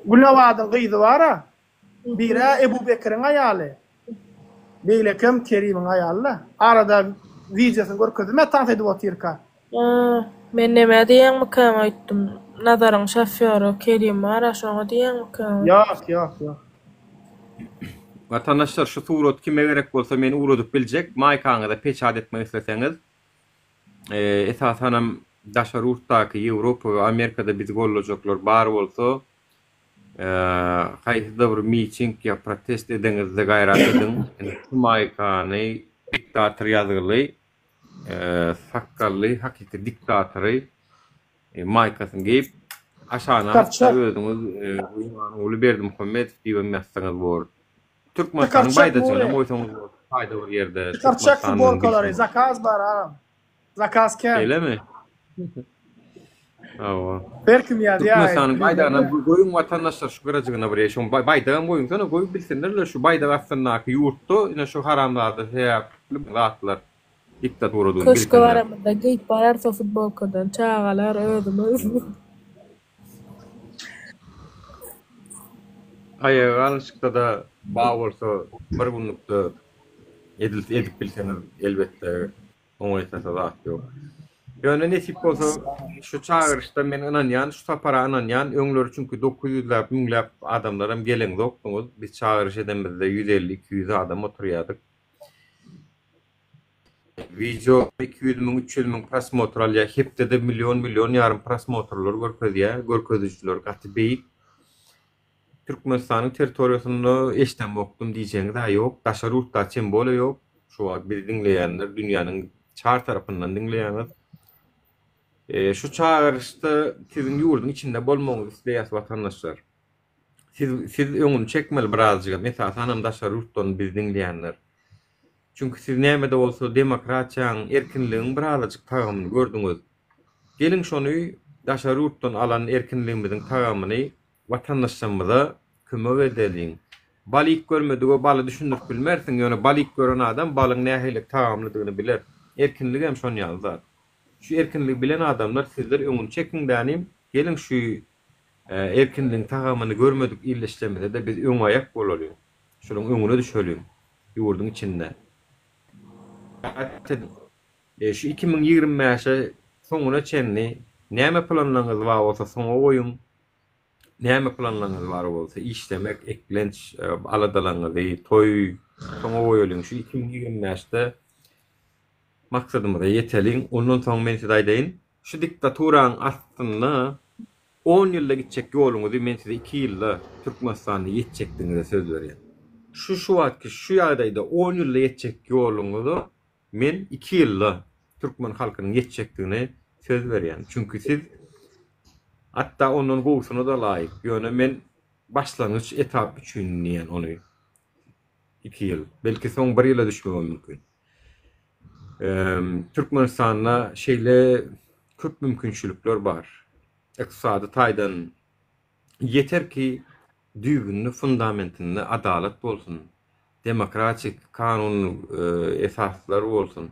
Gülnavadın kıydı var ha. Biri Ebu Bekir'in ayalı. Beyle kim Kerim'in ayalı. Arada videosunu görküzdüm. Ben tanıt edip oturka. Men neme diyen mi kama ettim? Nazarın şoförü Kerim var. Şunu diyen mi kama? Yok. Vatandaşlar şu surat kime gerek bolsa meni uğradıp bilecek. Maykanı da peçat etmek isteseniz. Esasanam daşar urtdaki Avrupa ve Amerika'da biz gollojoklar bar bolsa kayda bir meeting ya protest edeniz de gayrat edin. Maykanı diktatör yazılı sakallı hakiki diktatörü Maykasın geyip aşağına özümüz oğlu berdim Muhammed diyem yazsanız bor. Türkmenistan'ın baydacığına moysanız fayda var yerde. Çıkarçak futbolkaları, zakaz var ha. Zakaz ken. Öyle mi? Ava. Berküm ya. Türkmenistan'ın baydağına koyun vatandaşlar şu garajığına buraya. Şu baydağın koyun sana koyup bilsinler şu baydağı aslındaki yurttu yine şu haramlarda şey yapıp rahatlar. Diktatör olduğunu bilsinler. Köşkü varamında geyip bararsa futbolkadan çağalar ödümüz. Ayağı alışıkta da bağ olsa bir günlükte edip bilseniz elbette onun esası rahat yok. Yani nesip olsa şu çağırışta men inanyan, şu sapara inanyan, öňleri çünkü 900'lap, 1000'lap adamlarım gelen yoktunuz. Biz çağırış edemizde 150-200 adam oturuyorduk. Video 200.000, 300.000 prosmotor ya hepde de milyon yarım prosmotorlar görkezüçler gatı beyik. Türkmenistan'ın teritoriyasını eşten boktum diyeceğiniz daha yok. Daşar urtta çembolu yok. Şu an bir dinleyenler, dünyanın çağır tarafından dinleyenler. Şu çağırışta sizin yurdun içinde bolmağınız isteyas vatandaşlar. Siz öňünü çekmeli birazcık. Mesela hanım daşar urttan biz dinleyenler. Çünkü siz näme de bolsa demokratiýaň, erkinligiň birazcık tagamyny gördüňiz. Gelin şonu daşar urttan alan erkinligimiziň tagamyny vatandaşlarımıza kömek edelim. Balyk görmediği balı düşündürüp bilmersin. Yani balyk gören adam balın nähelik tagamlydygyny biler. Erkinlik hem şonu ýazar. Şu erkinliği bilen adamlar sizler öňüni çekin dänim. Gelin şu erkinliğin tagamyny görmedik illeşlemede de biz öň ayak bolalım. Şonuň öňüne düşelim. Ýurdun içinde. Şu 2020 ýaşa soňuna çenli näme planlaryňyz bar bolsa soňa goýun. Näme planlaryňyz bar bolsa işlemek, eklenç, aladalaňyzy, toy, soňa goýulyň. Şu 2020 ýaşda maksadymyza ýeteliň. Ondan soň men size aýdaýyn. Şu diktatoraň aslynda 10 ýylda gitjek ýoluňyzy men size 2 ýylda Türkmenistany ýetjekdiňize söz berýän. Şu wagtky şu ýagdaýda 10 ýylda ýetjek ýoluňyzy men 2 ýylda Türkmen halkynyň ýetjekdigine söz berýän. Çünki siz hatta onun goýusyna da laýyk. Ýöne men başlangyç etap üçin diýen onu 2 ýyl. Belki soň 1 ýyla düşmegem mümkin. Türkmenistanda şeýle köp mümkinçilikler bar. Iqtisady taýdan yeter ki düýgünli fundamentinde adalet bolsun. Demokratik kanun esasları bolsun.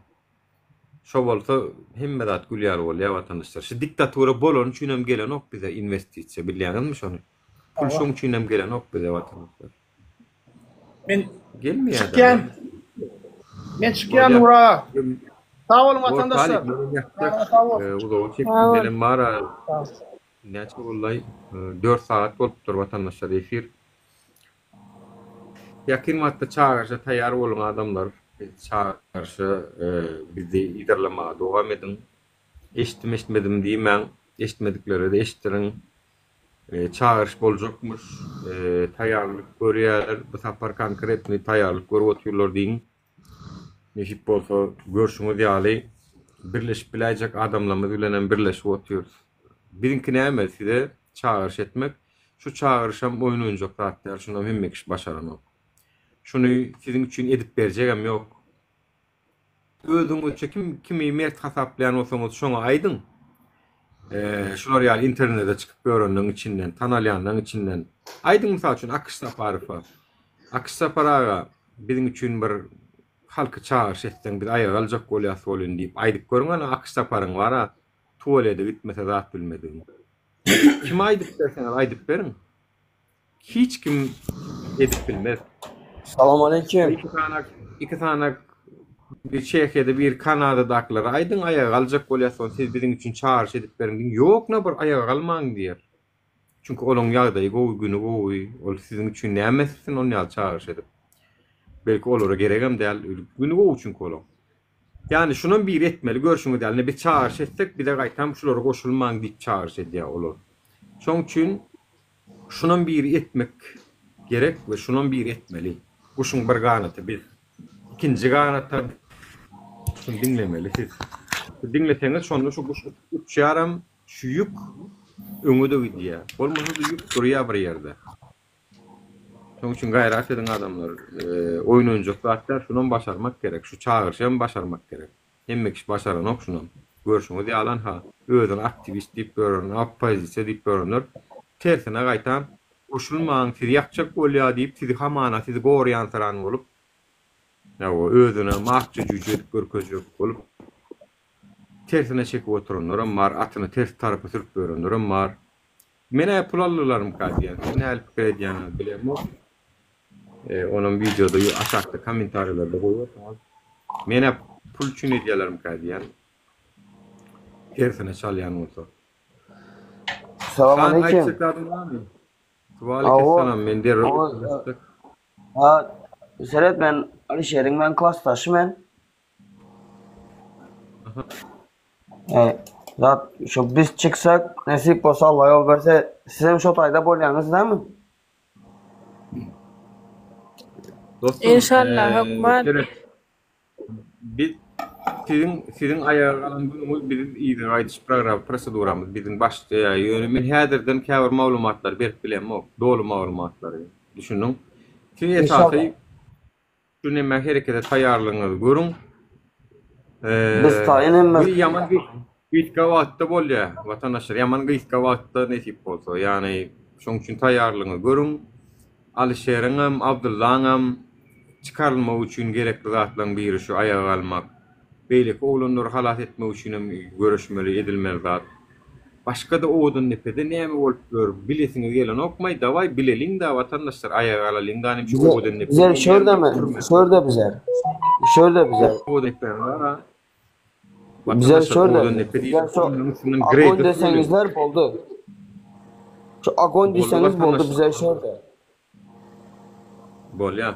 Şo bolsa hemmedat gülýär bolýar vatandaşlar. Şu diktatura bolan üçin hem gelen ok bize investisiýa bilýänizmi şonu? pul şoň üçin hem gelen ok bize vatandaşlar. Men Gelmiyor çıkýan. Men çıkýan ura. Sağ olun vatandaşlar. Uzağa çektiğim mara neçe olay 4 saat bolup dur vatandaşlar efir. Yakın matta çağırışa tayar olan adamlar çağırışa bizi ilerleme devam edin. Eşitmedim diýmän, eşitmedikleri de eşitirin. Çağırış boljakmış, tayarlyk görýärler, bu sapar konkretni tayarlyk görüp oturýarlar diýin. Neşip bolsa görüşüňiz ýaly birleşip biläjek adamlarymyz bilen birleşip oturýarys. Birinki näme size çağırış etmek, şu çağırışam oyun oýunjak zatlar, şunu hemmek iş başaranok. Şunu sizin üçin edip berjegem ýok. Özüňiz kimi mert hasaplayan olsaňyz şoňa aýdyň. Şular ýaly internete çykyp görenden içinden, tanalyandan içinden. Aýdyň mysal üçin Akış Saparowa. Akış Saparowa bizim üçin bir halky çağırış etsen bir aýaga aljak bolýas bolýan diýip aýdyp görüňen Akış Saparoň bara tuvalede gitmese zat bilmediň. Kim aýdyp berseňiz aýdyp beriň. Hiç kim edip bilmez. Salam aleyküm. İki tane bir Çekya'da bir Kanada'dakiler aydın ayağa kalacak bolýarsoň siz bizim için çağırış edip berin. Yok ne bir ayağa kalmaň diýer. Çünkü onun ýagdaýy gowy güni gowy, ol sizin için nämesin onu ýal çağırış edip. Belki olara geregem däl, güni gowy çünkü olar. Yani şunun bir etmeli, görüşüňiz däl, ne bir çağırış etsek bir de gaýtam şulara goşulmaň diýip çağırış edýär olar. Şoň üçin şunun bir etmek gerek ve şunun bir etmeli. Bu şun bir ganaty biz. İkinci ganaty şunu dinlemeli siz. Dinleseňiz şonu şu üç yaram şu yük öňüde gidiýär. Bolmasa da yük durýar bir ýerde. Şoň üçin gaýrat edin adamlar. Oýun oýunjak zatlar şunun başarmak gerek. Şu çağırşam başarmak gerek. Hemmek iş başaranok şunun. Görüşüňiz ýalan ha. Özüni aktivist diýip görünür, opozisiýa diýip görünür. Tersine gaýtan oşulmaň sizi ýakjak bolýar diýip sizi hamana sizi gorýan saran bolup o özüne mahçı edip görkezjek bolup tersine çekip oturanlar bar, atyny ters tarapy sürüp berenler bar. Mene pul alýarlarym kadýan, ne help edýän bilemok. Onun videoda aşakda komentarlarda goýýarsyňyz. Mene pul üçin edýärlerim kadýan. Tersine çalýan bolsa. Salam aleyküm. Aleykümselam. Men der. Ha, Serhat ben Alişer'in ben klastaşım. Zat şu biz çıksak nasip bolsa Allah yol berse siz hem şu taýda bolýaňyz näme? İnşallah hukman. Biz sizin ayağa kalan günümüz bizim iýdi gaýdyş proseduramız bizim başda ýöne men häzirden käbir maglumatlar berip bilemok, dolu maglumatlary düşündiň. Siz esasy şu näme herekete taýýarlygyňyzy görüň. Biz taýynymyz. Bir ýaman gitga wagtda bolýar. Watandaşlar ýaman gitga wagtda nesip bolsa, ýani şoň üçin taýýarlygyňyzy görüň. Alişeriň hem Abdullahyň hem çıkarılmak üçin gerekli zatlaryň biri şu ayağa kalmak. Beýleki oğlanlar halat etmek üçin hem görüşmeli, edilmeli zat. Başka da oğudun nepede näme bolup dur, bilesiňiz gelen okmay, daway bileliň da watandaşlar ayağa kalalyň da hem şu oğudun nepede. Bizer şördeme, şörde bizer. Şörde bizer. Oğudun nepede. Bizer şörde. Bizer agon deseňizler boldu. Şu agon deseňiz boldu bizer şörde. Bolýar.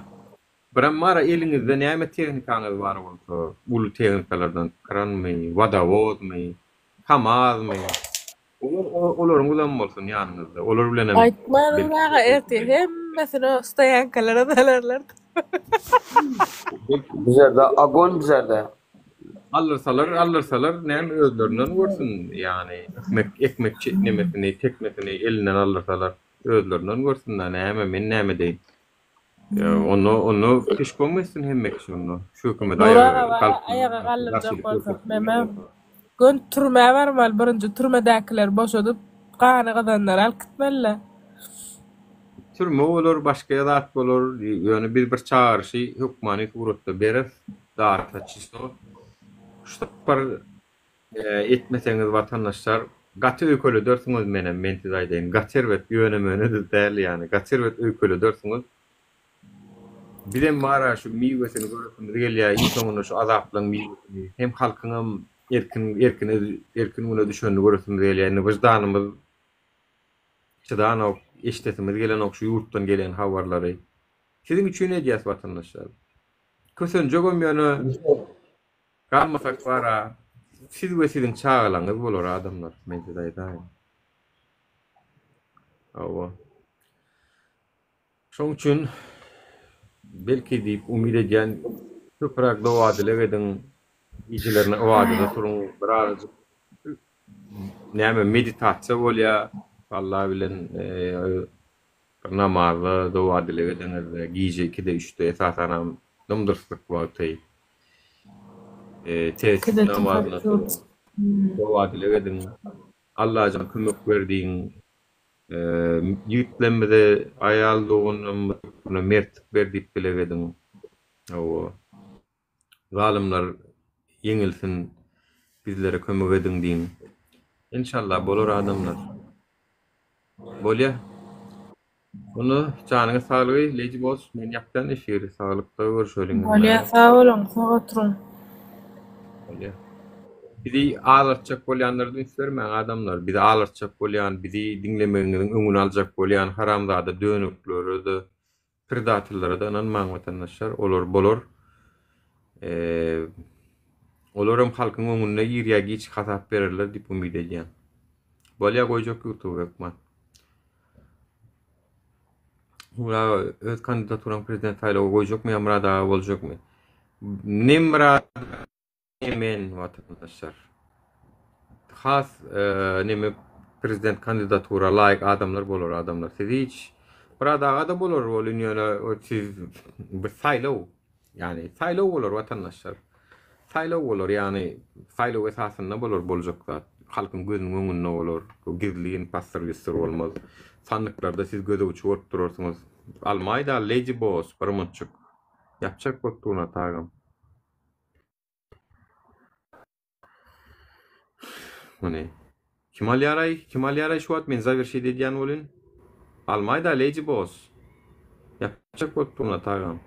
Biram mara eliňizde näme tehnikaňyz bar bolsa, ulu tehnikalardan kranmy, vodawodmy, hamazmy. Olaryň bilen bolsun ýanyňyzda. Olar bilen hem. Aýtmaňyza erti hemmesini ustayankalara dalarlar. Bizerde agon bizerde. Alırsalar näme özlerinden görsün. Yani ekmek çetnemesini, tekmesini elinden alırsalar özlerinden görsünler. Näme men näme deýin. Onu iş koymasın hemmek şunu. Şu hükümet ayağa kaldıracak bolsa. Memem gün türme barmal birinci türmedekiler boşadyp gany gadanlar alkytmaly. Türme olur, başka zat bolur. Yani bir çağırışı hükmani surutda berer. Dağıtla çisto. Şu par etmeseňiz vatandaşlar Gatı öykölü dörtüňiz menen menti aýdaýyn. Gaçerwet ýönemeni de däl ýani. Gaçerwet öykölü dörtüňiz. Birem bara şu miwesini görüp gelýär, ýa-da şu azaplyň miwesini hem halkyňam erkin ona düşenini görüp gelýär. Wyjdanymyz çydan eşitimiz gelen okşu yurtdan gelen habarlary. Sizin üçin ne diýäs watandaşlar? Kösen jogum ýöne kalmasak bara siz we sizin çağalaňyz bolar adamlar mende daýdaýyn. Awa. Şoň üçin belki diýip umyt edýän köprak dowa dilegediň işlerini owadyda turun biraz näme meditasiýa bolýar. Allah bilen namazı dowa dilegediň giýje 2-de 3-de esasanam numdursyk wagty. Tesis namazyna dowa dilegediň Allah'a kömek berdiň ýüklemede aýal dogunu mert berdip dilegediň. O zalymlar ýeňilsin, bizlere kömek ediň diýin. İnşallah bolar adamlar. Bolýa. Bunu janyňyz saglygy leji bols, men ýakdan efiri saglykda görüşelim. Bolýa, sag bolun, sag oturun. Bolýa. Bizi ağlartacak bolýanlardan isbermeň adamlar, bizi ağlartacak bolýan, bizi dinlemegiňiň öňüni aljak bolýan haramzada dönükleri de predatorlara da inanmaň watandaşlar, olar bolar. Olaram halkyň öňüne ýerýä giç hasap bererler diýip umyt edýän. Bolýa goýjak ýurtby hökümet. Ula öz kandidaturam prezident saýlawy goýjakmy, ýa-da boljakmy? Nemrad men watandaşlar. Has neme prezident kandidatura laýyk adamlar bolar adamlar. Siz hiç biradaga da bolar bolýan ýöne siz bir saýlaw, ýani saýlaw bolar watandaşlar. Saýlaw bolar, ýani saýlaw esasynda bolar boljak zat. Halkyň gözüniň öňünde bolar. Gizliň pastorlysy bolmaz. Sandıklarda siz gözewçi bolup durarsyňyz. Almaýda leji boss barmançyk. Ýapjak bolýan tagam. Hani Kemal Yaray şu at men zaвершить edýän bolyn. Almaýda leji boss. Ýapjak bolýan tagam.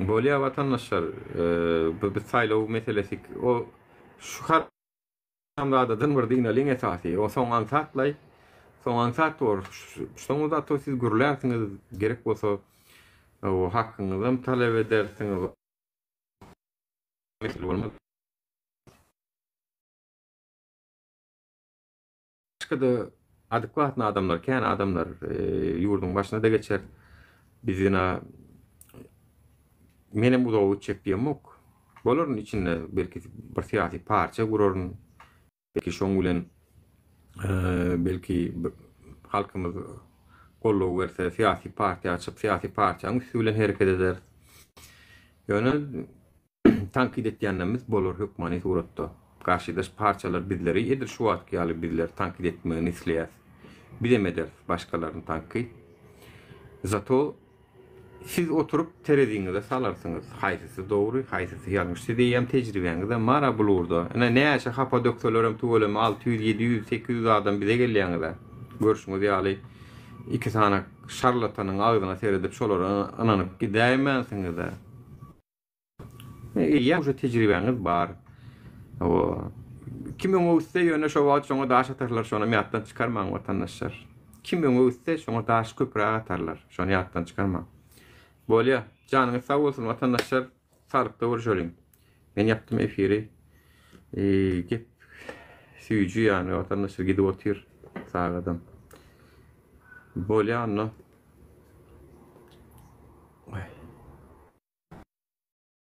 Bolýa watandaşlar, bu saýlaw meselesi o şu haramzadadan bir dineliň esasy. O soň ansatlay, soň ansatlar, şoňda to siz gürlersiňiz gerek bolsa o hakyňyzdan talep edersiňiz. Başka adekvatny adamlar, kän adamlar ýurdun başyna da geçer. Bizine menem bu dowu çekdiýem ok. Bolaryn içinde belki bir siyasi parça guraryn, belki şoň bilen belki halkymyz gollaw berse siyasi parti açyp siyasi parçanyň bilen hereket eder. Ýöne tankid etýänlerimiz bolar hökmany suratda. Karşıdaş parçalar bizleri edir şu wagtky alyp bizler tankid etmegini isleýär. Bilemeder başkalaryny tankid. Zato siz oturup terediňizde salarsyňyz. Haýsysy dogry, haýsysy ýalňyş diýýän tejribeňizde mara bulurda. Ana näçe hapa doktorlarym tuwalym 600, 700, 800 adam bize gelýänler. Görüşmiz ýaly iki tane şarlatanyň agdyna seredip şolary ananyp gidäýmänsiňiz de. Ýa-da tejribeňiz bar. O kim öňe üstde ýöne şo wagt şoňa daş atarlar, şonu miýatdan çykarmaň watandaşlar. Kim öňe üstde şoňa daş köpräk atarlar, şonu miýatdan çykarmaň. Bolýa, janyňyz sag bolsun watandaşlar, sarykda görüşelim. Men ýapdym efiri. Gep süýüjü ýani watandaşlar gidip otyr sag adam. Bolýa, anna.